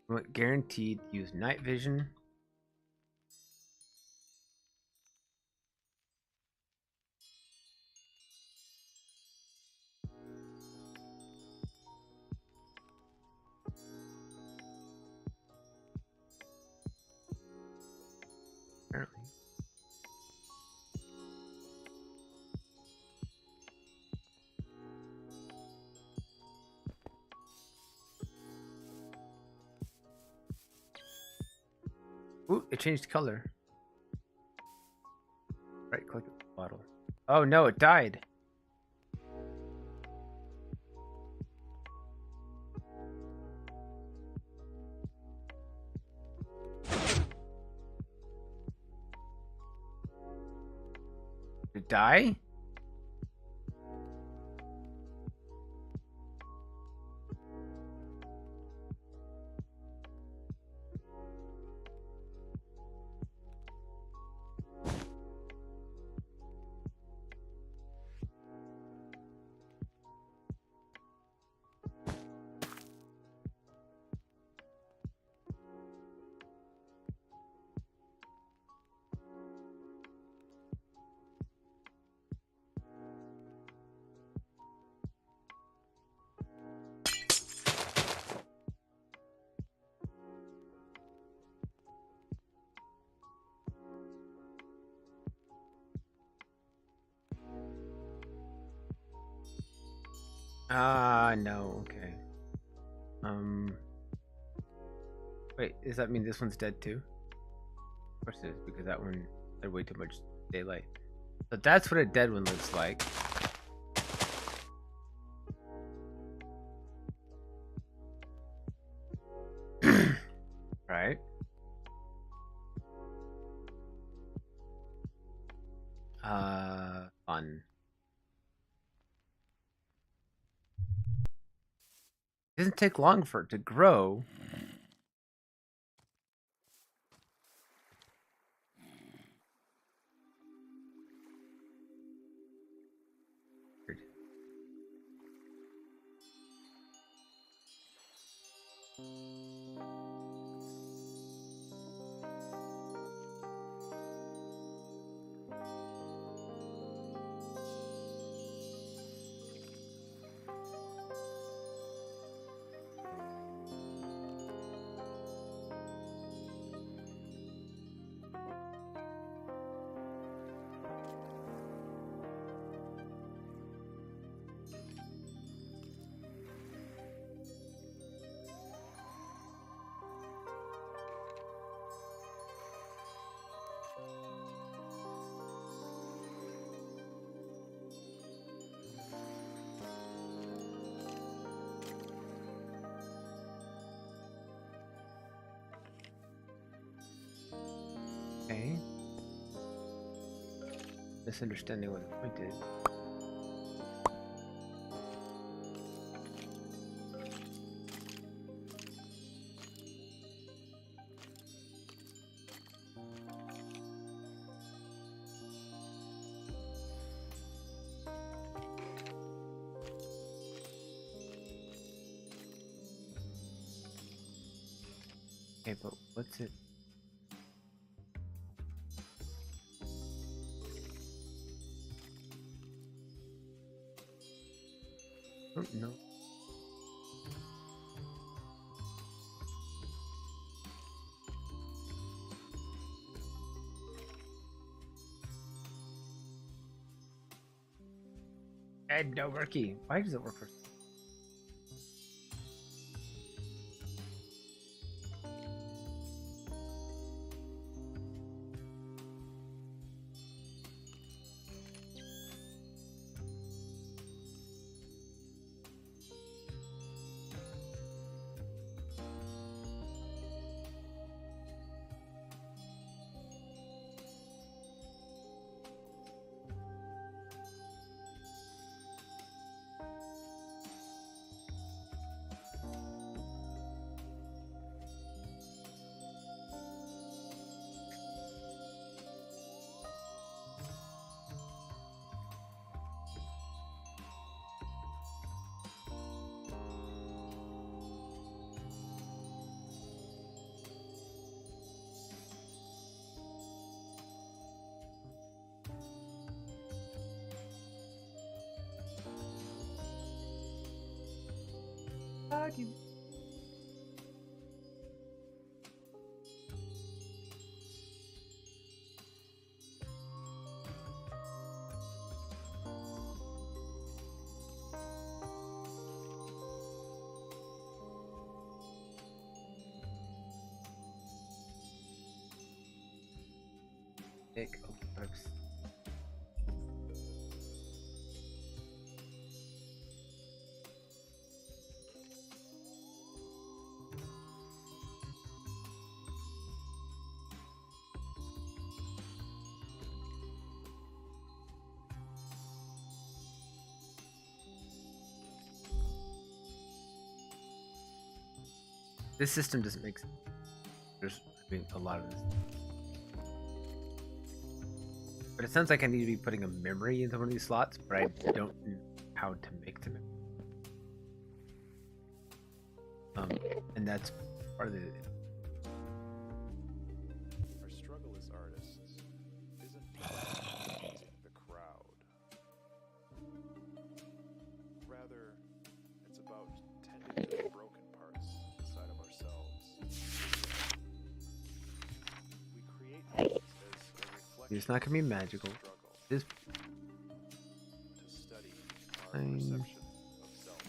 What guaranteed use night vision? Apparently. Ooh, it changed color. Right click the bottle. Oh no, it died. Did it die? Ah, no, okay. Wait, does that mean this one's dead too? Of course it is, because that one had way too much daylight. So that's what a dead one looks like. Right? Fun. It doesn't take long for it to grow. Weird. Okay. Misunderstanding what the point is. Okay, but what's it? I don't know. Ed, no worky. Why does it work for? Take a lot of this system doesn't make sense. There's, I mean, a lot of this. But it sounds like I need to be putting a memory into one of these slots, but I don't know how to make them. And that's part of the. Our struggle as artists isn't pleasing the crowd. Rather, it's about tending to the broken parts inside of ourselves. We create things as a reflection It's not gonna be magical. of struggle This to study our perception of self.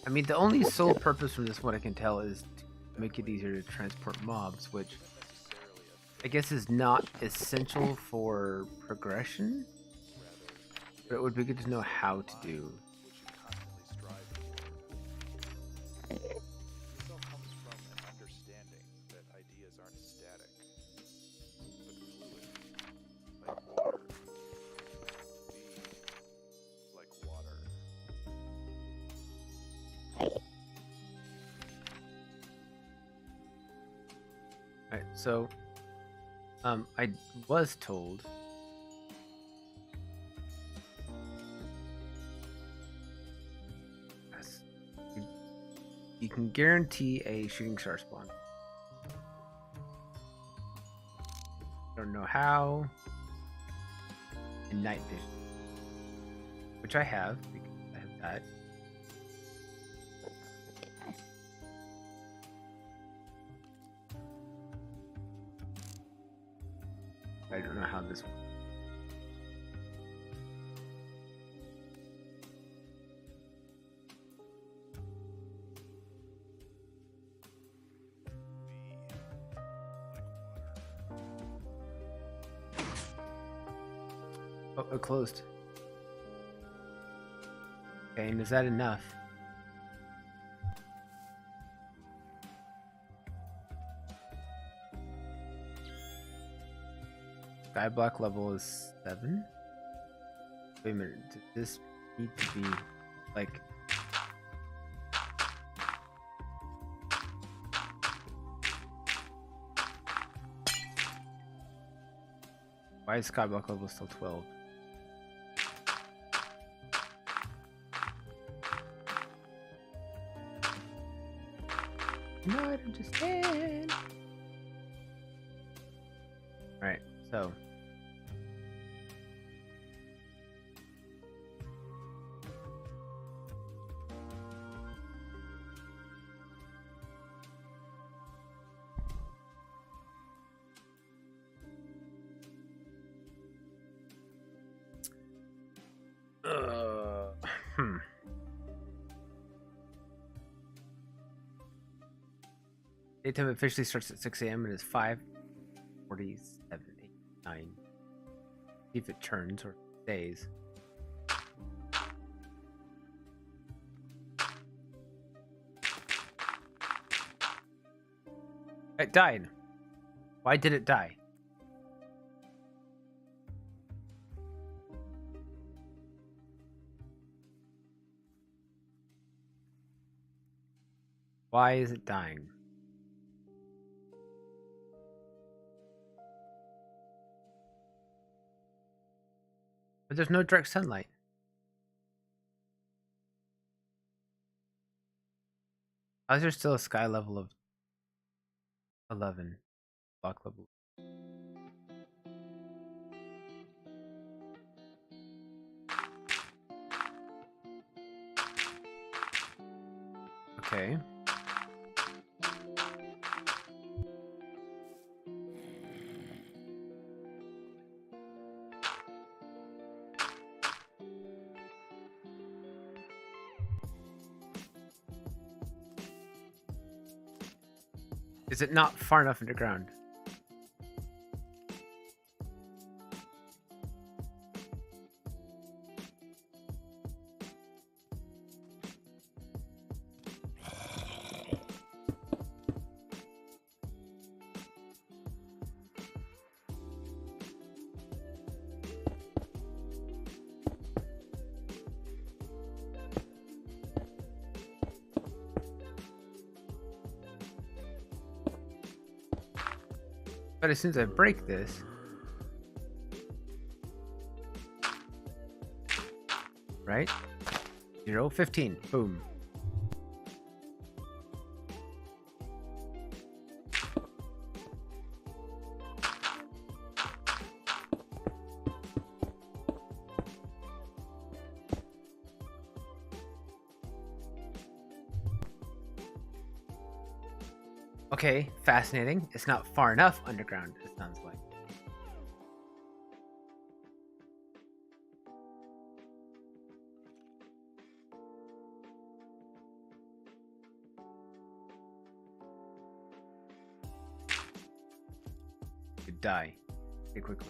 I mean, the only sole purpose from this, what I can tell, is to make it easier to transport mobs, which Necessarily I guess is not essential for progression, rather but it would be good to know how to do. which you constantly strive for. This all comes from an understanding that ideas aren't static, but fluid, like water. Be like water. Right, so, I was told yes, you can guarantee a shooting star spawn. Don't know how. And night vision, which I have because I have that. I don't know how this works. Oh, it closed. Okay, and is that enough? Skyblock level is 7? Wait a minute, does this need to be like... Why is Skyblock level still 12? Not understand. Alright, so. Hmm. Daytime officially starts at 6 a.m. and is 5:47, 8, 9. See if it turns or stays. It died. Why did it die? Why is it dying? But there's no direct sunlight. How is there still a sky level of 11? Block level. Okay. Is it not far enough underground? But as soon as I break this, right? 0, 15, boom. Okay, fascinating. It's not far enough underground, it sounds like. Could die pretty quickly.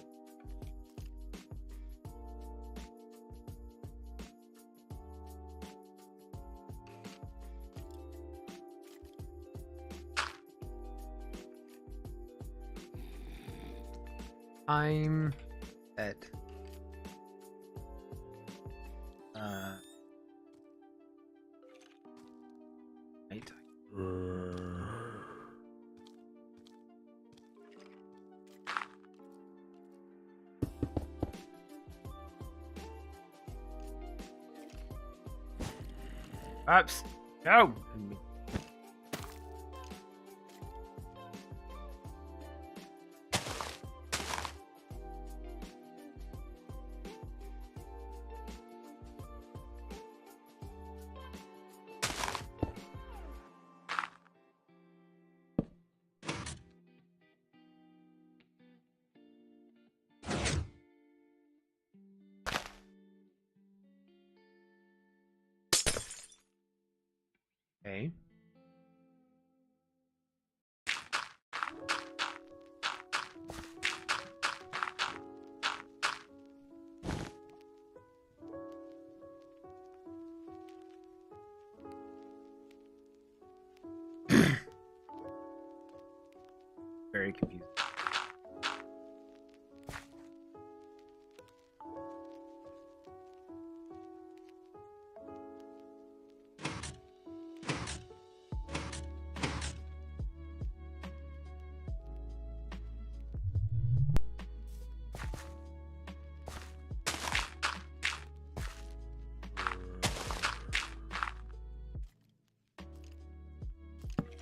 I'm at nighttime. Ups, no. Okay. Very confused.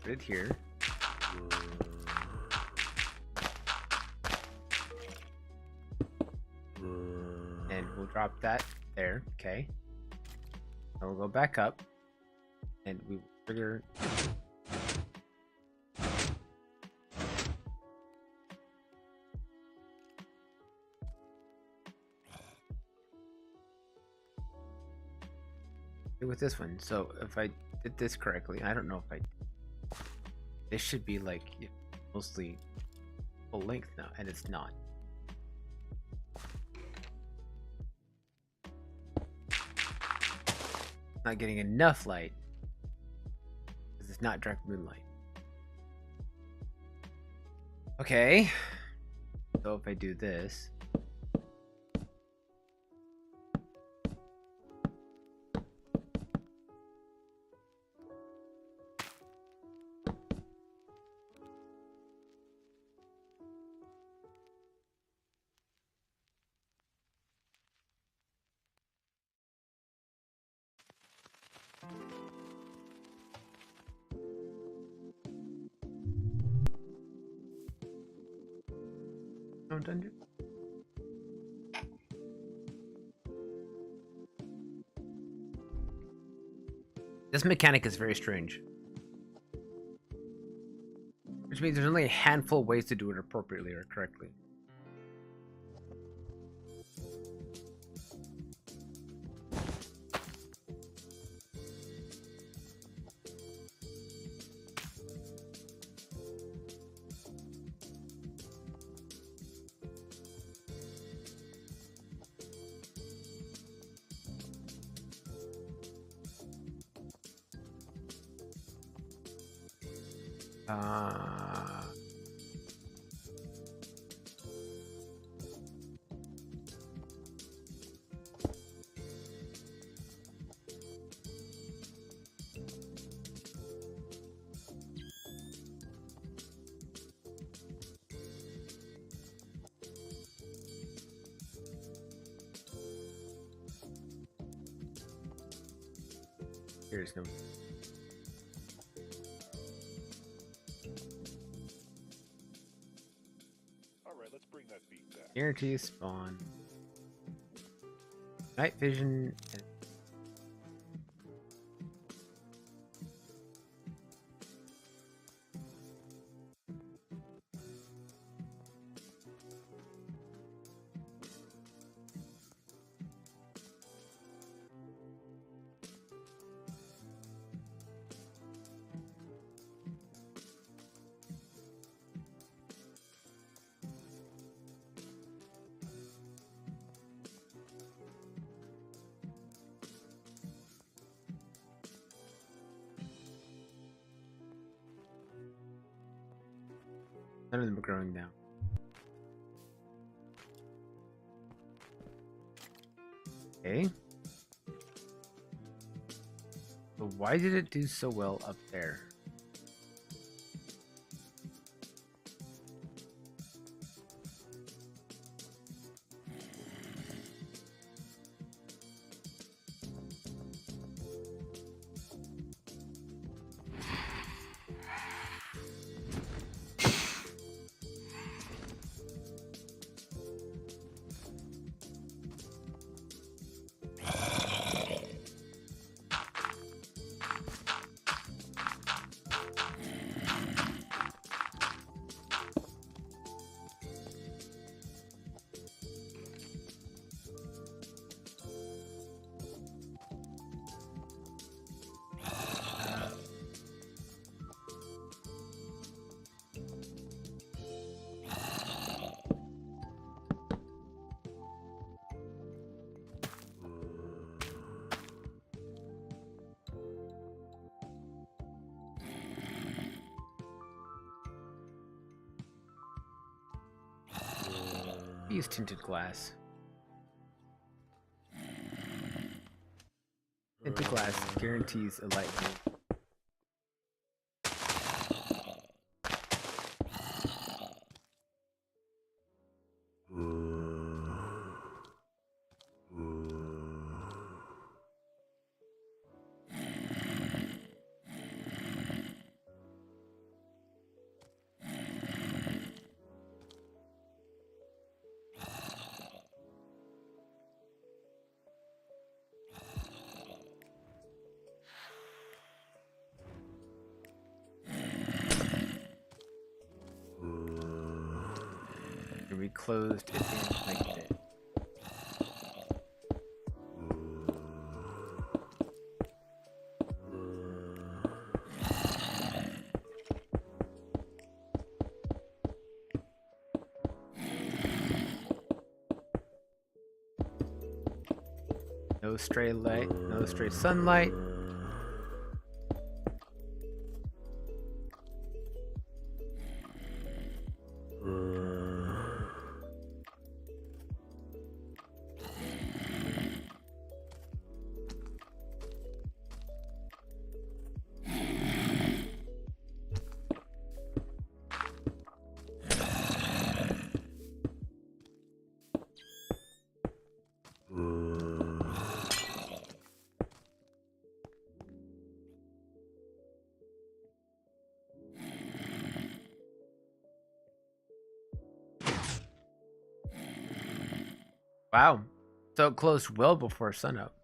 Put it here. And we'll drop that there. Okay. And we'll go back up. And we will trigger. With this one. So if I did this correctly, I don't know if I. This should be like mostly full length now, and it's not. Not getting enough light because it's not direct moonlight. Okay, so if I do this. No dungeon. This mechanic is very strange. Which means there's only a handful of ways to do it appropriately or correctly. Here's no. Alright, let's bring that beat back. Guarantee spawn. Night vision. And none of them are growing now. Okay. So why did it do so well up there? Use tinted glass. Tinted glass guarantees a light blue. And we closed it in like this. No stray light, no stray sunlight. Wow. So it closed well before sunup.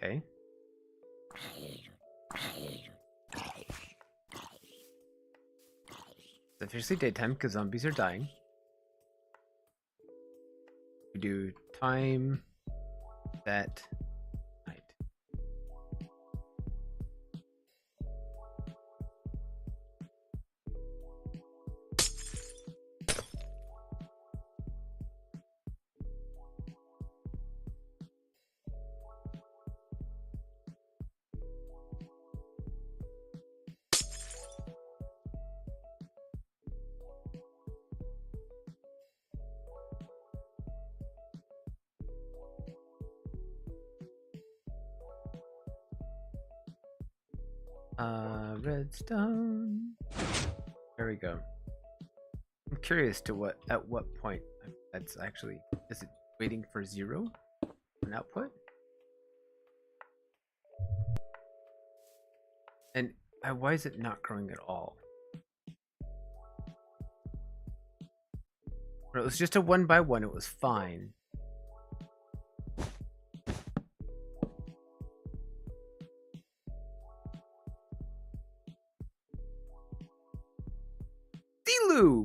Okay. It's officially daytime because zombies are dying. We do time that night. Redstone. There we go. I'm curious to at what point that's actually, is it waiting for 0 on output? And why is it not growing at all? It was just a 1 by 1, it was fine.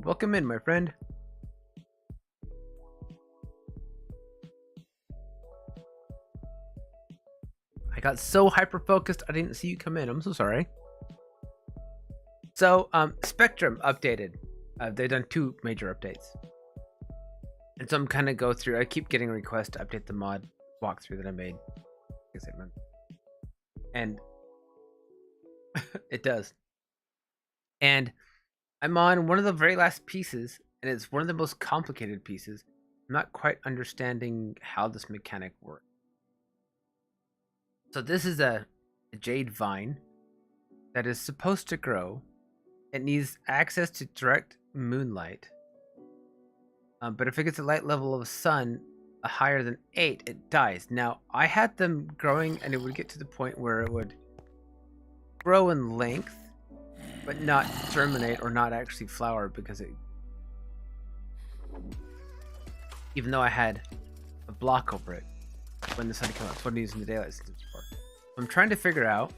Welcome in, my friend. I got so hyper focused I didn't see you come in. I'm so sorry. So Spectrum updated. They've done 2 major updates, and so I'm kind of go through. I keep getting requests to update the mod walkthrough that I made, and it does. And I'm on one of the very last pieces, and it's one of the most complicated pieces. I'm not quite understanding how this mechanic works. So this is a jade vine that is supposed to grow. It needs access to direct moonlight. But if it gets a light level of sun higher than 8, it dies. Now, I had them growing, and it would get to the point where it would grow in length, but not germinate or not actually flower, because it, even though I had a block over it when the sun came out, when using the daylight systems for. I'm trying to figure out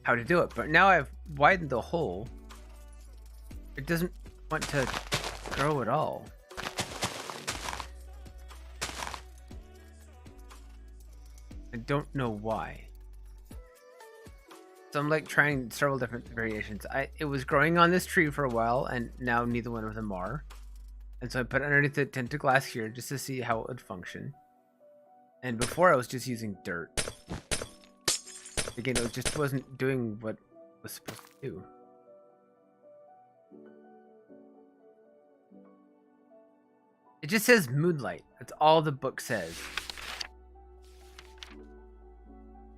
how to do it, but now I've widened the hole. It doesn't want to grow at all. I don't know why. So I'm like trying several different variations. It was growing on this tree for a while, and now neither one of them are. And so I put it underneath the tinted glass here just to see how it would function. And before I was just using dirt. Again, it wasn't doing what it was supposed to do. It just says moonlight. That's all the book says.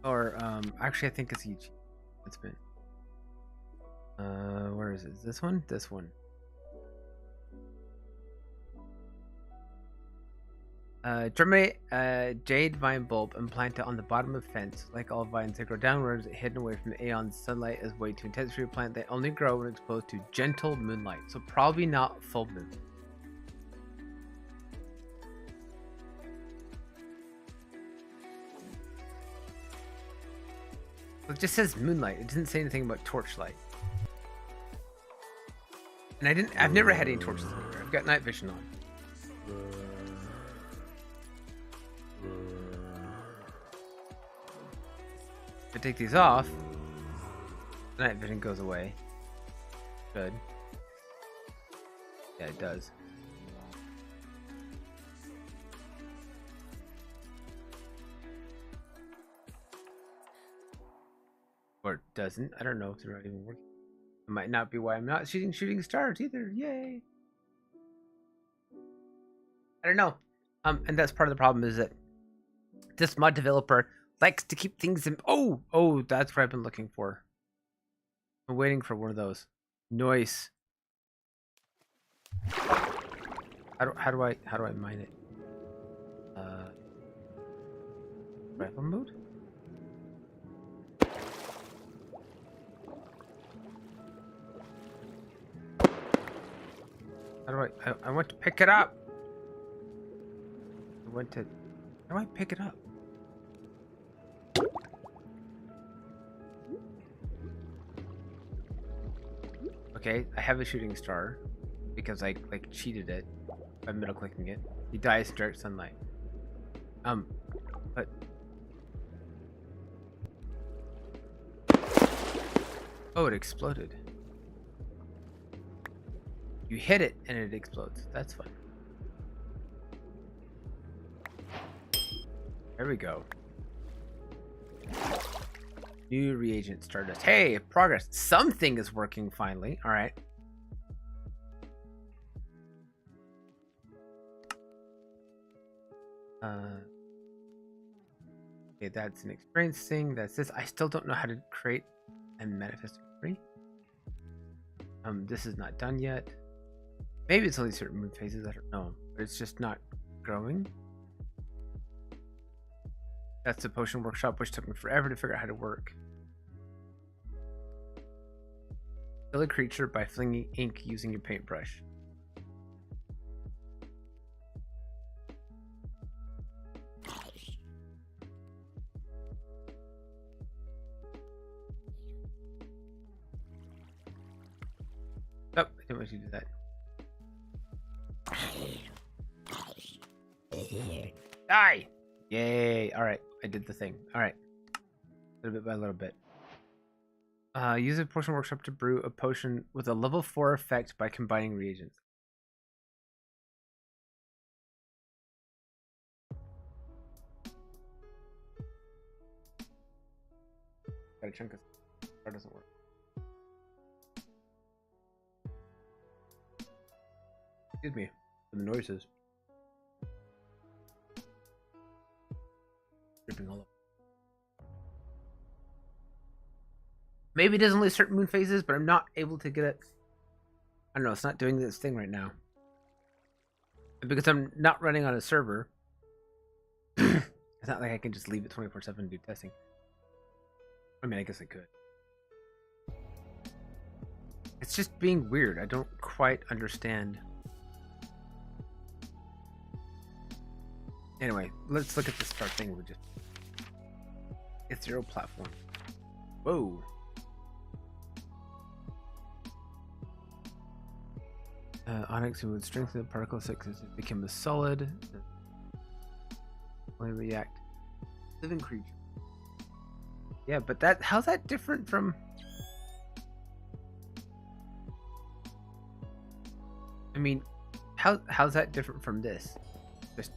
Or actually I think it's each. It's been. Where is it? Is this one? This one. Germinate jade vine bulb and plant it on the bottom of the fence. Like all vines, they grow downwards, hidden away from the aeon's sunlight as way too intense for your plant. They only grow when exposed to gentle moonlight, so probably not full moon. It just says moonlight. It doesn't say anything about torchlight. And I've never had any torches in here. I've got night vision on. If I take these off, the night vision goes away. Good. Yeah, it does. Or it doesn't. I don't know if they're not even working. It might not be why I'm not shooting stars either. Yay! I don't know. And that's part of the problem is that this mod developer likes to keep things in. Oh, that's what I've been looking for. I'm waiting for one of those. Noise. How do I mine it? Rifle mode? How do I want to pick it up. How do I pick it up? Okay, I have a shooting star because I like cheated it by middle clicking it. He dies in direct sunlight. But oh, it exploded. You hit it and it explodes. That's fun. There we go. New reagent stardust. Hey, progress. Something is working finally. All right. Okay, that's an experience thing. That's this. I still don't know how to create and manifest a tree. This is not done yet. Maybe it's only certain moon phases. I don't know, but it's just not growing. That's the potion workshop, which took me forever to figure out how to work. Kill a creature by flinging ink using your paintbrush. Oh, I didn't want you to do that. Die! Yay! Alright, I did the thing. Alright. Little bit by little bit. Use a potion workshop to brew a potion with a level 4 effect by combining reagents. Got a chunk of star doesn't work. Excuse me for the noises. Dripping all over. Maybe it doesn't list certain moon phases, but I'm not able to get it. I don't know, it's not doing this thing right now. And because I'm not running on a server, it's not like I can just leave it 24/7 and do testing. I mean, I guess I could. It's just being weird. I don't quite understand. Anyway, let's look at the start thing we just. It's zero platform. Whoa. Onyx would strengthen the particle 6 as it became a solid. Only react. Living creature. Yeah, but how's that different from? I mean, how's that different from this? Just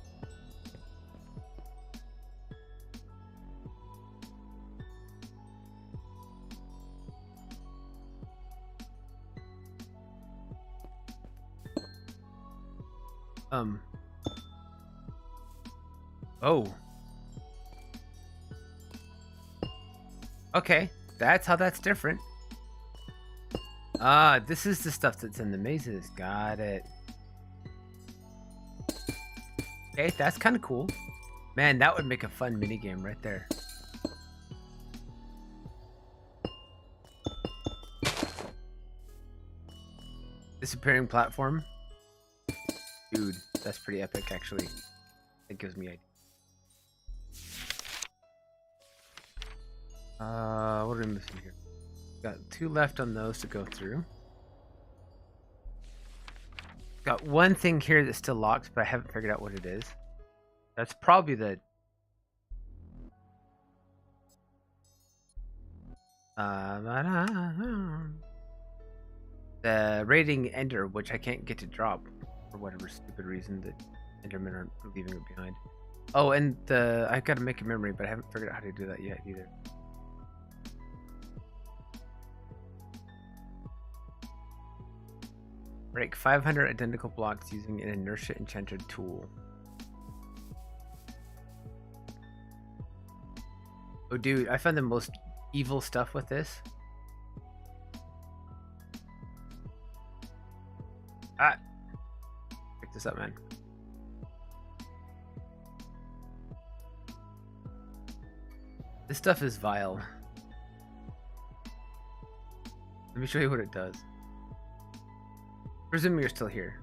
Oh. Okay, that's how that's different. Ah, this is the stuff that's in the mazes. Got it. Okay, that's kind of cool. Man, that would make a fun minigame right there. Disappearing platform. Dude, that's pretty epic, actually. It gives me ideas. What are we missing here? Got 2 left on those to go through. Got 1 thing here that's still locked, but I haven't figured out what it is. That's probably the... the rating ender, which I can't get to drop for whatever stupid reason that Endermen are leaving it behind. Oh, and I've got to make a memory, but I haven't figured out how to do that yet either. Break 500 identical blocks using an inertia enchanter tool. Oh, dude, I found the most evil stuff with this. Ah! Pick this up, man. This stuff is vile. Let me show you what it does. Presume you're still here.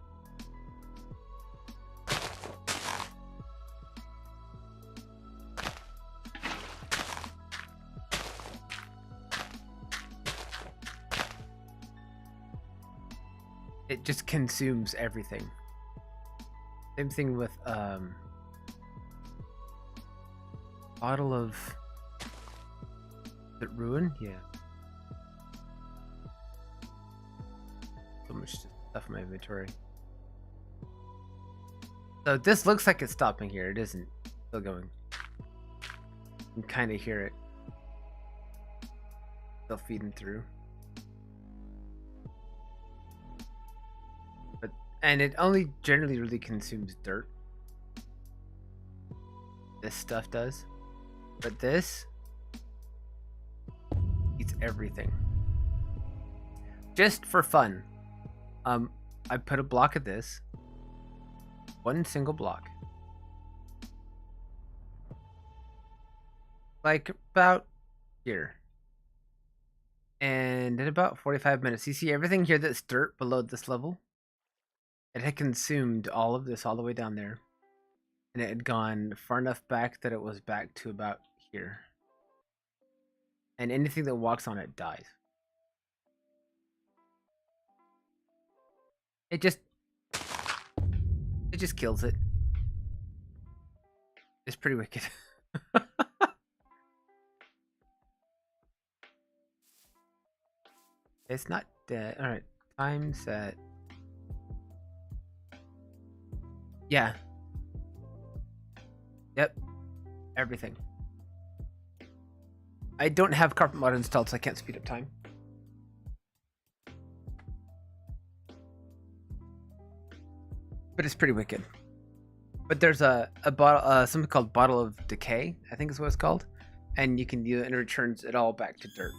It just consumes everything. Same thing with bottle of the ruin, yeah. So much stuff in my inventory. So this looks like it's stopping here. It isn't. Still going. You can kind of hear it. Still feeding through. And it only generally really consumes dirt. This stuff does. But this eats everything. Just for fun. I put a block of this. 1 single block. Like about here. And in about 45 minutes, you see everything here that's dirt below this level? It had consumed all of this all the way down there. And it had gone far enough back that it was back to about here. And anything that walks on it dies. It just kills it. It's pretty wicked. It's not dead. Alright, time set. Yeah. Yep. Everything. I don't have carpet mod installed, so I can't speed up time. But it's pretty wicked. But there's a bottle, something called Bottle of Decay, I think is what it's called, and you can use it and it returns it all back to dirt.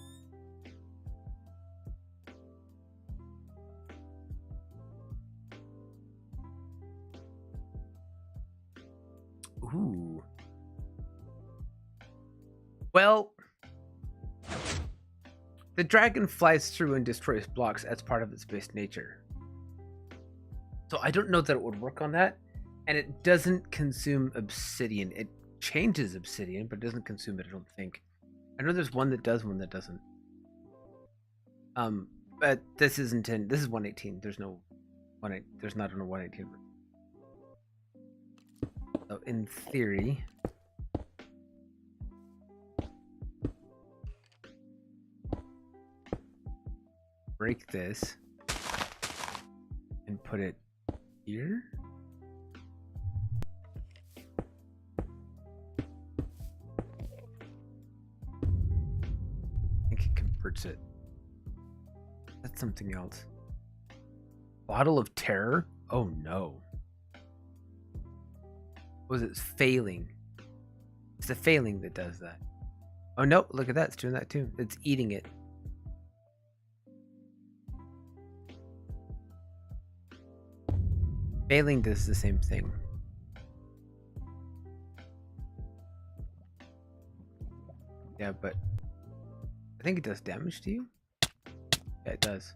Ooh. Well, the dragon flies through and destroys blocks as part of its base nature. So I don't know that it would work on that. And it doesn't consume obsidian. It changes obsidian, but it doesn't consume it, I don't think. I know there's one that does, one that doesn't. But this isn't in, this is 118. There's no there's not a 118. So in theory, break this and put it here. I think it converts it. That's something else. Bottle of Terror? Oh no. Was it failing? It's the failing that does that. Oh no, look at that. It's doing that too. It's eating it. Failing does the same thing. Yeah, but I think it does damage to you. Yeah, it does.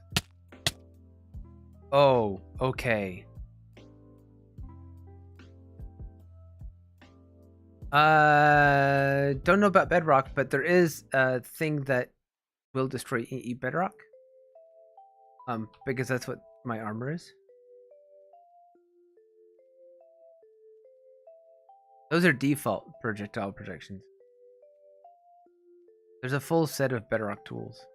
Oh, okay. Don't know about bedrock, but there is a thing that will destroy eat bedrock. Because that's what my armor is. Those are default projectile projections. There's a full set of bedrock tools.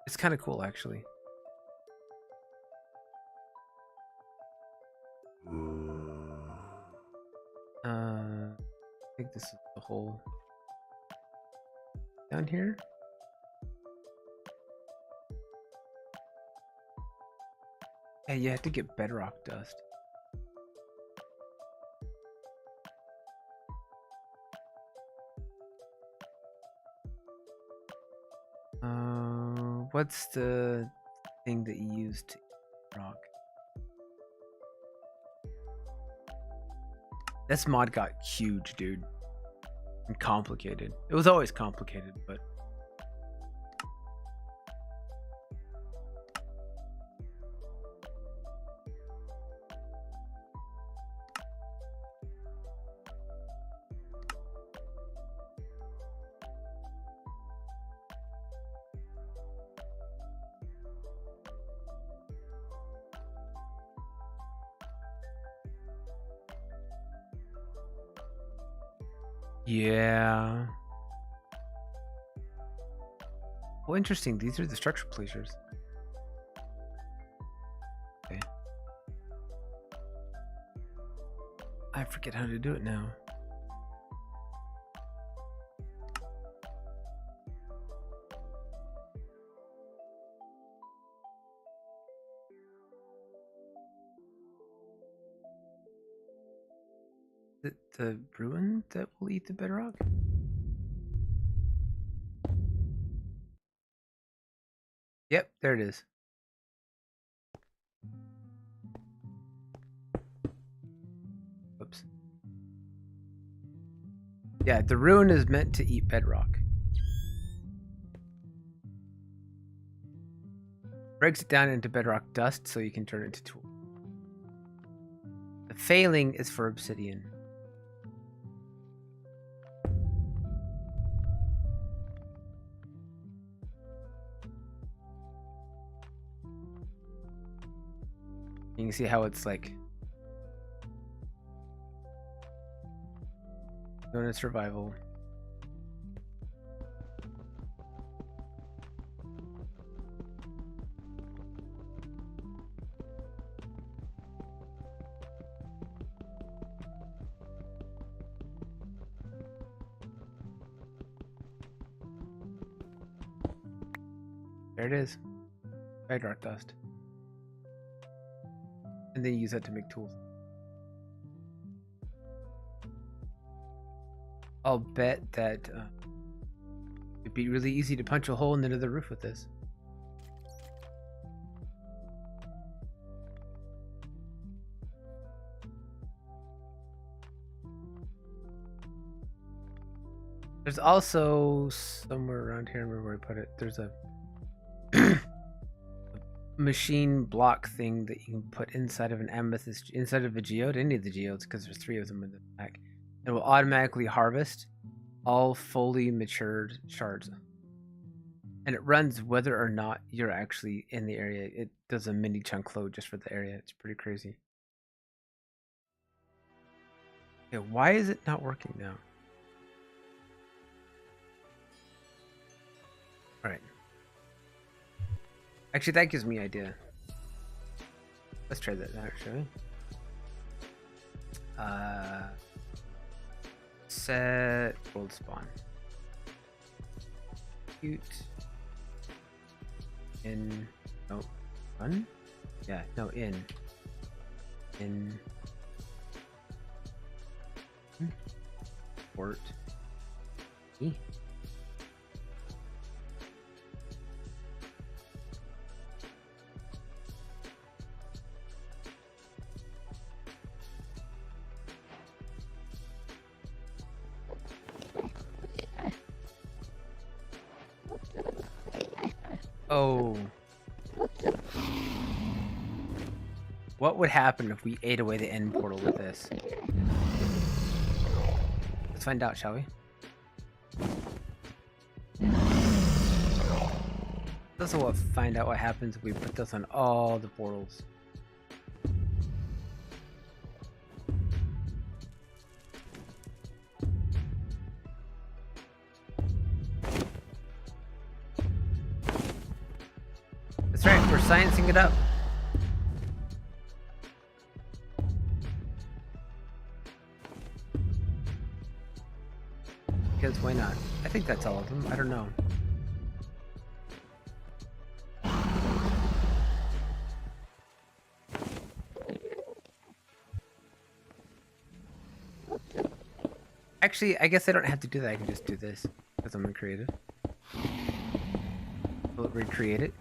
It's kind of cool, actually. I think this is the whole down here. Yeah, you have to get bedrock dust. What's the thing that you use to eat rock? This mod got huge, dude. And complicated. It was always complicated, but... yeah. Well, interesting. These are the structure pleasures. Okay. I forget how to do it now. Is it the ruin that will eat the bedrock? Yep, there it is. Whoops. Yeah, the ruin is meant to eat bedrock. Breaks it down into bedrock dust so you can turn it into tool. The failing is for obsidian. You can see how it's like going to survival. There it is. Bedrock dust. And then you use that to make tools. I'll bet that it'd be really easy to punch a hole into the roof with this. There's also somewhere around here, I remember where I put it. There's a machine block thing that you can put inside of an amethyst, inside of a geode, any of the geodes, because there's 3 of them in the pack. It will automatically harvest all fully matured shards. And it runs whether or not you're actually in the area. It does a mini chunk load just for the area. It's pretty crazy. Okay, why is it not working now? Alright. Actually, that gives me an idea. Let's try that out, shall we? Set world spawn. Cute. In. No. Run? Yeah, no, in. In. Port. E. Oh. What would happen if we ate away the end portal with this? Let's find out, shall we? Let's also find out what happens if we put this on all the portals. That's right, we're sciencing it up. Because why not? I think that's all of them. I don't know. Actually, I guess I don't have to do that. I can just do this because I'm uncreative. Will it recreate it?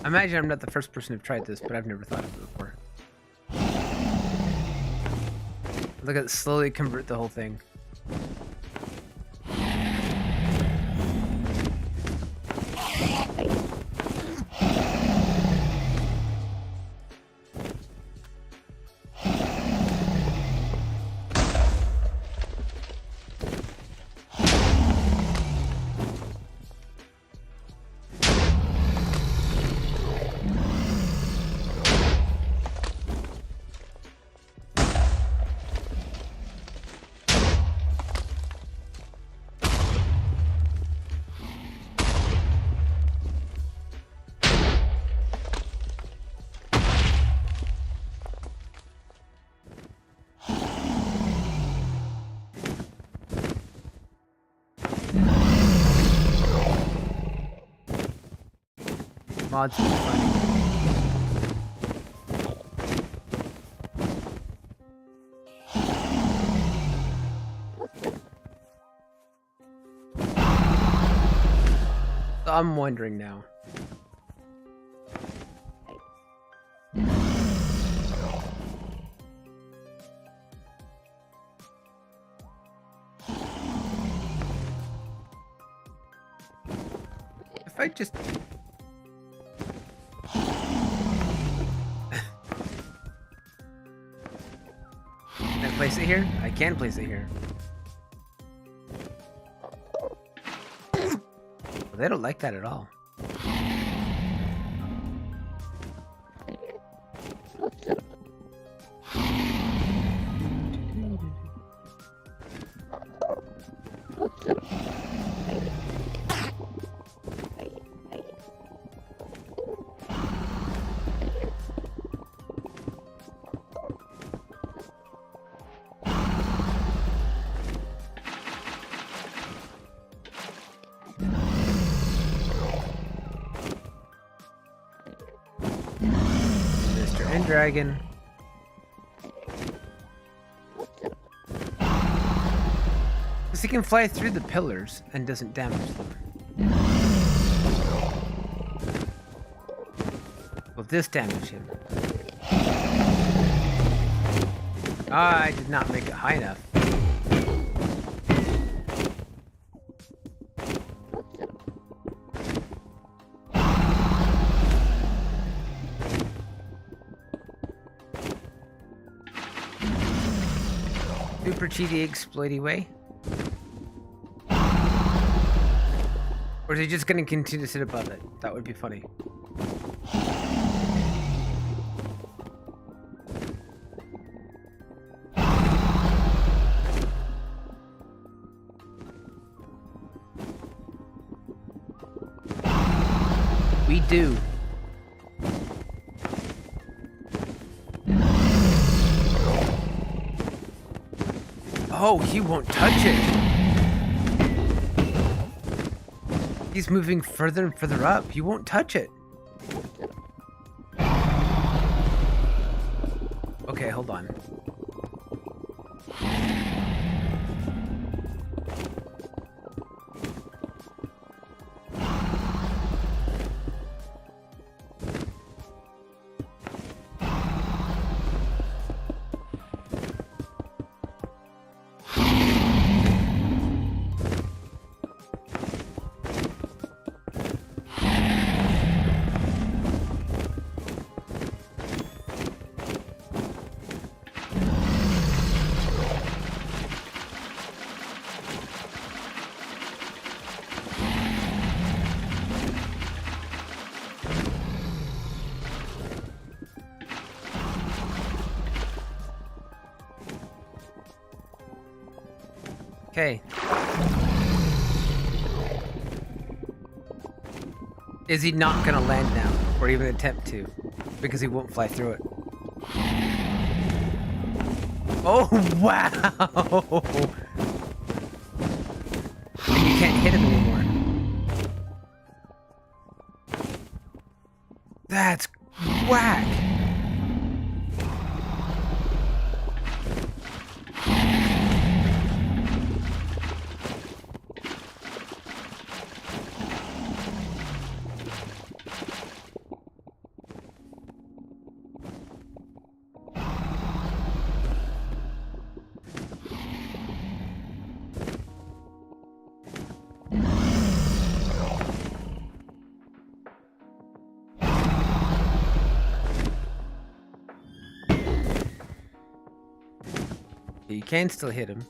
I imagine I'm not the first person who've tried this, but I've never thought of it before. Look at it slowly convert the whole thing. Mods are funny. So I'm wondering now. If I just... Can I place it here? I can place it here. Well, they don't like that at all. Dragon. Because he can fly through the pillars and doesn't damage them. Will this damage him? Ah, I did not make it high enough. Super cheaty exploity way? Or is he just gonna continue to sit above it? That would be funny. We do. Oh, he won't touch it. He's moving further and further up. He won't touch it. Okay, hold on. Okay. Is he not gonna land now, or even attempt to? Because he won't fly through it. Oh, wow! And you can't hit him anymore. That's whack! You can still hit him.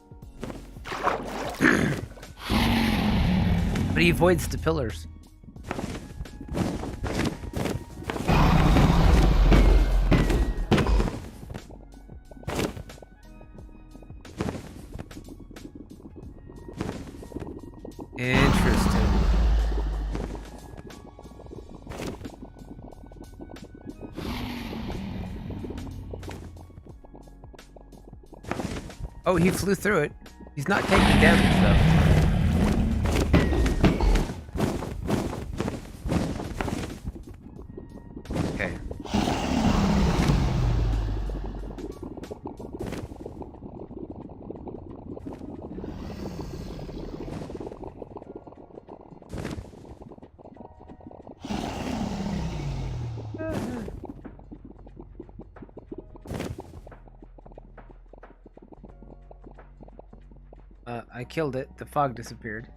But he avoids the pillars. Interesting. Oh, he flew through it. He's not taking damage, though. Okay. I killed it. The fog disappeared.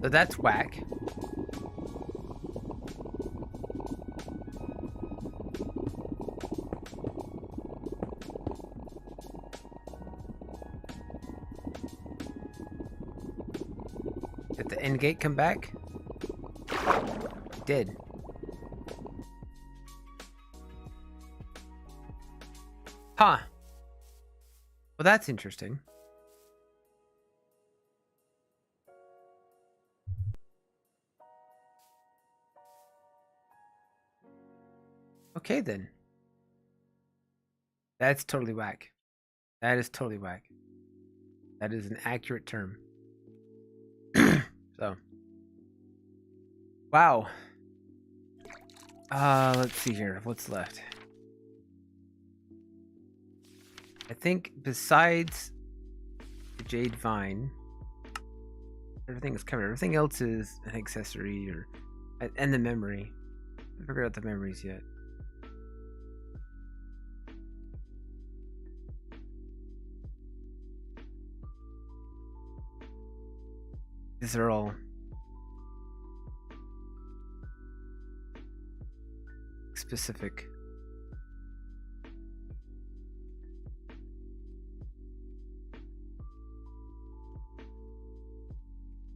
So that's whack. Did the end gate come back? It did. Huh. Well, that's interesting. Okay, then. That's totally whack. That is totally whack. That is an accurate term. So. Wow. Let's see here. What's left? I think besides the Jade Vine, everything is covered. Everything else is an accessory and the memory. I haven't figured out the memories yet. These are all specific.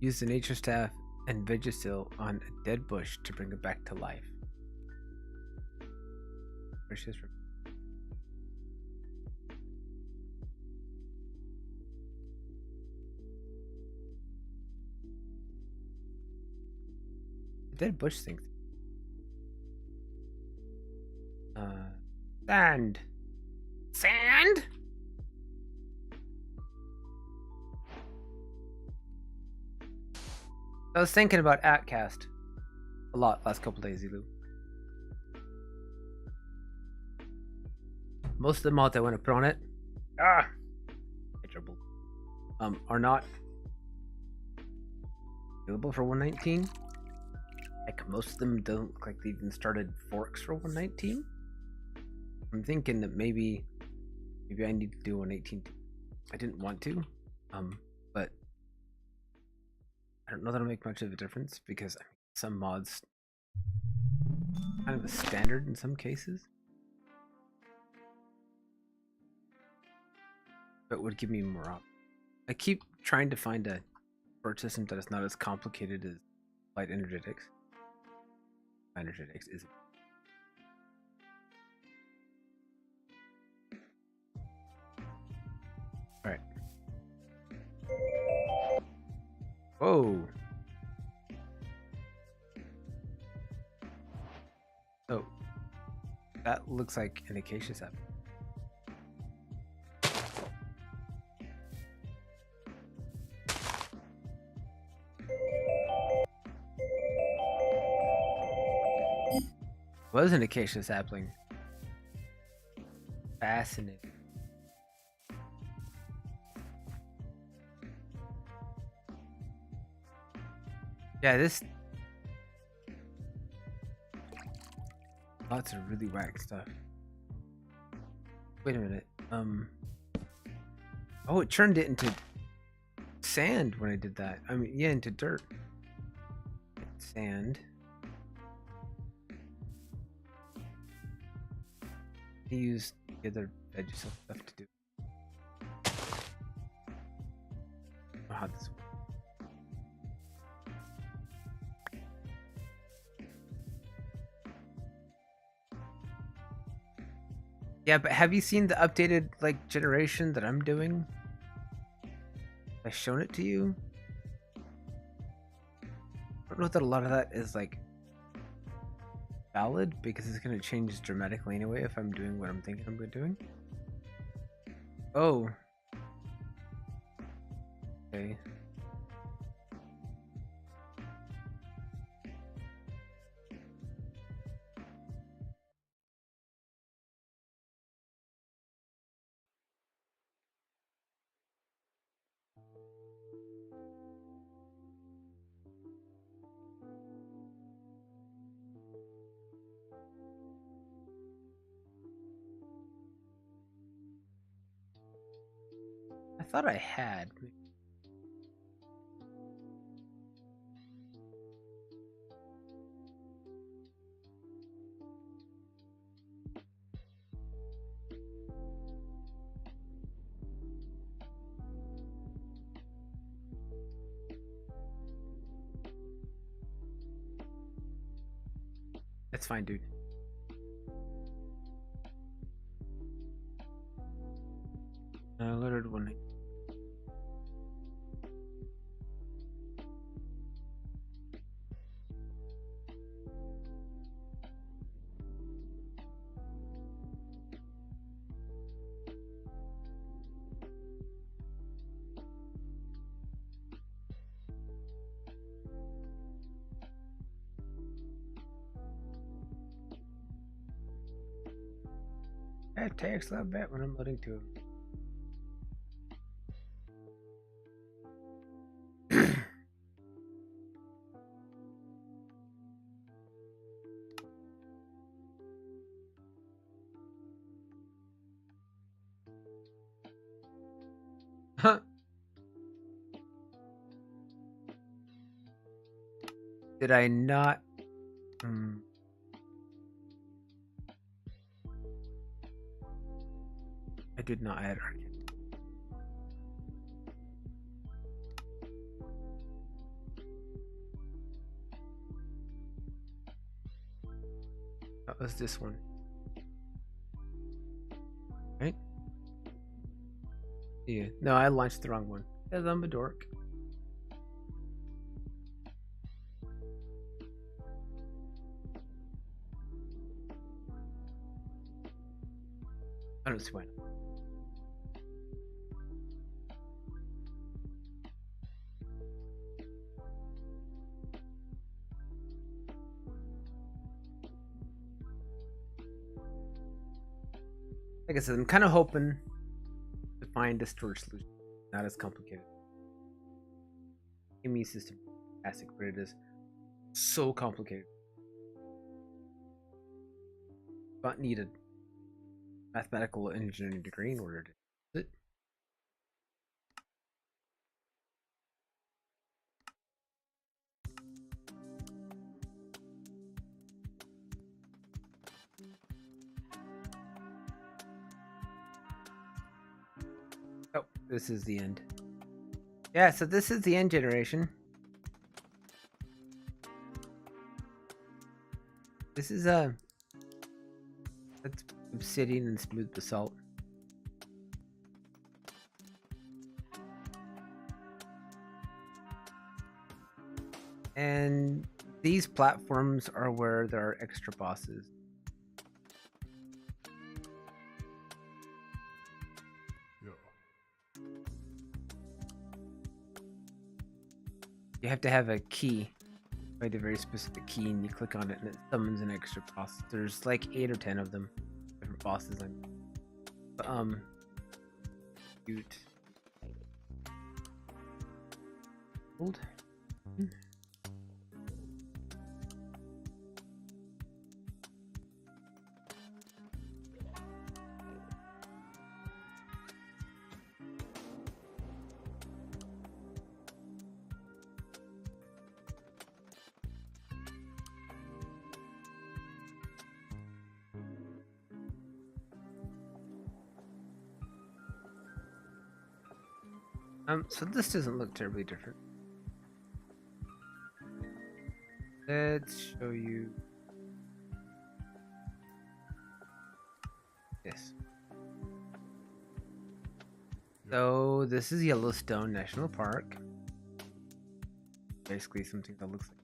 Use the nature staff and Vegisil on a dead bush to bring it back to life. Bushes. The dead bush thing. Sand. Sand? I was thinking about Atcast a lot last couple days, Elu. Most of the mods I want to put on it, trouble, are not available for 119. Like most of them don't look like they even started forks for 119. I'm thinking that maybe I need to do 118. I didn't want to, but I don't know that'll make much of a difference because some mods kind of a standard in some cases, but would give me more options. I keep trying to find a bird system that is not as complicated as light energetics. Energetics is. All right. Whoa. Oh, that looks like an acacia sap. Was an acacia sapling. Fascinating. Yeah, this lots of really whack stuff. Wait a minute. Oh, it turned it into sand when I did that. I mean, yeah, into dirt. Sand. I use the other veggie stuff to do. Oh, how this works. Yeah, but have you seen the updated like generation that I'm doing? Have I shown it to you? I don't know that a lot of that is like valid because it's going to change dramatically anyway if I'm doing what I'm thinking I'm doing. Oh. Okay. I thought I had. That's fine, dude. I loaded one. That takes a little bit when I'm loading to him. Huh. Did I not? I did not add Arcane. was this one. Right? Yeah. No, I launched the wrong one. Because I'm a dork. I don't see why not. Like I said, I'm kind of hoping to find a storage solution. Not as complicated. Alchemy system, fantastic, but it is so complicated. But needed mathematical engineering degree in order to do it. Oh, this is the end. Yeah, so this is the end generation. This is that's obsidian and smooth basalt. And these platforms are where there are extra bosses. You have to have a key, like a very specific key, and you click on it and it summons an extra boss. There's like 8 or 10 of them, different bosses. Cute. Hold. So this doesn't look terribly different. Let's show you this. So this is Yellowstone National Park. Basically something that looks like.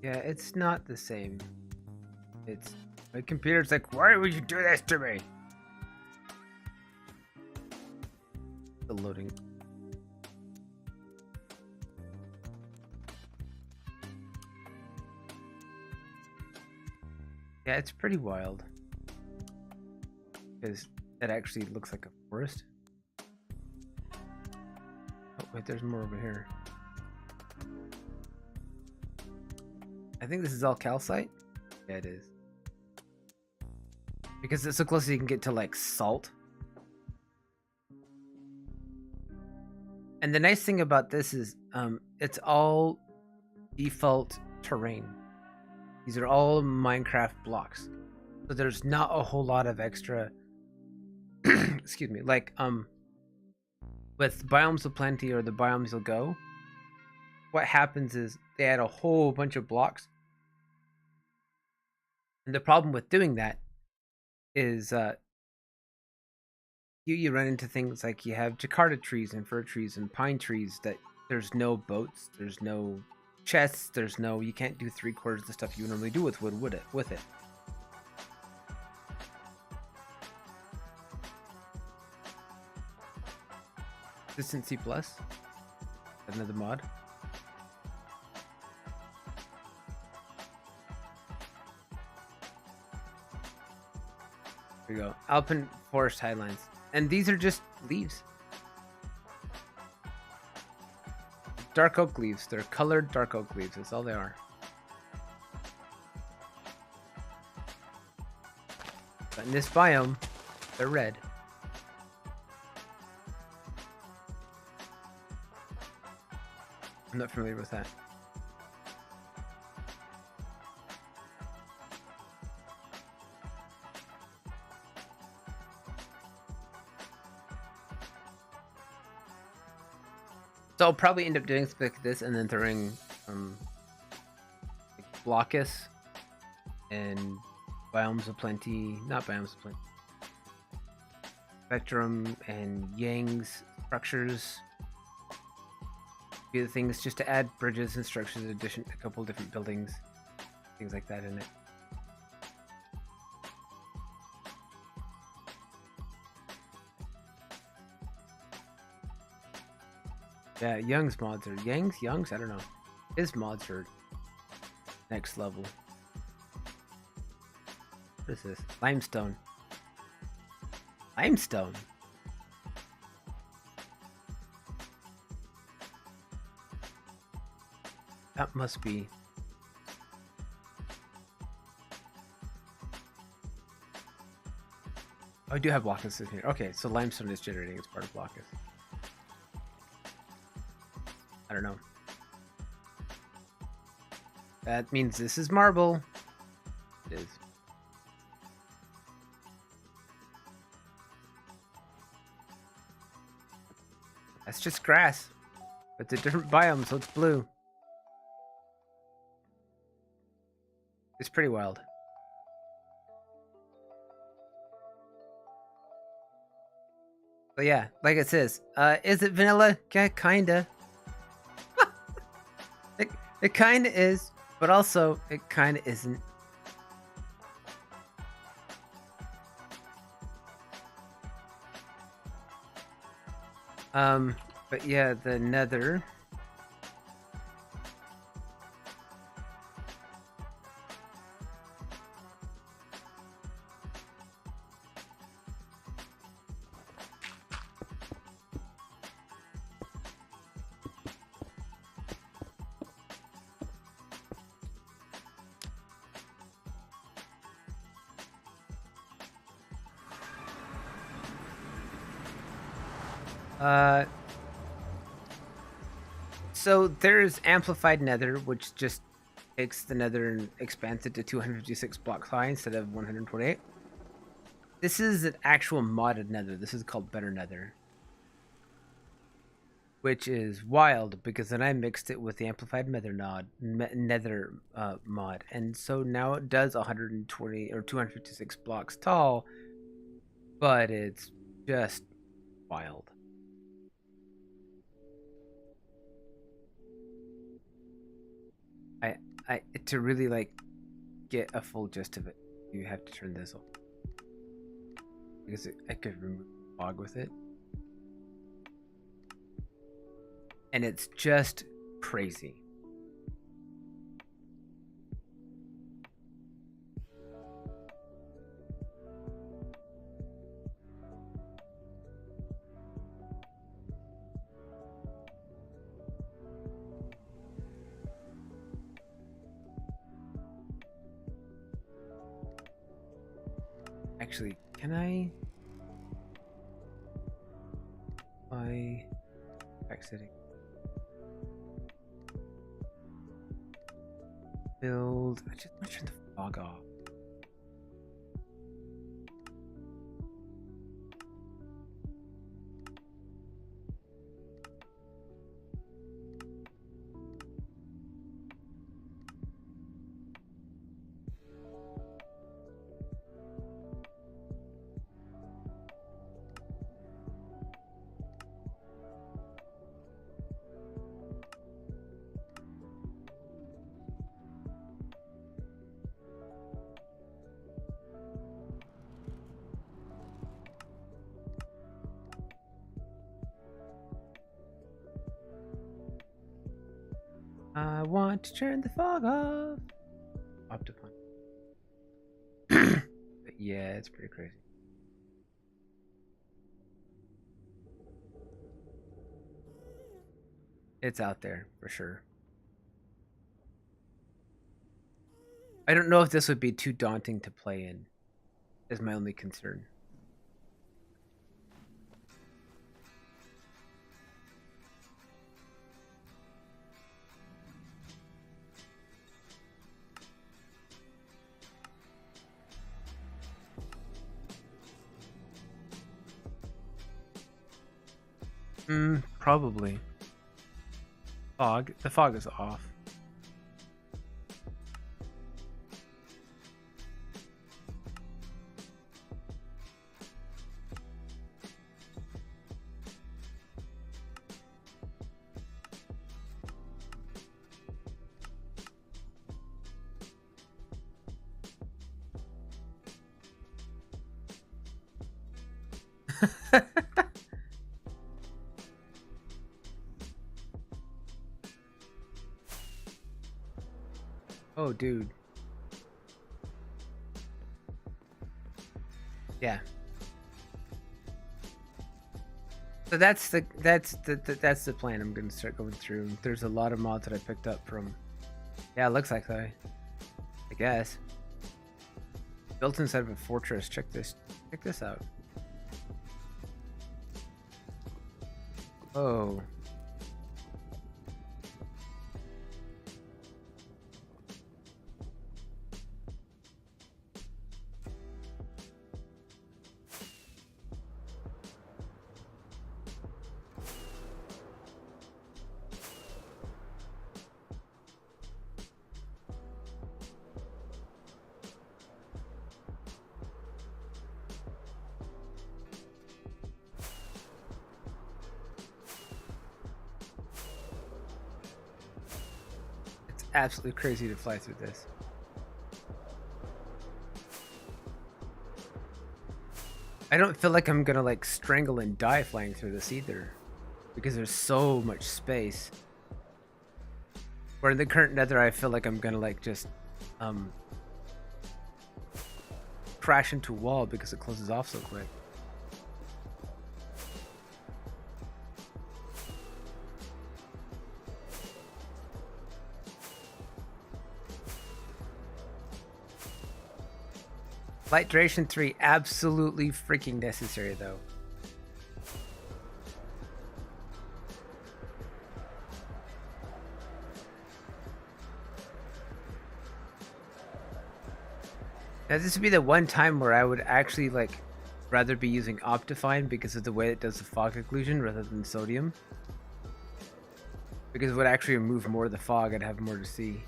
Yeah, it's not the same. It's my computer's like, why would you do this to me? The loading. Yeah, it's pretty wild. Because it actually looks like a forest. Oh wait, there's more over here. I think this is all calcite. Yeah, it is. Because it's so close you can get to like salt. And the nice thing about this is it's all default terrain. These are all Minecraft blocks. So there's not a whole lot of extra excuse me, like with Biomes of Plenty or the Biomes You'll Go, what happens is they add a whole bunch of blocks. And the problem with doing that is you run into things like you have Jakarta trees and fir trees and pine trees that there's no boats, there's no chests, you can't do 3/4 of the stuff you would normally do with wood with it. This in C++, another mod. There we go. Alpine Forest Highlands. And these are just leaves. Dark oak leaves. They're colored dark oak leaves. That's all they are. But in this biome, they're red. I'm not familiar with that. So I'll probably end up doing something like this and then throwing like Blockus and Biomes of Plenty, not Biomes of Plenty, Spectrum and Yang's structures. Be the things just to add bridges and structures in addition to a couple different buildings, things like that in it. Yeah, Young's mods are Young's? I don't know. His mods are next level. What is this? Limestone. Limestone. That must be. Oh, I do have Blockus in here. Okay, so limestone is generating as part of Blockus. I don't know. That means this is marble. It is. That's just grass. It's a different biome, so it's blue. It's pretty wild. But yeah, like it says, is it vanilla? Yeah, kinda. It kinda is, but also it kinda isn't. But yeah, the nether. So there's amplified nether, which just takes the nether and expands it to 256 blocks high instead of 128. This is an actual modded nether. This is called better nether, which is wild because then I mixed it with the amplified nether mod, and so now it does 120 or 256 blocks tall, but it's just wild. To really like get a full gist of it, you have to turn this off because I could remove fog with it, and it's just crazy. Actually, can I back setting build? I just want to turn the fog off. I want to turn the fog off. Optifine. But yeah, it's pretty crazy. It's out there for sure. I don't know if this would be too daunting to play in, is my only concern. Probably. Fog. The fog is off. Oh, dude. Yeah. So that's the plan. I'm gonna start going through. There's a lot of mods that I picked up from. Yeah, it looks like that. I guess. Built inside of a fortress. Check this. Check this out. Oh. Absolutely crazy to fly through this. I don't feel like I'm gonna like strangle and die flying through this either, because there's so much space. Where in the current nether, I feel like I'm gonna like just crash into a wall because it closes off so quick. Light duration 3, absolutely freaking necessary though. Now this would be the one time where I would actually like rather be using Optifine because of the way it does the fog occlusion rather than sodium. Because it would actually remove more of the fog, I'd have more to see.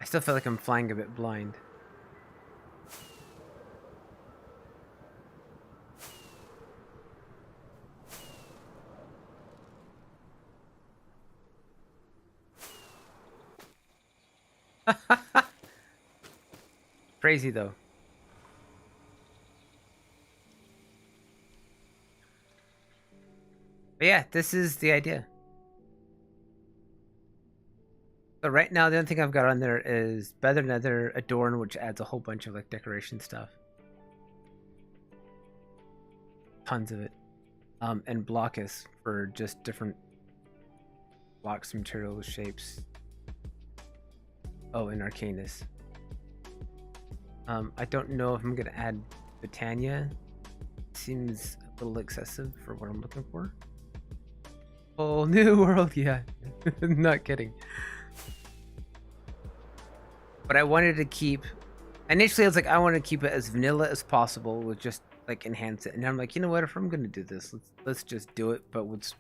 I still feel like I'm flying a bit blind. Crazy though. But yeah, this is the idea. So right now, the only thing I've got on there is Feather Nether, Adorn, which adds a whole bunch of like decoration stuff. Tons of it. And Blockus for just different blocks, materials, shapes. Oh, and Arcanus. I don't know if I'm gonna add Botania. Seems a little excessive for what I'm looking for. Oh, new world, yeah. Not kidding. But I wanted to keep. Initially, I was like, I want to keep it as vanilla as possible with just like enhance it. And I'm like, you know what? If I'm gonna do this, let's just do it. But let's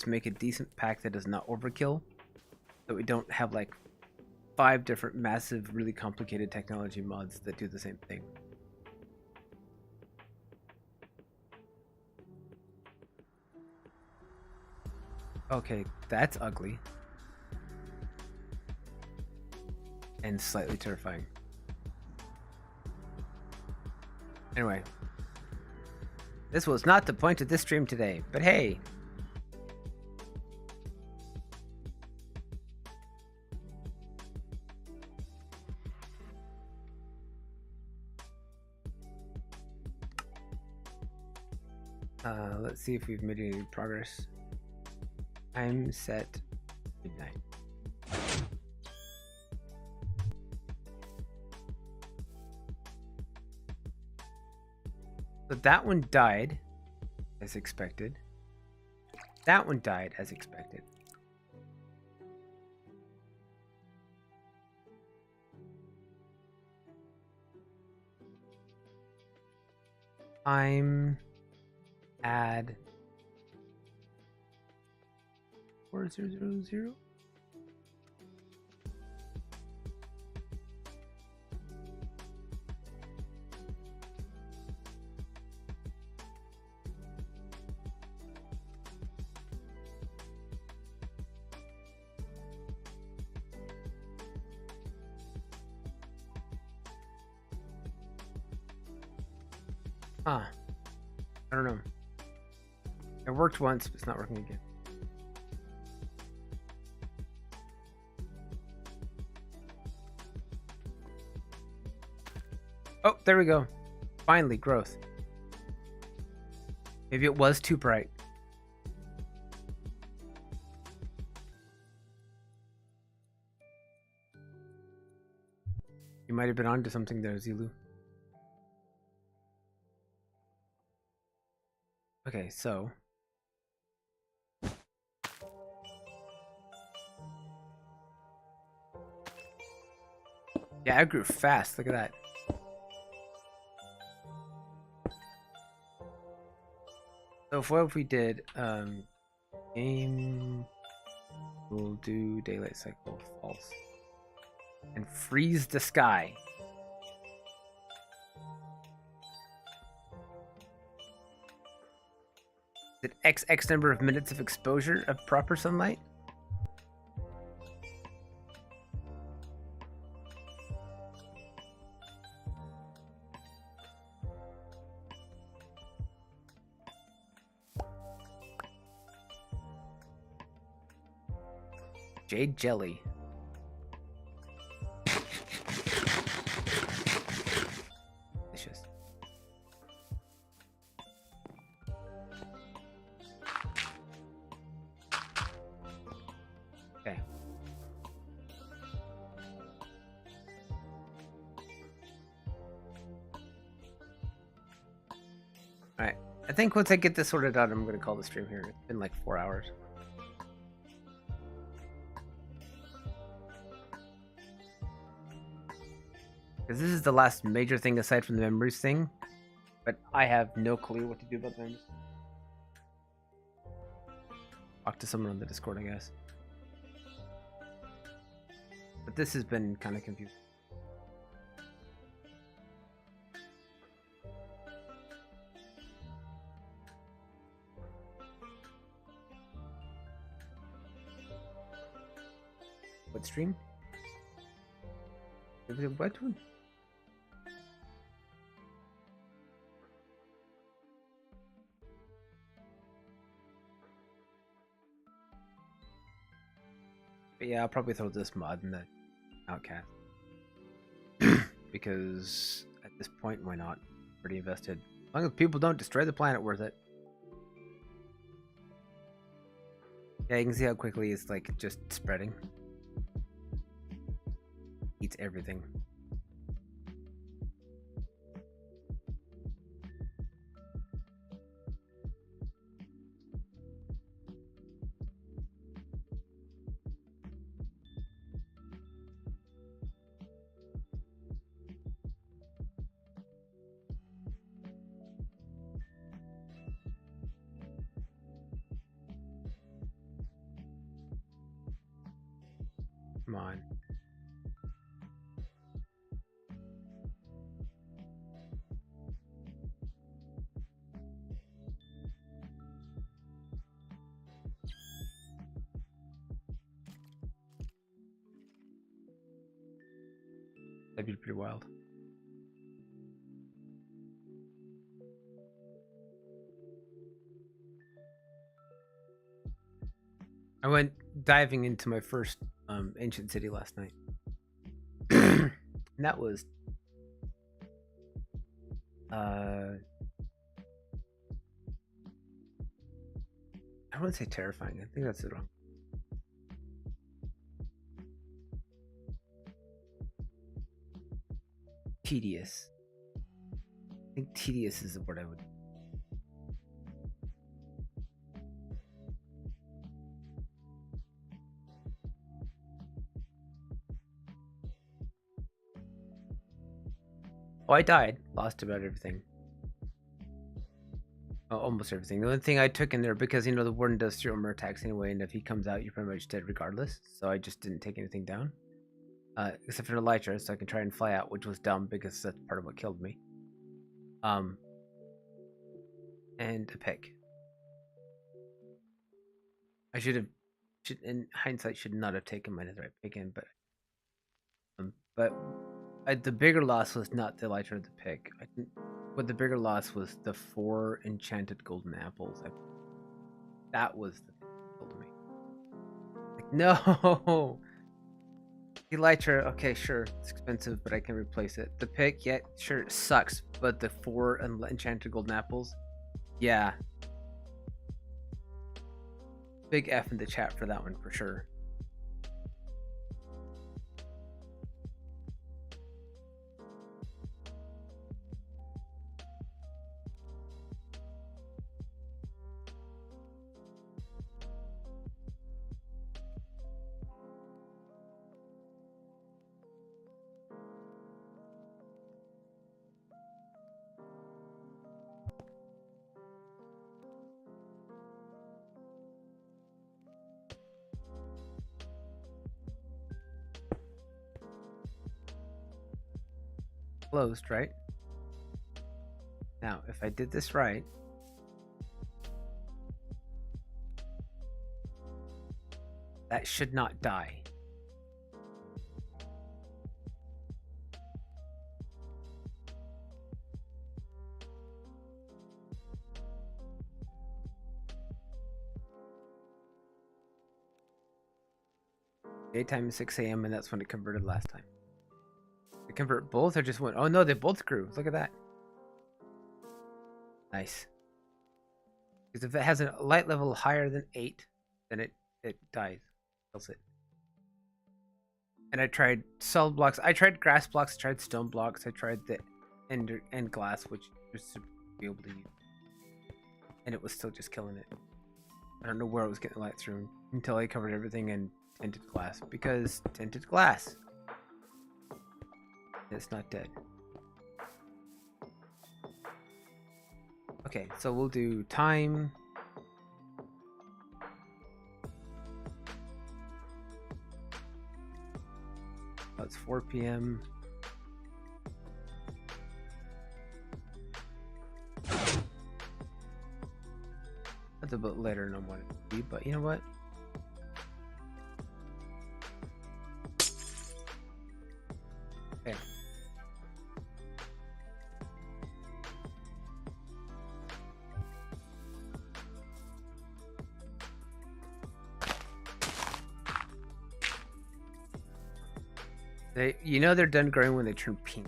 make a decent pack that is not overkill, so we don't have like 5 different massive, really complicated technology mods that do the same thing. Okay, that's ugly. And slightly terrifying. Anyway. This was not the point of this stream today, but hey. Let's see if we've made any progress. Time set midnight. So that one died as expected. That one died as expected. Time add 4000. Ah, I don't know. It worked once, but it's not working again. Oh, there we go. Finally, growth. Maybe it was too bright. You might have been onto something there, Zilu. Okay, so yeah, I grew fast. Look at that. So what if we did game, we'll do daylight cycle false and freeze the sky. Is it XX number of minutes of exposure of proper sunlight? Jade jelly. Delicious. Okay. Alright. I think once I get this sorted out, I'm going to call the stream here. It's been like 4 hours. Because this is the last major thing aside from the memories thing. But I have no clue what to do about them. Talk to someone on the Discord, I guess. But this has been kind of confusing. What stream? What one? But yeah, I'll probably throw this mod in the outcast. Because at this point, why not? Pretty invested. As long as people don't destroy the planet, worth it. Yeah, you can see how quickly it's like just spreading. Eats everything. Come on. That'd be pretty wild. I went diving into my first ancient city last night. And that was I don't want to say terrifying. I think that's the wrong. Tedious. I think tedious is the word I would. Oh, I died. Lost about everything. Almost everything. The only thing I took in there, because you know the warden does 3 armor attacks anyway, and if he comes out, you're pretty much dead regardless. So I just didn't take anything down, except for the elytra, so I can try and fly out, which was dumb because that's part of what killed me. And a pick. I should, in hindsight, should not have taken my netherite pick in, but the bigger loss was not the elytra or the pick. What the bigger loss was the 4 enchanted golden apples. That was the thing that killed me. Like, no! The elytra, okay, sure, it's expensive, but I can replace it. The pick, yeah, sure, it sucks, but the 4 enchanted golden apples, yeah. Big F in the chat for that one, for sure. Closed, right? Now, if I did this right, that should not die. Daytime is 6 a.m. and that's when it converted last time. They convert both or just one? Oh no, they both grew. Look at that. Nice. Because if it has a light level higher than 8, then it dies. Kills it. And I tried solid blocks. I tried grass blocks. I tried stone blocks. I tried the end glass, which was to be able to use. And it was still just killing it. I don't know where it was getting light through until I covered everything in tinted glass. Because tinted glass. It's not dead. Okay, so we'll do time. Oh, it's 4 p.m. That's a bit later than I wanted it to be, but you know what? Okay. You know they're done growing when they turn pink.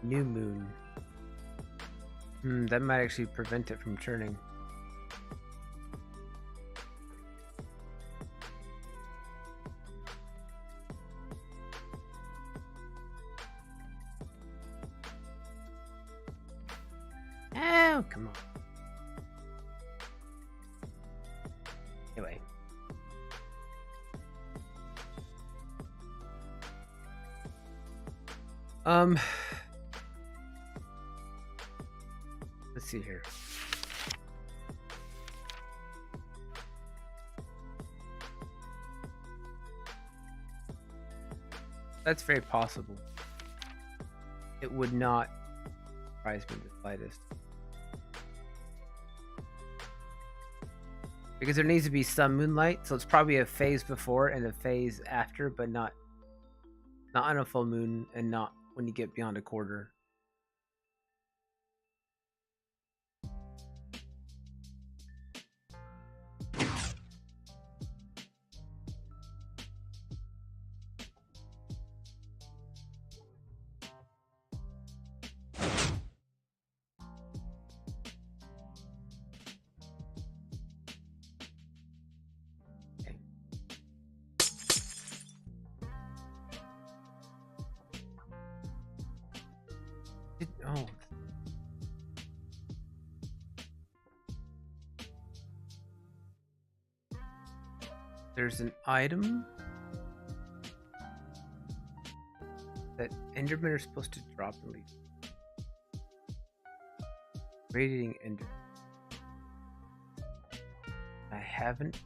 New moon. That might actually prevent it from churning. Oh, come on. Anyway. Let's see here. That's very possible. It would not surprise me the slightest. Because there needs to be some moonlight, so it's probably a phase before and a phase after, but not on a full moon and not when you get beyond a quarter. Oh. There's an item that Endermen are supposed to drop and leave. Radiating Ender. I haven't.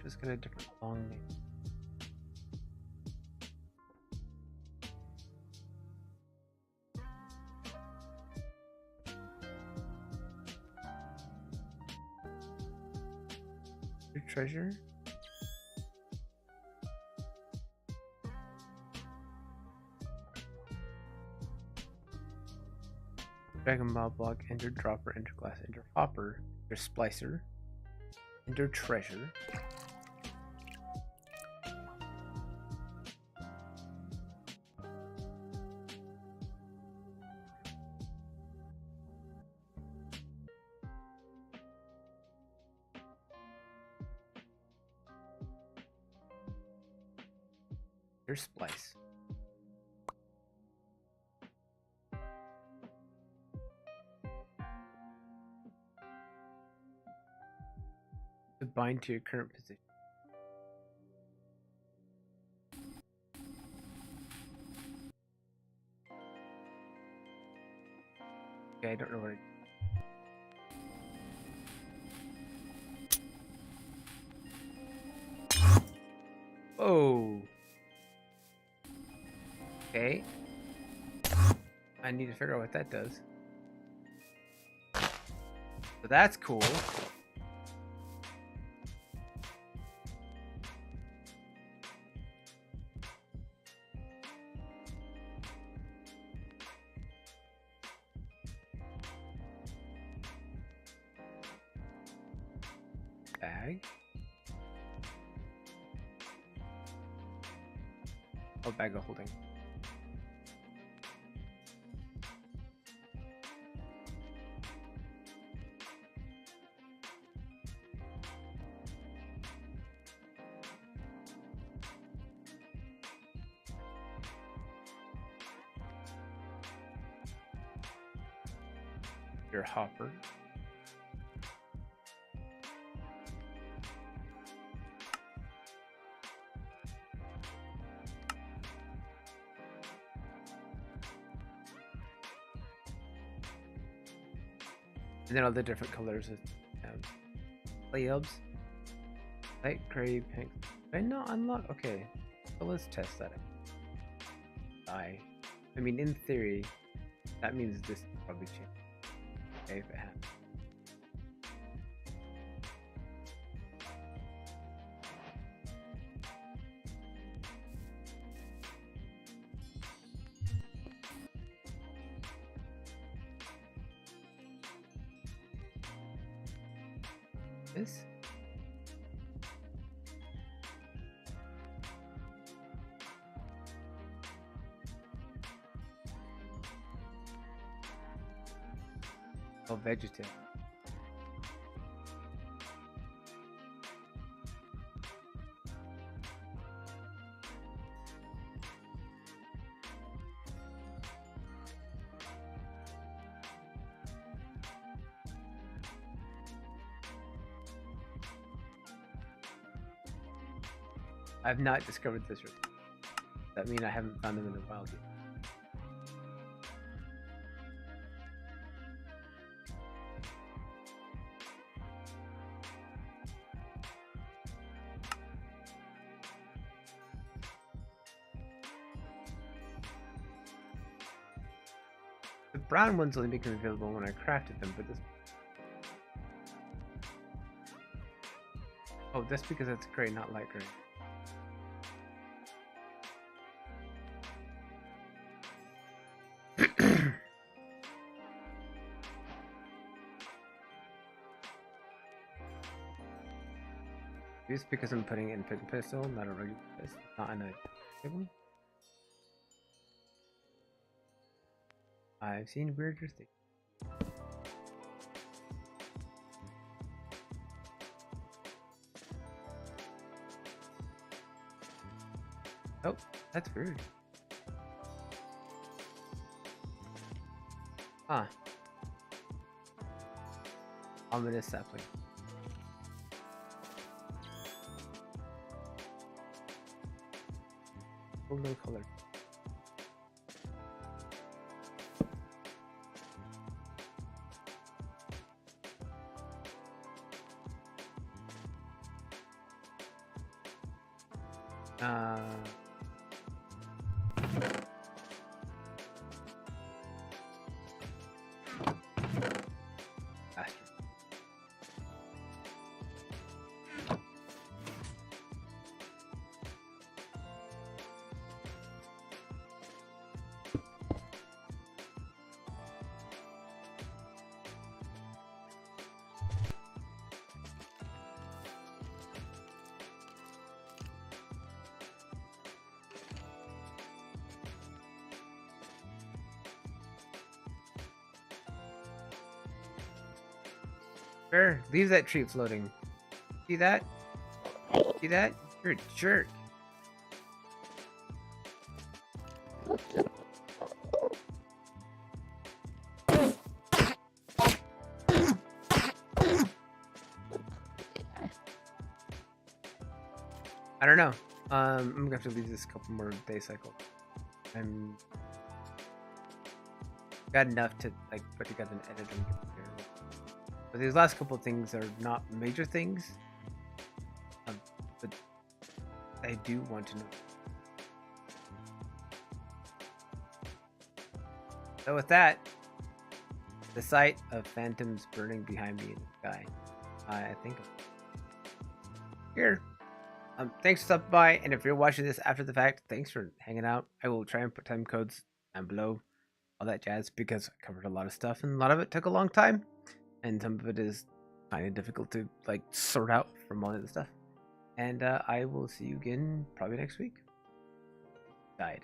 Just got a different long name. Your treasure? Dragon Mob Block, Ender Dropper, Ender Glass, Ender Hopper, Ender Splicer, Ender Treasure. Ender Splice. To bind to your current position. Okay, I don't know what it Oh. Okay. I need to figure out what that does. So that's cool. Bag. Oh, bag of holding. Your hopper. And then all the different colors of layups. Light gray, pink. Did I not unlock? Okay. So let's test that. I mean, in theory, that means this will probably change. Okay, if it happens. This? Oh, vegetative. I've not discovered this. Does that mean I haven't found them in the wild yet? brown ones only became available when I crafted them, but this... Oh, that's because it's gray, not light gray. It's because I'm putting it in Pigment pistol, not a regular pistol, not in a table. I've seen weirder things. Oh, that's weird. Huh. Ominous sapling. Oh, no color. Bastard. Sure, leave that tree floating. See that? See that? You're a jerk. I don't know. I'm gonna have to leave this a couple more day cycle. I'm got enough to like put together an edit and get prepared. But these last couple of things are not major things, but I do want to know. So with that, the sight of phantoms burning behind me in the sky, I think here. Thanks for stopping by, and if you're watching this after the fact, thanks for hanging out. I will try and put time codes down below, all that jazz, because I covered a lot of stuff, and a lot of it took a long time, and some of it is kind of difficult to like sort out from all of the stuff. And I will see you again probably next week. Died.